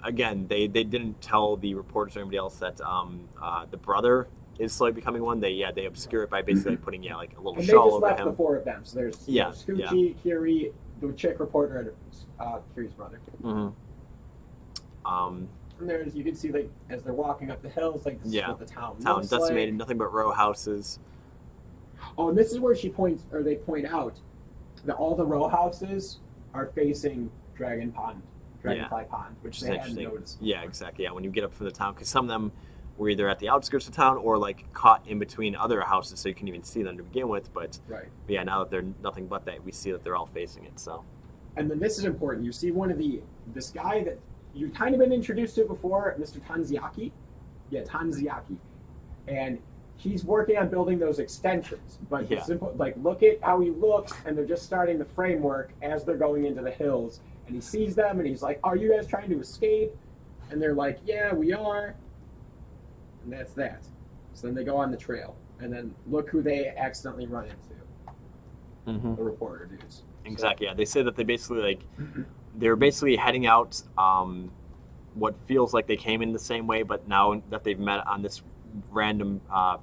Again, they didn't tell the reporters or anybody else that the brother is slowly becoming one. They obscure it by basically putting like a little
and
shawl
they
over
just left
him.
the 4 of them. So there's Scoochie, Kiri, the chick reporter, and Kiri's brother.
Mm-hmm.
And there's, you can see, like, as they're walking up the hills, like, this is what the town looks
decimated,
like.
nothing but row houses.
Oh, and this is where they point out that all the row houses are facing Dragonfly Pond,
which is
they
interesting.
hadn't noticed.
Yeah, exactly. Yeah, when you get up from the town, because some of them were either at the outskirts of town or like caught in between other houses, so you can even see them to begin with. But yeah, now that they're nothing but that, we see that they're all facing it. So,
and then this is important. You see this guy that you've kind of been introduced to before, Mr. Tanziaki. Yeah, Tanziaki, and he's working on building those extensions. But look at how he looks, and they're just starting the framework as they're going into the hills. And he sees them, and he's like, "Are you guys trying to escape?" And they're like, "Yeah, we are." And that's that. So then they go on the trail, and then look who they accidentally run into. The reporter dudes.
Exactly. So, yeah, they say that they're basically heading out. What feels like they came in the same way, but now that they've met on this random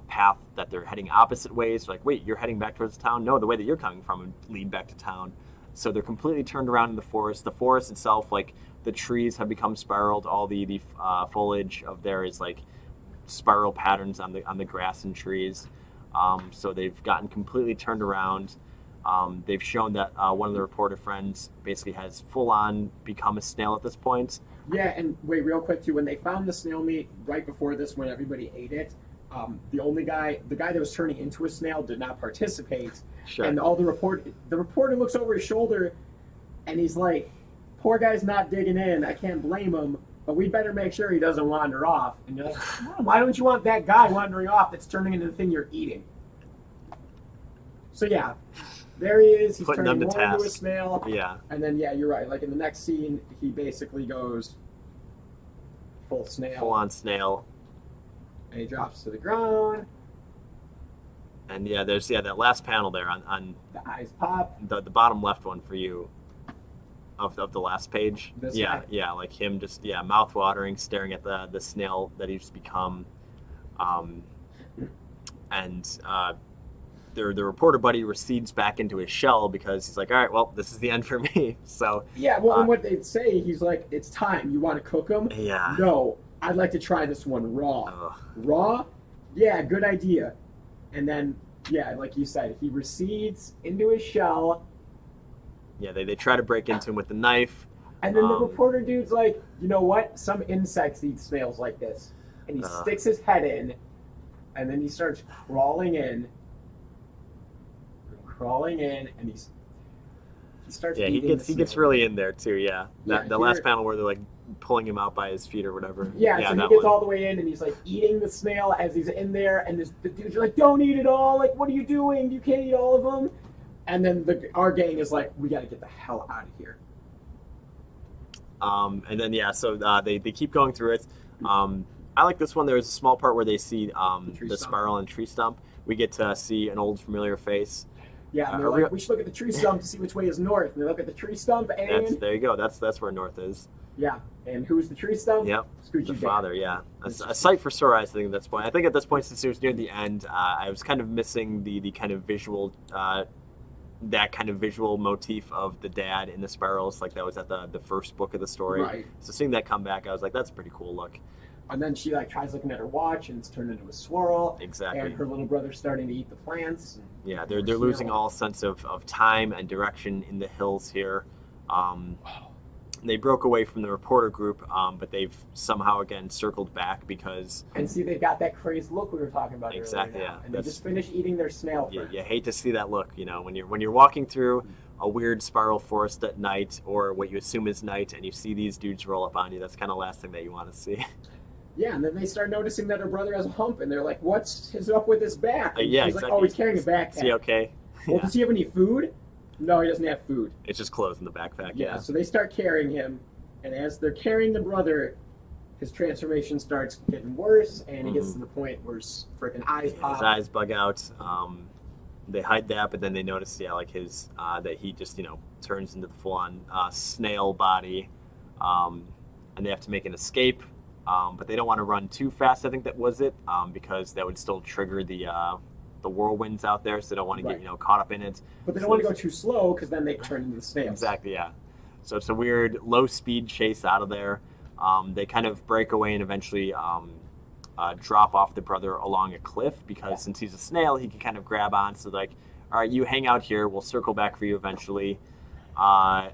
path, that they're heading opposite ways. Like, wait, you're heading back towards town? No, the way that you're coming from would lead back to town. So they're completely turned around in the forest. The forest itself, like the trees have become spiraled. All the foliage of there is like spiral patterns on the grass and trees. So they've gotten completely turned around. They've shown that one of the reporter friends basically has full on become a snail at this point.
Yeah, and wait, real quick too, when they found the snail meat right before this, when everybody ate it, the guy that was turning into a snail did not participate.
Sure.
And the reporter looks over his shoulder, and he's like, "Poor guy's not digging in. I can't blame him, but we better make sure he doesn't wander off." And you're like, why don't you want that guy wandering off that's turning into the thing you're eating? So yeah, there he is. He's
putting
turning
them to
more into a
task.
snail.
Yeah.
And then yeah, you're right. Like in the next scene, he basically goes full snail.
Full on snail.
And he drops to the ground.
And yeah, there's that last panel there on
the eyes pop.
The bottom left one for you. of the last page.
This
yeah,
guy?
yeah, like him just mouth watering, staring at the snail that he's become, um, and the reporter buddy recedes back into his shell because he's like, all right, well, this is the end for me. So
Yeah, well, and what they'd say, he's like, it's time. You want to cook them?
yeah,
No, I'd like to try this one raw.
ugh.
Raw? Yeah, good idea. And then, yeah, like you said, he recedes into his shell,
Yeah, they try to break into him with the knife.
and then the reporter dude's like, you know what? Some insects eat snails like this. And he sticks his head in, and then he starts crawling in, and he starts
Yeah, he
eating the
gets
snail.
really in there too. Yeah,
Yeah,
the last panel where they're like pulling him out by his feet or whatever.
Yeah, so he
that
gets
one.
all the way in, and he's like eating the snail as he's in there, and the dudes are like, "Don't eat it all! Like, what are you doing? You can't eat all of them." And then our gang is like, "We got to get the hell out of here."
And then so they keep going through it. I like this one. There was a small part where they see the spiral and tree stump. We get to see an old familiar face.
Yeah, and they're like, "We should look at the tree stump to see which way is north." And they look at the tree stump, and
There you go. That's where north is.
yeah, and who's the tree stump?
Yep,
Scoochie
the
Dad.
father. Yeah, a sight for sore eyes. I think at this point. I think at this point, since it was near the end, I was kind of missing the kind of visual. That kind of visual motif of the dad in the spirals, like that was at the first book of the story.
Right.
So seeing that come back, I was like, that's a pretty cool look.
And then she like tries looking at her watch, and it's turned into a swirl.
Exactly.
And her little brother's starting to eat the plants.
Yeah, they're losing all sense of time and direction in the hills here. They broke away from the reporter group, but they've somehow again circled back because
And see, they've got that crazed look we were talking about
Exactly,
earlier. Now.
yeah.
And they just finished eating their snail
you
first.
hate to see that look. You know, when you're walking through a weird spiral forest at night, or what you assume is night, and you see these dudes roll up on you. That's kind of the last thing that you want to see.
Yeah, and then they start noticing that her brother has a hump, and they're like, "What's up with his back?" And
Yeah,
she's
exactly.
like, "Oh, he's carrying a backpack."
Is he okay?
Well,
Yeah.
does he have any food? No, he doesn't have food.
It's just clothes in the backpack. Yeah.
So they start carrying him, and as they're carrying the brother, his transformation starts getting worse, and he gets to the point where his freaking eyes pop.
His eyes bug out. They hide that, but then they notice, like his that he just turns into the full-on snail body, and they have to make an escape. But they don't want to run too fast. I think that was it, because that would still trigger the whirlwinds out there. So they don't want to
Right.
get caught up in it.
But they don't want to go too slow, because then they turn into the snails.
Exactly. Yeah. So it's a weird low-speed chase out of there. They kind of break away and eventually drop off the brother along a cliff because since he's a snail, he can kind of grab on. So like, all right, you hang out here. We'll circle back for you eventually. Now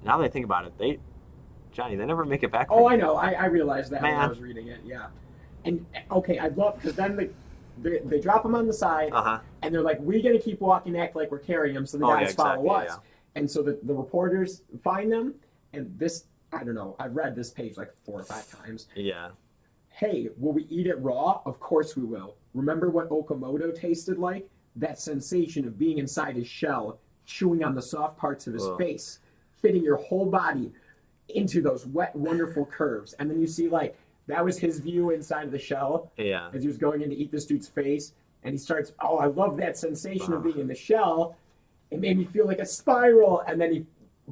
that I think about it, Johnny, they never make it back.
Oh, I know. I realized that when I
Man.
was reading it. Yeah. And okay, I love because then they drop him on the side, and they're like, "We're gonna keep walking, act like we're carrying him, so the guys follow us."
Yeah.
And so the reporters find them, and this I don't know. I've read this page like 4 or 5 times.
Yeah.
Hey, will we eat it raw? Of course we will. Remember what Okamoto tasted like? That sensation of being inside his shell, chewing on the soft parts of his face, fitting your whole body into those wet, wonderful curves. And then you see, like, that was his view inside of the shell
Yeah.
as he was going in to eat this dude's face. And he starts, oh, I love that sensation of being in the shell. It made me feel like a spiral. And then he,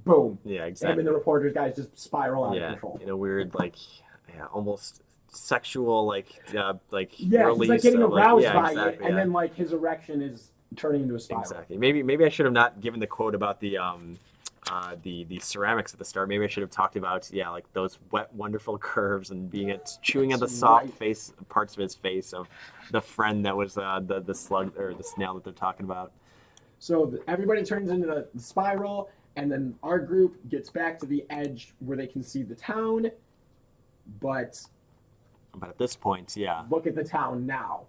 boom.
Yeah.
Him
Exactly.
and the reporters guys just spiral out of
Yeah.
control.
In a weird, like, almost sexual, like
Yeah,
release.
he's like getting
of,
aroused
yeah,
by
exactly,
it, and
yeah.
then like his erection is turning into a spiral.
Exactly. Maybe I should have not given the quote about the ceramics at the start. Maybe I should have talked about like those wet, wonderful curves and chewing at the
That's
soft
right.
face parts of his face of the friend that was the slug or the snail that they're talking about.
So everybody turns into the spiral, and then our group gets back to the edge where they can see the town. But
But at this point,
look at the town now.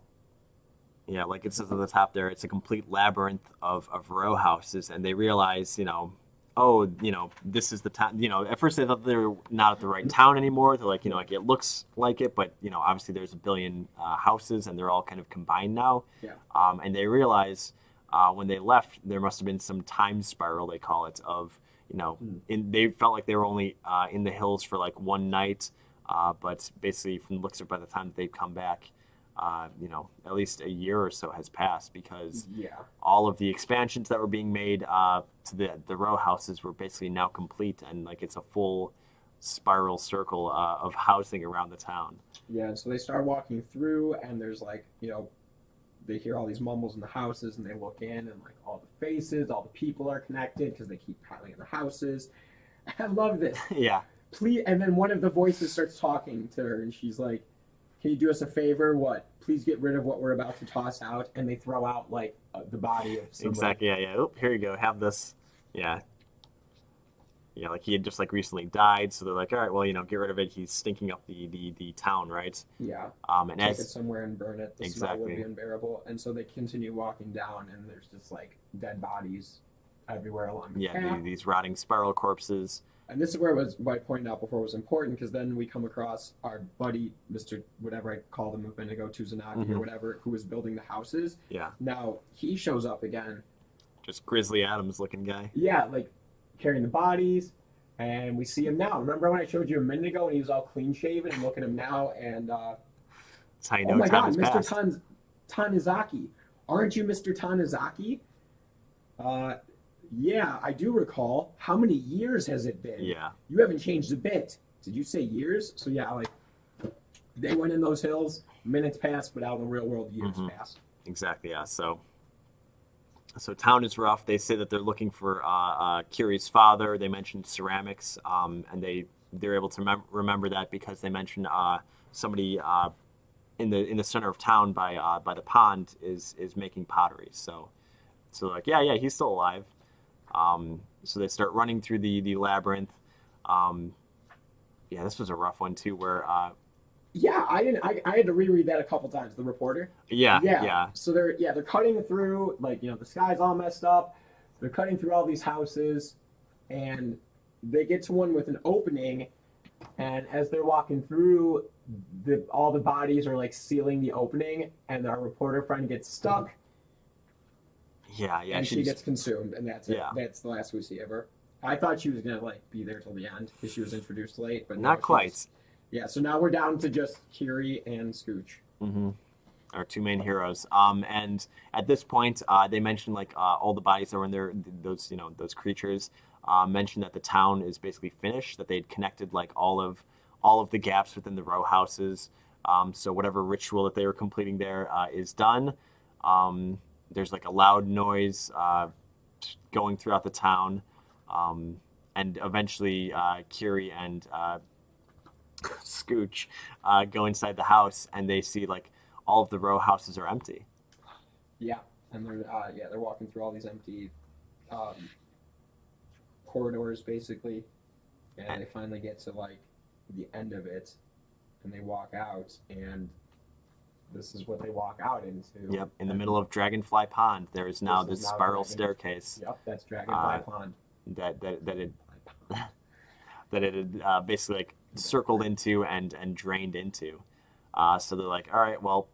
yeah, like it says at the top there, it's a complete labyrinth of row houses, and they realize, this is the town. At first they thought they were not at the right town anymore. They're like, like it looks like it, but obviously there's a billion houses, and they're all kind of combined now.
Yeah.
And they realize when they left, there must have been some time spiral, they call it, of they felt like they were only in the hills for like one night, but basically from the looks of it, by the time that they'd come back, at least a year or so has passed because
Yeah.
all of the expansions that were being made to the row houses were basically now complete, and like it's a full spiral circle of housing around the town.
Yeah, and so they start walking through, and there's like, they hear all these mumbles in the houses, and they look in, and like all the faces, all the people are connected because they keep piling in the houses. I love this.
Yeah,
Please, and then one of the voices starts talking to her, and she's like, "Can you do us a favor? What? Please get rid of what we're about to toss out." And they throw out like the body of somebody.
exactly. Yeah, yeah. Oh, here you go. Have this. Yeah, yeah. Like he had just like recently died, so they're like, all right, well, get rid of it. He's stinking up the town, right?
Yeah.
And
Take it
as
somewhere and burn it. The smell would
exactly,
be unbearable. And so they continue walking down, and there's just like dead bodies everywhere along the
yeah,
path.
these rotting spiral corpses.
And this is where what I pointed out before was important, because then we come across our buddy, Mr. whatever I called him a minute ago, Uzumaki or whatever, who was building the houses.
Yeah,
Now he shows up again.
just Grizzly Adams looking guy.
Yeah, like carrying the bodies. And we see him now. Remember when I showed you a minute ago and he was all clean shaven? And look at him now. And
That's how you
oh
know
my
time
God,
has
Mr.
passed.
Tanizaki. Aren't you Mr. Tanizaki? Yeah, I do recall. How many years has it been?
Yeah,
You haven't changed a bit. Did you say years? So yeah, like they went in those hills, minutes passed, but out in the real world, years passed.
exactly. Yeah, so town is rough. They say that they're looking for Kiri's father. They mentioned ceramics, and they're able to remember that because they mentioned somebody in the center of town by the pond is making pottery. So like yeah, he's still alive. So they start running through the labyrinth. Yeah, this was a rough one too, where
Yeah, I didn't. I had to reread that a couple times. The reporter.
yeah.
So they're cutting through, like, the sky's all messed up. They're cutting through all these houses, and they get to one with an opening. And as they're walking through, all the bodies are like sealing the opening, and our reporter friend gets stuck,
Yeah,
and she gets consumed, and that's it.
Yeah.
That's the last we see of her. I thought she was gonna like be there till the end because she was introduced late, but no,
not quite.
Yeah, so now we're down to just Kiri and Scooch.
Our two main heroes. And at this point, they mentioned like all the bodies that were in there. Those creatures mentioned that the town is basically finished. That they'd connected like all of the gaps within the row houses. So whatever ritual that they were completing there is done. There's like a loud noise going throughout the town, and eventually Kiri and Scooch go inside the house, and they see like all of the row houses are empty.
Yeah, and they're walking through all these empty corridors basically, and they finally get to like the end of it, and they walk out, and this is what they walk out into.
Yep, in the middle of Dragonfly Pond, there is now this spiral staircase.
Yep, that's Dragonfly Pond.
That it had basically like circled into and drained into. So they're like, all right, well,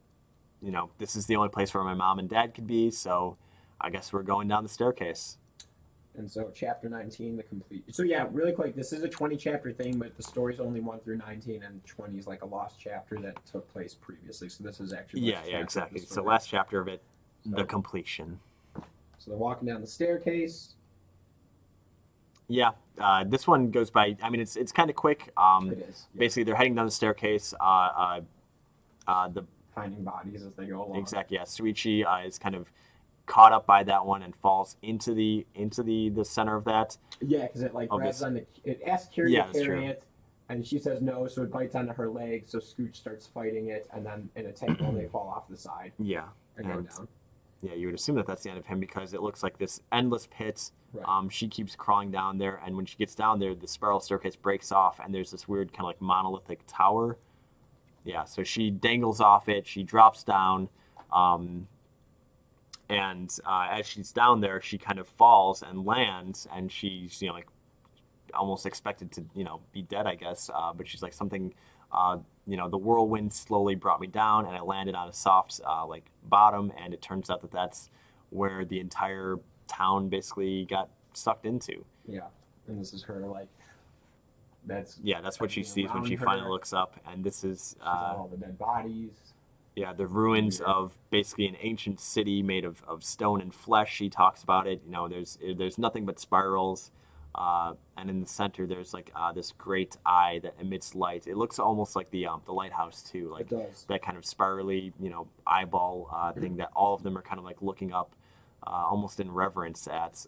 this is the only place where my mom and dad could be, so I guess we're going down the staircase.
And so chapter 19, the complete. So yeah, really quick, this is a 20 chapter thing, but the story's only 1 through 19, and 20 is like a lost chapter that took place previously. So this is actually
Yeah, exactly. So last chapter of it, the completion.
So they're walking down the staircase.
Yeah, this one goes by. I mean, it's kind of quick.
It is. Yeah.
Basically, they're heading down the staircase. The
Finding bodies as they go along.
exactly, yeah. Suichi is kind of caught up by that one and falls into the center of that.
Yeah, because it like grabs on it asks Kiri to
that's
carry
true.
it, and she says no, so it bites onto her leg. So Scooch starts fighting it, and then in a tangle they fall off the side
Yeah,
and go
and
down.
yeah, you would assume that that's the end of him because it looks like this endless pit.
Right.
She keeps crawling down there, and when she gets down there, the spiral staircase breaks off, and there's this weird kind of like monolithic tower. Yeah, so she dangles off it. She drops down, and as she's down there, she kind of falls and lands, and she's like almost expected to be dead, I guess. But she's like something. The whirlwind slowly brought me down, and I landed on a soft like bottom, and it turns out that that's where the entire town basically got sucked into.
Yeah, and this is her like.
That's what she sees when she
around
finally
her.
looks up, and this is
She's on all the dead bodies.
Yeah, the ruins of basically an ancient city made of stone and flesh. She talks about it. You know, there's nothing but spirals, and in the center there's like this great eye that emits light. It looks almost like the lighthouse too, like
It does.
that kind of spirally, eyeball thing that all of them are kind of like looking up, almost in reverence at.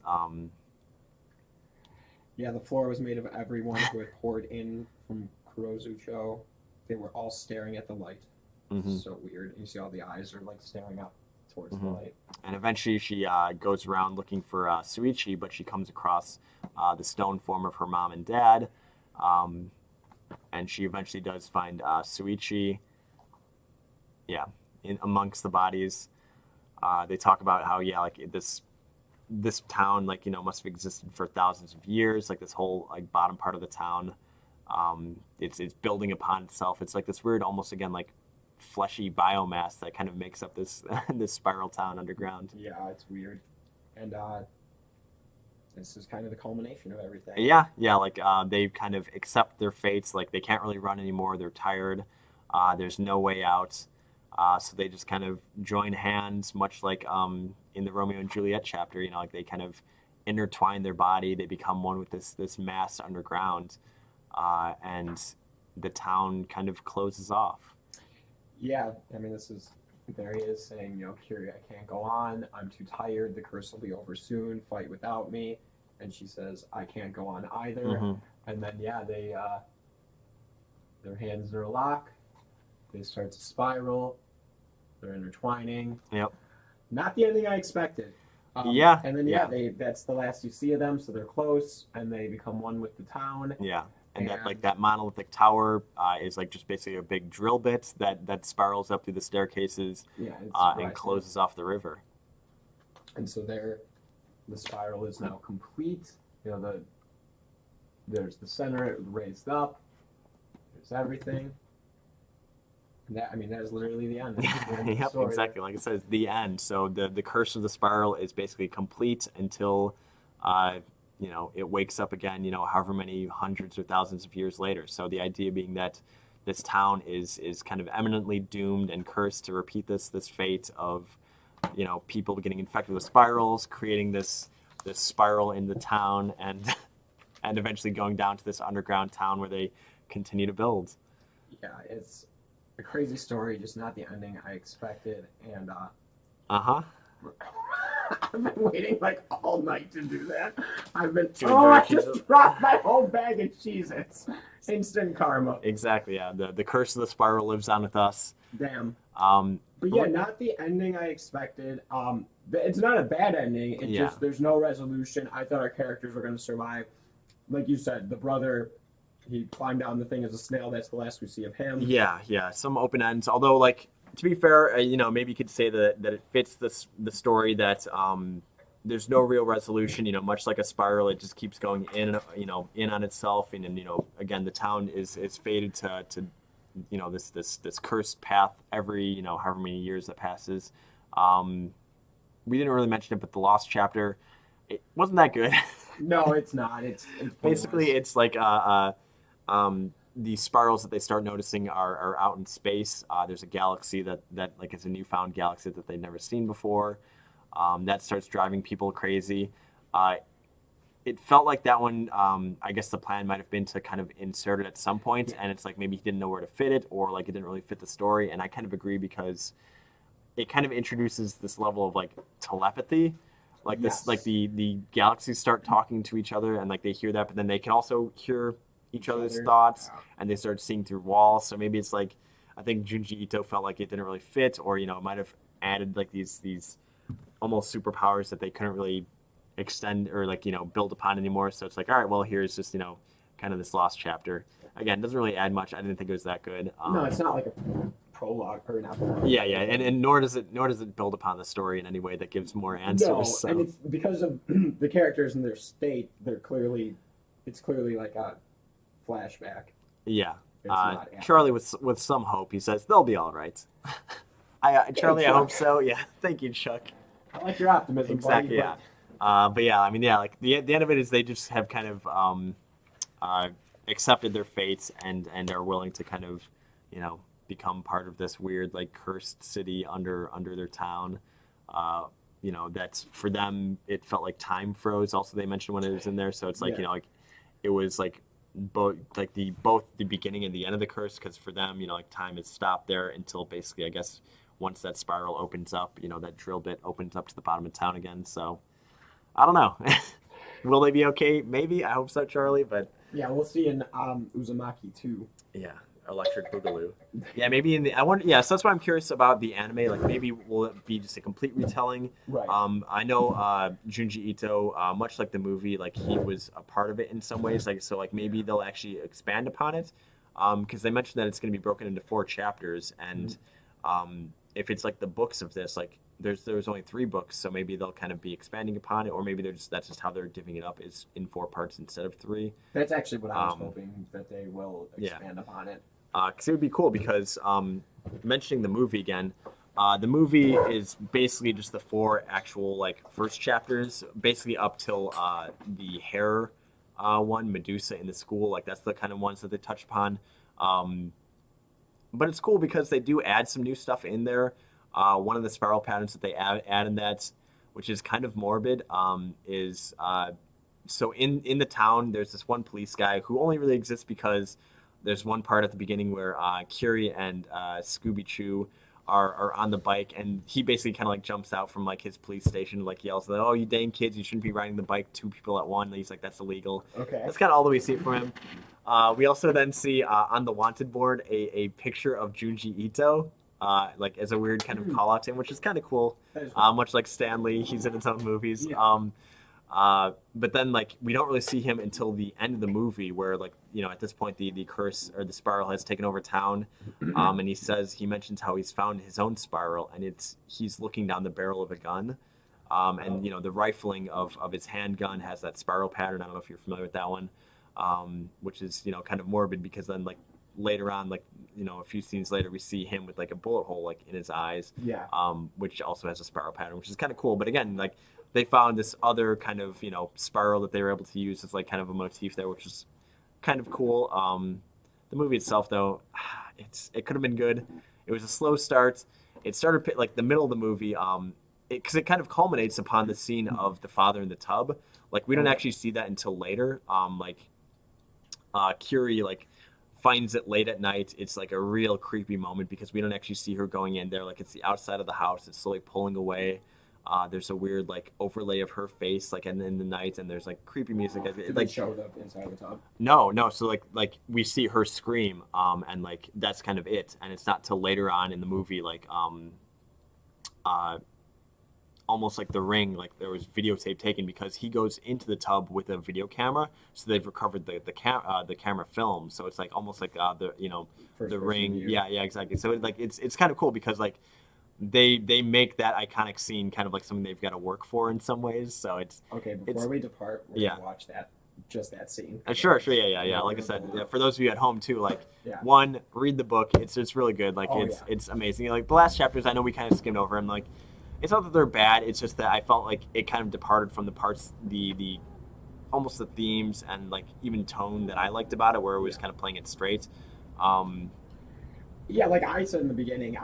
Yeah, the floor was made of everyone who had poured in from Kurozucho. They were all staring at the light.
Mhm.
So weird. You see all the eyes are like staring up towards the
Mhm.
light.
And eventually she goes around looking for Suichi, but she comes across the stone form of her mom and dad. Um, and she eventually does find Suichi, yeah, in amongst the bodies. They talk about how, yeah, like this town, like, must have existed for thousands of years, like this whole like bottom part of the town. It's building upon itself. It's like this weird, almost again like fleshy biomass that kind of makes up this this spiral town underground.
Yeah, it's weird. And this is kind of the culmination of everything.
Yeah, like they kind of accept their fates. Like they can't really run anymore. They're tired. There's no way out. So they just kind of join hands, much like in the Romeo and Juliet chapter. Like they kind of intertwine their body. They become one with this mass underground, and the town kind of closes off.
Yeah, I mean, there he is saying, Kiri, I can't go on. I'm too tired. The curse will be over soon. Fight without me. And she says, I can't go on either.
Mm-hmm.
And then, yeah, their hands are locked. They start to spiral. They're intertwining.
Yep.
Not the ending I expected.
Yeah.
And then, that's the last you see of them. So they're close, and they become one with the town.
Yeah. And that monolithic tower is like just basically a big drill bit that spirals up through the staircases, and closes off the river.
And so the spiral is now complete. There's the center raised up. There's everything. And that is literally the end.
Yep, exactly. Like it says, the end. So the curse of the spiral is basically complete until it wakes up again, however many hundreds or thousands of years later. So the idea being that this town is kind of eminently doomed and cursed to repeat this fate of, people getting infected with spirals, creating this spiral in the town, and eventually going down to this underground town where they continue to build.
Yeah, it's a crazy story, just not the ending I expected, and I've been waiting like all night to do that. I just dropped my whole bag of Cheez-Its. Instant karma.
Exactly, yeah. The curse of the spiral lives on with us.
Damn. But yeah, not the ending I expected. It's not a bad ending. It's just there's no resolution. I thought our characters were going to survive. Like you said, the brother, he climbed down the thing as a snail. That's the last we see of him.
Yeah. Some open ends. Although, like, to be fair, maybe you could say that it fits the story that there's no real resolution. Much like a spiral, it just keeps going in on itself, and again, the town is fated to this cursed path every however many years that passes. We didn't really mention it, but the Lost chapter, it wasn't that good.
No, it's not. It's
basically it's like the spirals that they start noticing are out in space. There's a galaxy that like is a newfound galaxy that they've never seen before. That starts driving people crazy. It felt like that one, I guess the plan might have been to kind of insert it at some point, and it's like maybe he didn't know where to fit it, or like it didn't really fit the story. And I kind of agree, because it kind of introduces this level of like telepathy. Like this, like the galaxies start talking to each other, and like they hear that, but then they can also hear each other's thoughts, and they start seeing through walls. So maybe it's like, I think Junji Ito felt like it didn't really fit, or it might have added like these almost superpowers that they couldn't really extend or like build upon anymore. So it's like, all right, well, here's just kind of this Lost chapter. Again, doesn't really add much. I didn't think it was that good.
No, it's not like a prologue or an epilogue.
Yeah, and nor does it build upon the story in any way that gives more answers.
No,
so.
And it's because of the characters and their state. It's clearly like a flashback.
Yeah, Charlie with some hope. He says they'll be all right. Charlie, I hope so. Yeah, thank you, Chuck.
I like your optimism.
Exactly.
Buddy,
but yeah, I mean, yeah, like the end of it is they just have kind of accepted their fates and are willing to kind of become part of this weird like cursed city under their town. You know, that's for them. It felt like time froze. Also, they mentioned when it was in there, so it's like you know, like it was like both the beginning and the end of the curse, because for them, you know, like time is stopped there until basically, I guess, once that spiral opens up, you know, that drill bit opens up to the bottom of town again. So I don't know. Will they be okay? Maybe. I hope so, Charlie. But
Yeah, we'll see in Uzumaki too.
yeah, Electric Boogaloo. Yeah, maybe in the I wonder. Yeah, so that's why I'm curious about the anime. Like, maybe will it be just a complete retelling?
Right.
I know Junji Ito, much like the movie, like he was a part of it in some ways. Like, so like maybe they'll actually expand upon it, because they mentioned that it's going to be broken into 4 chapters, and if it's like the books of this, like there's only 3 books, so maybe they'll kind of be expanding upon it, or maybe that's just how they're divvying it up, is in 4 parts instead of 3.
That's actually what I was hoping, that they will expand upon it.
Because it would be cool, because mentioning the movie again, the movie is basically just the 4 actual like first chapters, basically up till the hair one, Medusa in the school. Like that's the kind of ones that they touch upon. But it's cool because they do add some new stuff in there. One of the spiral patterns that they add in that, which is kind of morbid, is so in the town there's this one police guy who only really exists because there's one part at the beginning where Curie and Scooby Choo are on the bike, and he basically kind of like jumps out from like his police station, like yells like, "Oh, you dang kids, you shouldn't be riding the bike 2 people at one." And he's like, "That's illegal."
Okay.
That's kind of all that we see from him. We also then see on the wanted board a picture of Junji Ito, like as a weird kind of call out to him, which is kind of cool. Much like Stanley, he's in his own movies.
Yeah.
But then like we don't really see him until the end of the movie, where like, you know, at this point the curse or the spiral has taken over town, and he mentions how he's found his own spiral, and he's looking down the barrel of a gun, and you know the rifling of his handgun has that spiral pattern. I don't know if you're familiar with that one, which is, you know, kind of morbid, because then like later on, like, you know, a few scenes later, we see him with like a bullet hole like in his eyes, which also has a spiral pattern, which is kind of cool. But again, like they found this other kind of, you know, spiral that they were able to use as like kind of a motif there, which is kind of cool. The movie itself, though, it could have been good. It was a slow start. It started like the middle of the movie, because it kind of culminates upon the scene of the father in the tub. Like we don't actually see that until later. Curie like finds it late at night. It's like a real creepy moment because we don't actually see her going in there. Like it's the outside of the house. It's slowly pulling away. There's a weird like overlay of her face like in the night, and there's like creepy music.
Did
like
they show the inside of the tub?
No. So like we see her scream, and like that's kind of it. And it's not till later on in the movie, like almost like The Ring, like there was videotape taken because he goes into the tub with a video camera, so they've recovered the camera film. So it's like almost like the, you know, The Ring.
View.
Yeah, exactly. So it's kind of cool because like they make that iconic scene kind of like something they've got to work for in some ways. So it's
okay. Before we depart, we're gonna watch just that scene.
Sure, yeah. Like I said, for those of you at home too, like one, read the book. It's really good. Like it's amazing. Like the last chapters, I know we kind of skimmed over them. Like it's not that they're bad. It's just that I felt like it kind of departed from the parts, the almost the themes and like even tone that I liked about it, where it was kind of playing it straight.
Yeah, like I said in the beginning,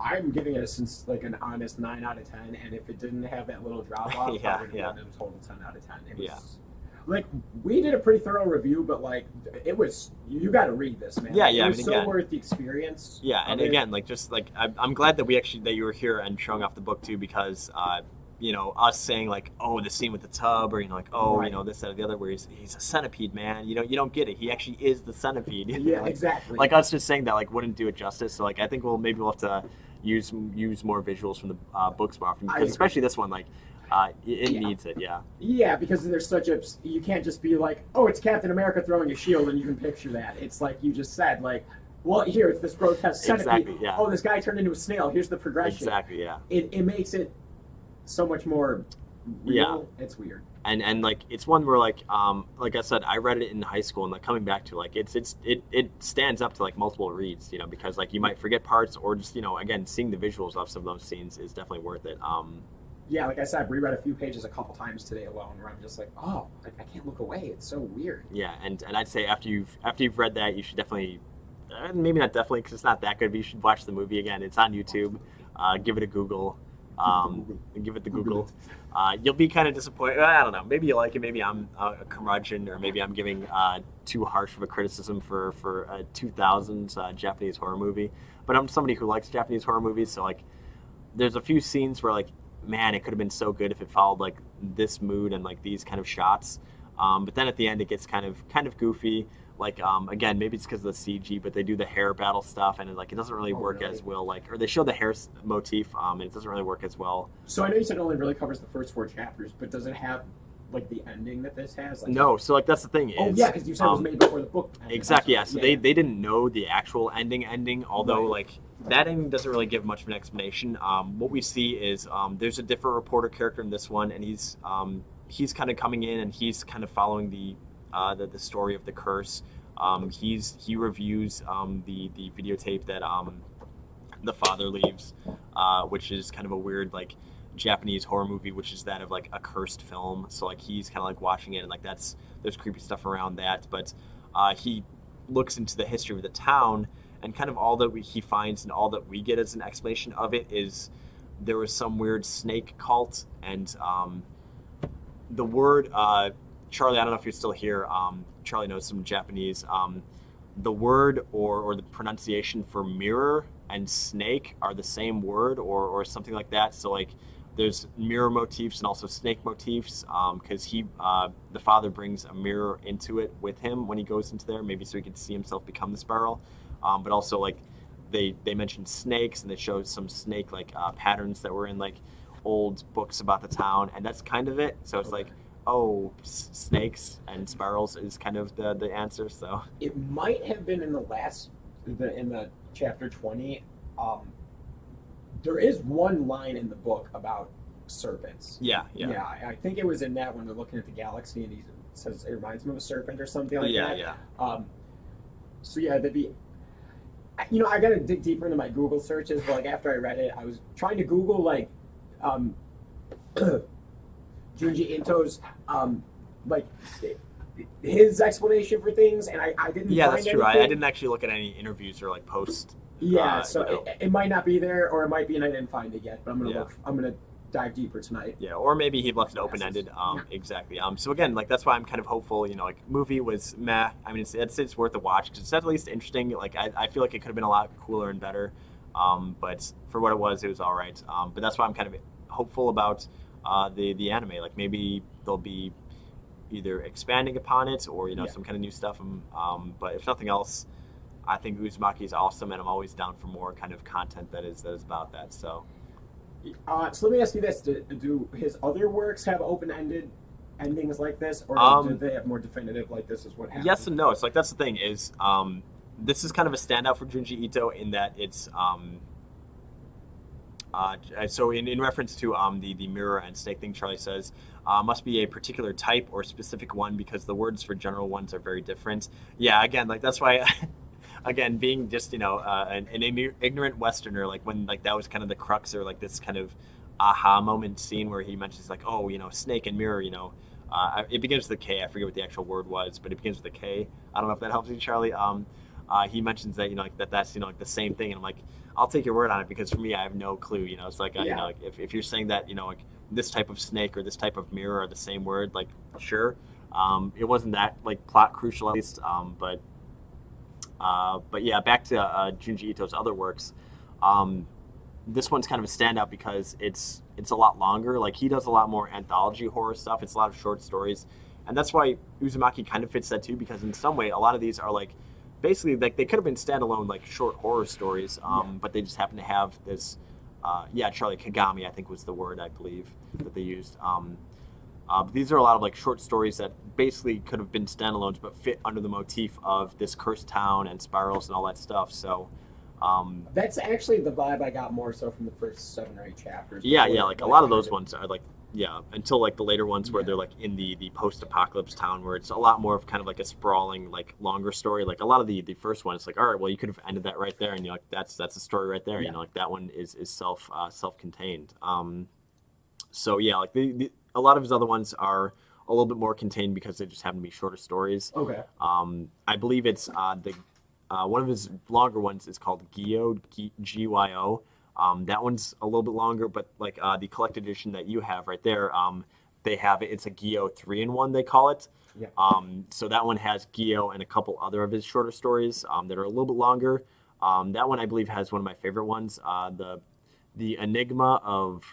I'm giving it an honest 9 out of 10, and if it didn't have that little drop off, I would have given it a total 10 out of 10. It was, like, we did a pretty thorough review, but like it was, you got to read this, man.
Yeah,
it was
I mean,
so worth the experience.
Yeah, and again, like just like I'm glad that you were here and showing off the book too, because you know, us saying like, oh, the scene with the tub, or you know, like, oh, you know, this, that, or the other, where he's a centipede, man. You know, you don't get it. He actually is the centipede.
Yeah,
like,
exactly.
Like us just saying that like wouldn't do it justice. So like I think we'll have to use more visuals from the books more often, because especially this one, like it needs it.
Yeah, because there's you can't just be like, oh, it's Captain America throwing a shield and you can picture that. It's like you just said, like, well, here it's this grotesque centipede.
Exactly, yeah.
Oh, this guy turned into a snail. Here's the progression.
Exactly, yeah.
It makes it so much more real.
Yeah.
It's weird.
And like it's one where like I said, I read it in high school, and like coming back to like it stands up to like multiple reads, you know, because like you might forget parts, or just, you know, again, seeing the visuals of some of those scenes is definitely worth it.
Yeah, like I said, I've reread a few pages a couple times today alone, where I'm just like, oh, I can't look away. It's so weird.
Yeah, and I'd say after you've read that, you should definitely maybe not definitely because it's not that good, but you should watch the movie again. It's on YouTube. Give it a Google. Give it the Google. You'll be kind of disappointed. I don't know. Maybe you like it. Maybe I'm a curmudgeon, or maybe I'm giving too harsh of a criticism for a 2000s Japanese horror movie. But I'm somebody who likes Japanese horror movies, so like, there's a few scenes where like, man, it could have been so good if it followed like this mood and like these kind of shots. But then at the end, it gets kind of goofy. Like again, maybe it's because of the CG, but they do the hair battle stuff, and it doesn't really work as well. Like, or they show the hair motif, and it doesn't really work as well.
So I know you said it only really covers the first 4 chapters, but does it have like the ending that this has? Like,
no, so like that's the thing.
Oh yeah, because you said it was made before the book ended.
Exactly, yeah. So they didn't know the actual ending, although like that ending doesn't really give much of an explanation. What we see is there's a different reporter character in this one, and he's kind of coming in and he's kind of following the story of the curse. He reviews the videotape that the father leaves, which is kind of a weird like Japanese horror movie, which is that of like a cursed film. So like he's kind of like watching it, and like there's creepy stuff around that. But he looks into the history of the town, and kind of all that he finds and all that we get as an explanation of it is there was some weird snake cult, and the word Charlie, I don't know if you're still here. Charlie knows some Japanese. The word or the pronunciation for mirror and snake are the same word or something like that. So like there's mirror motifs and also snake motifs because the father brings a mirror into it with him when he goes into there, maybe so he can see himself become the spiral. But also like they mentioned snakes, and they showed some snake like patterns that were in like old books about the town, and that's kind of it. So it's like, oh, snakes and spirals is kind of the answer. So
it might have been in the chapter 20. There is one line in the book about serpents.
Yeah.
I think it was in that when they're looking at the galaxy, and he says it reminds him of a serpent or something like that.
Yeah.
So yeah, that'd be. I gotta dig deeper into my Google searches, but like after I read it, I was trying to Google like Junji Ito's like his explanation for things, and I didn't.
Yeah,
find
that's true.
anything.
I didn't actually look at any interviews or like posts.
Yeah, so it might not be there, or it might be, and I didn't find it yet. But I'm gonna look. I'm gonna dive deeper tonight.
Yeah, or maybe he left it open-ended. Exactly. So again, like that's why I'm kind of hopeful. Like movie was meh. I mean, it's worth a watch because it's at least interesting. Like I feel like it could have been a lot cooler and better. But for what it was all right. But that's why I'm kind of hopeful about the anime. Like maybe they'll be either expanding upon it or some kind of new stuff. But if nothing else, I think Uzumaki is awesome, and I'm always down for more kind of content that is about that. So
let me ask you this: do his other works have open-ended endings like this, or do they have more definitive? Like this is what happened?
Yes and no. It's like that's the thing is this is kind of a standout for Junji Ito in that it's so in reference to the mirror and snake thing, Charlie says must be a particular type or specific one because the words for general ones are very different. Yeah, again, like that's why. Again, being just an ignorant Westerner, like when like that was kind of the crux or like this kind of aha moment scene where he mentions like, oh, snake and mirror, it begins with a K. I forget what the actual word was, but it begins with a K. I don't know if that helps you, Charlie. He mentions that like that's like the same thing, and I'm like, I'll take your word on it because for me I have no clue. It's like like, if you're saying that like this type of snake or this type of mirror are the same word, like sure. It wasn't that like plot crucial at least, but yeah, back to Junji Ito's other works. This one's kind of a standout because it's a lot longer. Like he does a lot more anthology horror stuff. It's a lot of short stories, and that's why Uzumaki kind of fits that too. Because in some way, a lot of these are like basically like they could have been standalone like short horror stories, but they just happen to have this. Charlie Kagami, I think was the word I believe that they used. But these are a lot of like short stories that basically could have been standalones, but fit under the motif of this cursed town and spirals and all that stuff. So
that's actually the vibe I got more so from the first 7 or 8 chapters.
Yeah, like a lot of those ones are like until like the later ones where they're like in the post-apocalypse town where it's a lot more of kind of like a sprawling like longer story. Like a lot of the first one, it's like all right, well you could have ended that right there, and like that's a story right there. Like that one is self-contained. So yeah, like a lot of his other ones are a little bit more contained because they just happen to be shorter stories.
Okay.
I believe it's the one of his longer ones is called Gyo, Gyo. That one's a little bit longer, but like the collected edition that you have right there, they have it. It's a Gyo 3-in-1, they call it.
Yeah.
So that one has Gyo and a couple other of his shorter stories that are a little bit longer. That one I believe has one of my favorite ones. The Enigma of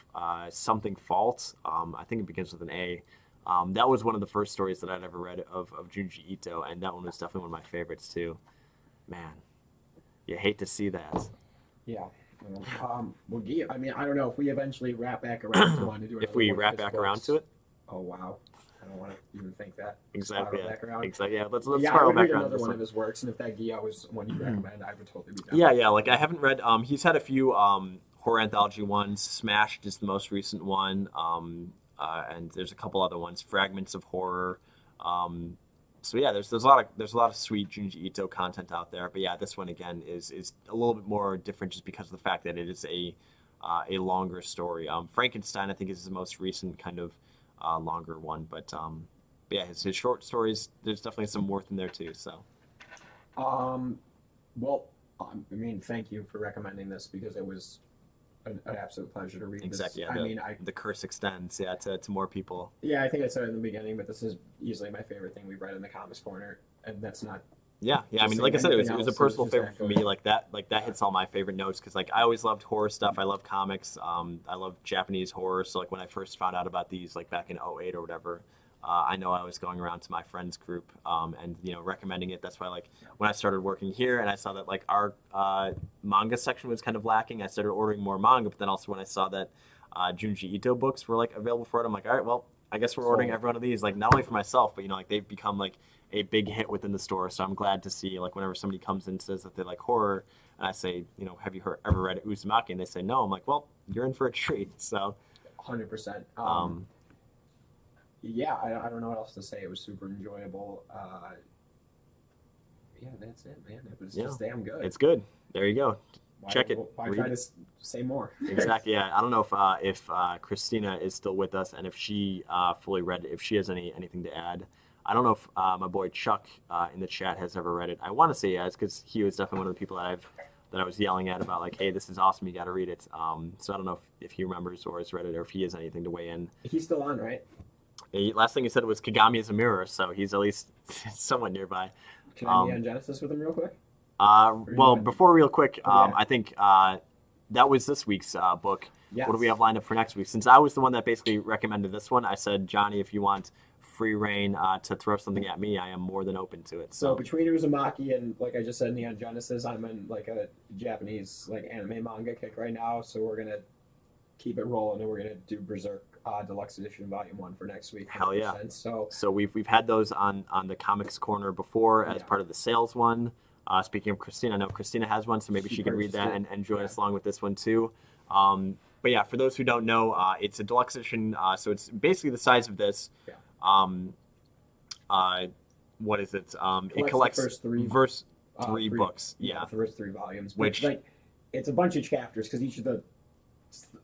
Something Fault. I think it begins with an A. That was one of the first stories that I'd ever read of Junji Ito, and that one was definitely one of my favorites too. Man, you hate to see that.
Yeah. Well, I mean, I don't know if we eventually wrap back around to want to do it.
If we wrap back around to it.
Oh wow. I don't want to even think that.
Exactly.
Spiral back around.
Exactly. Yeah. Let's
Yeah, I
spiral
would
back
read
around.
another one of his works, and if that Gyo is one you recommend, I would totally be down.
Yeah, yeah. Like I haven't read. He's had a few horror anthology ones. Smashed is the most recent one. And there's a couple other ones. Fragments of Horror. So yeah, there's a lot of sweet Junji Ito content out there. But yeah, this one again is a little bit more different just because of the fact that it is a longer story. Frankenstein, I think, is his most recent kind of longer one. But yeah, his short stories, there's definitely some worth in there too. So.
Well, I mean, thank you for recommending this because it was an absolute pleasure to read.
Exactly.
This.
Yeah, the curse extends, yeah, to more people.
Yeah, I think I said it in the beginning, but this is easily my favorite thing we've read in the Comics Corner, and that's not.
Yeah. I mean, like I said, it was a personal favorite for me. Like that hits all my favorite notes because like I always loved horror stuff. I love comics. I love Japanese horror. So like when I first found out about these, like back in '08 or whatever. I know I was going around to my friends group and recommending it. That's why like when I started working here and I saw that like our manga section was kind of lacking, I started ordering more manga. But then also when I saw that Junji Ito books were like available for it, I'm like, all right, well, I guess we're ordering every one of these. Like not only for myself, but like they've become like a big hit within the store. So I'm glad to see like whenever somebody comes in and says that they like horror, and I say, have you ever read Uzumaki? And they say no. I'm like, well, you're in for a treat. So.
100%. Yeah, I don't know what else to say. It was super enjoyable. Yeah, that's it, man. It was just damn good.
It's good. There you go. Check it.
Why try to say more?
Exactly. Yeah. I don't know if Christina is still with us and if she fully read it, if she has anything to add. I don't know if my boy Chuck in the chat has ever read it. I want to say yes because he was definitely one of the people that I was yelling at about like, hey, this is awesome. You got to read it. So I don't know if he remembers or has read it or if he has anything to weigh in.
He's still on, right?
Last thing he said was Kagami is a mirror, so he's at least somewhat nearby.
Can I be on Genesis with him real quick?
Well, before real quick,
yeah.
I think that was this week's book.
Yes.
What do we have lined up for next week? Since I was the one that basically recommended this one, I said, Johnny, if you want free reign to throw something at me, I am more than open to it.
So between Uzumaki and, like I just said, Neon Genesis, I'm in like a Japanese like anime manga kick right now, so we're going to keep it rolling and we're going to do Berserk Deluxe Edition Volume 1 for next week. 100%.
Hell yeah. So we've had those on the Comics Corner before as part of the sales one. Speaking of Christina, I know Christina has one, so maybe she could read that and join us along with this one too. But yeah, for those who don't know, it's a deluxe edition, so it's basically the size of this.
Yeah.
What is it?
It collects the first
three books. Yeah.
The first 3 volumes.
Which
like it's a bunch of chapters because each of the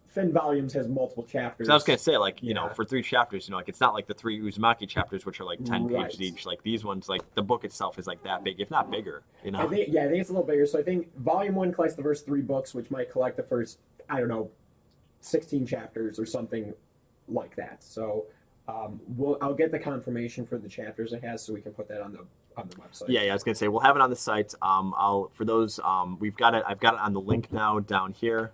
thin volumes has multiple chapters.
So I was gonna say, like, for 3 chapters, like it's not like the 3 Uzumaki chapters, which are like 10 pages each. Like these ones, like the book itself is like that big, if not bigger.
I think it's a little bigger. So I think Volume 1 collects the first 3 books, which might collect the first 16 chapters or something like that. So I'll get the confirmation for the chapters it has, so we can put that on the website.
Yeah, I was gonna say we'll have it on the site. For those, I've got it on the link now down here.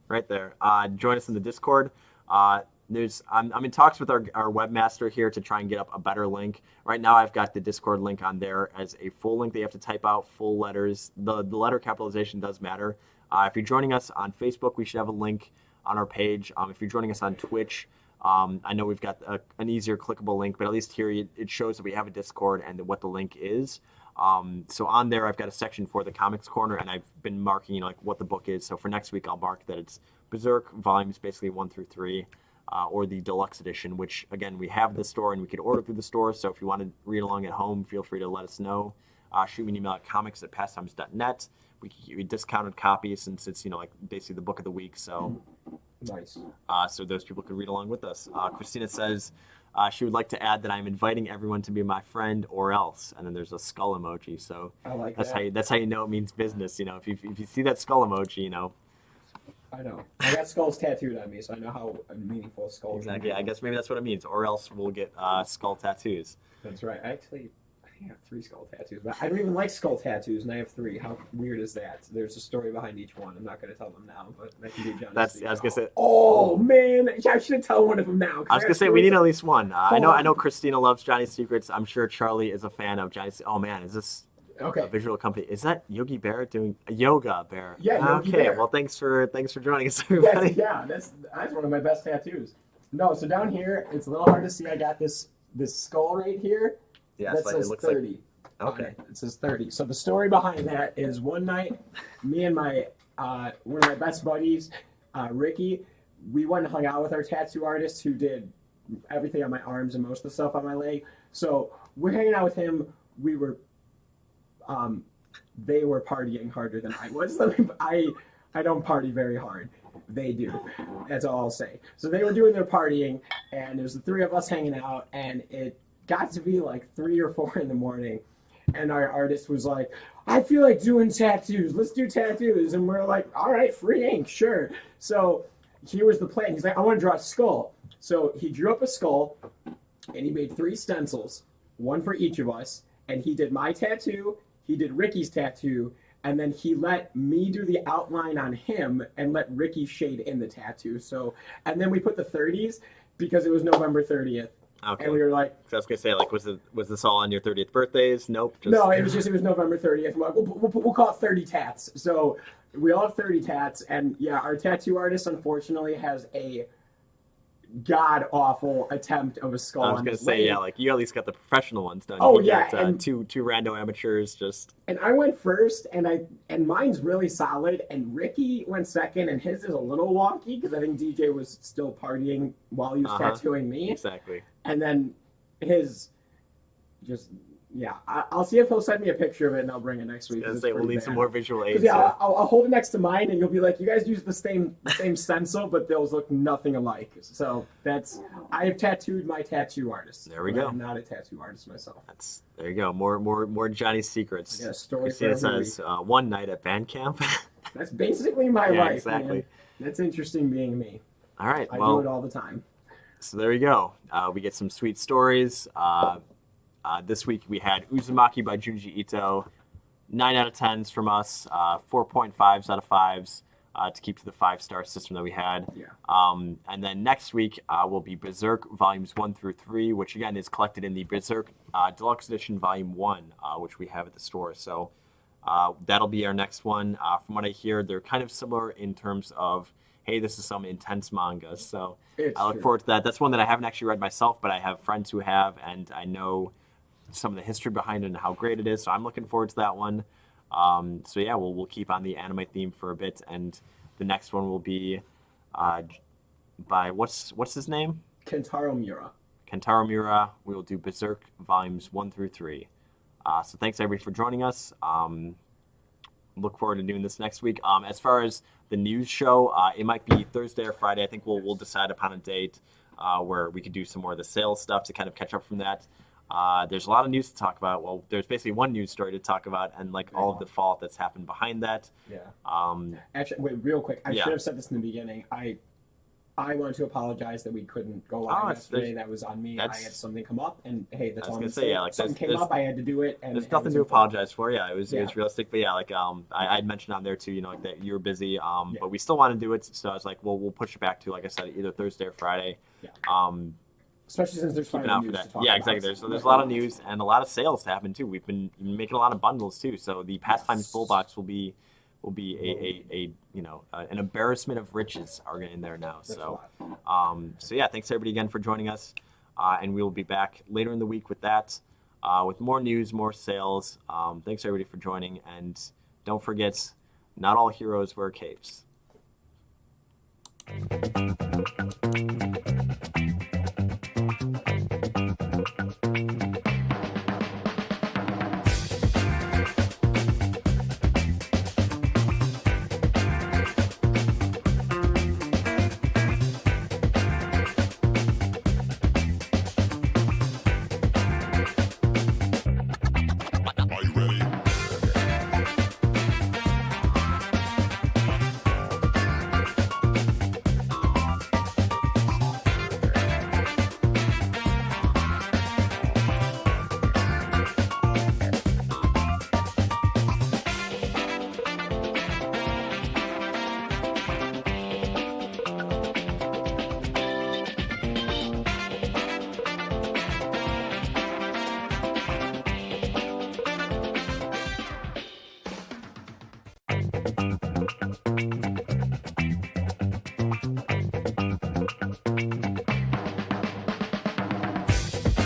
Right there. Join us in the Discord. I'm in talks with our webmaster here to try and get up a better link. Right now, I've got the Discord link on there as a full link that you have to type out, full letters. The letter capitalization does matter. If you're joining us on Facebook, we should have a link on our page. If you're joining us on Twitch, I know we've got an easier clickable link, but at least here it shows that we have a Discord and what the link is. So on there, I've got a section for the Comics Corner, and I've been marking, like what the book is. So for next week, I'll mark that it's Berserk volumes, basically 1 through 3, or the deluxe edition, which again we have the store and we could order through the store. So if you want to read along at home, feel free to let us know. Shoot me an email at comics@pastimes.net. We can give you discounted copies since it's like basically the book of the week. So
nice.
So those people could read along with us. Christina says, She would like to add that I'm inviting everyone to be my friend or else. And then there's a skull emoji. So
I like
that's
that.
how you know it means business. If you see that skull emoji,
I know. I got skulls tattooed on me, so I know how meaningful a skull can
exactly.
be.
I guess maybe that's what it means. Or else we'll get skull tattoos.
That's right. I think I have 3 skull tattoos, but I don't even like skull tattoos, and I have 3. How weird is that? There's a story behind each one. I'm not going to tell them now, but that can be Johnny's
I was
secret.
gonna say.
Oh man, I should tell one of them now.
I was gonna say we need at least one. I
Hold on.
know Christina loves Johnny's Secrets. I'm sure Charlie is a fan of Johnny's. Oh man, is this
Okay.
a visual company? Is that Yogi Bear doing a Yoga Bear?
Yeah, Yogi
okay.
Bear.
Well, thanks for joining us, everybody.
That's one of my best tattoos. No, so down here it's a little hard to see. I got this skull right here.
Yeah,
that says
it looks
30.
like. Okay.
It says 30. So the story behind that is one night, me and my one of my best buddies, Ricky, we went and hung out with our tattoo artist who did everything on my arms and most of the stuff on my leg. So we're hanging out with him. We were, they were partying harder than I was. I don't party very hard. They do. That's all I'll say. So they were doing their partying, and it was the 3 of us hanging out, and it got to be like 3 or 4 in the morning. And our artist was like, I feel like doing tattoos. Let's do tattoos. And we're like, all right, free ink, sure. So here was the plan. He's like, I want to draw a skull. So he drew up a skull, and he made 3 stencils, 1 for each of us. And he did my tattoo, he did Ricky's tattoo, and then he let me do the outline on him and let Ricky shade in the tattoo. So, and then we put the 30s because it was November 30th.
Okay.
And we were like,
So I was gonna say, like, was this all on your 30th birthdays? Nope.
no, it was November 30th. We're like, we'll call it 30 tats. So we all have 30 tats, and yeah, our tattoo artist unfortunately has a god awful attempt of a skull.
I was
on
gonna
his
say,
leg.
yeah, like you at least got the professional ones done.
Oh,
You
yeah,
got,
and-
two rando amateurs just.
And I went first, and mine's really solid, and Ricky went second, and his is a little wonky because I think DJ was still partying while he was tattooing me,
Exactly.
and then his just. Yeah, I'll see if he'll send me a picture of it, and I'll bring it next week.
I was gonna say we'll need some more visual aids.
Yeah, I'll hold it next to mine, and you'll be like, you guys use the same stencil, but those look nothing alike. So I have tattooed my tattoo artist.
There we
but
go.
I'm not a tattoo artist myself.
There you go. More Johnny's Secrets.
I got a story
Christina
for every
says one night at band camp.
That's basically my
Yeah,
life.
exactly.
Man. That's interesting being me.
All right.
I
Well,
do it all the time.
so there you go. We get some sweet stories. This week we had Uzumaki by Junji Ito. 9 out of 10s from us. 4.5s out of 5s to keep to the 5-star system that we had.
Yeah.
And then next week will be Berserk Volumes 1 through 3, which again is collected in the Berserk Deluxe Edition Volume 1, which we have at the store. So that'll be our next one. From what I hear, they're kind of similar in terms of, hey, this is some intense manga. So
It's
I look
true.
forward to that. That's one that I haven't actually read myself, but I have friends who have, and I know some of the history behind it and how great it is. So I'm looking forward to that one. So yeah, we'll keep on the anime theme for a bit, and the next one will be by what's his name?
Kentaro Miura.
Kentaro Miura. We will do Berserk Volumes 1 through 3. So thanks everybody for joining us. Look forward to doing this next week. As far as the news show, it might be Thursday or Friday. I think we'll decide upon a date where we could do some more of the sales stuff to kind of catch up from that. There's a lot of news to talk about. Well, there's basically one news story to talk about, and like all of the fallout that's happened behind that.
Yeah.
Um,
Actually, wait, real quick. I
Yeah.
should have said this in the beginning. I want to apologize that we couldn't go live yesterday. That was on me. I had something come up, and hey, that's
I was
all I'm
gonna say,
saying.
yeah, like,
something came
there's-
up, I had to do it. And
There's
it
nothing
was
to
important.
apologize for. Yeah, it was realistic, but yeah, like I'd mentioned on there too, like that you were busy,
Yeah.
but we still want to do it. So I was like, well, we'll push it back to, like I said, either Thursday or Friday.
Yeah.
Um,
Especially since there's
keeping
finally
out
news
for
to
that.
talk
Yeah,
about.
exactly. There's a lot of news and a lot of sales to happen too. We've been making a lot of bundles too. So the Pastimes Full Box will be a an embarrassment of riches are in there now.
That's
So
a lot.
so yeah, thanks everybody again for joining us, and we will be back later in the week with that, with more news, more sales. Thanks everybody for joining, and don't forget, not all heroes wear capes.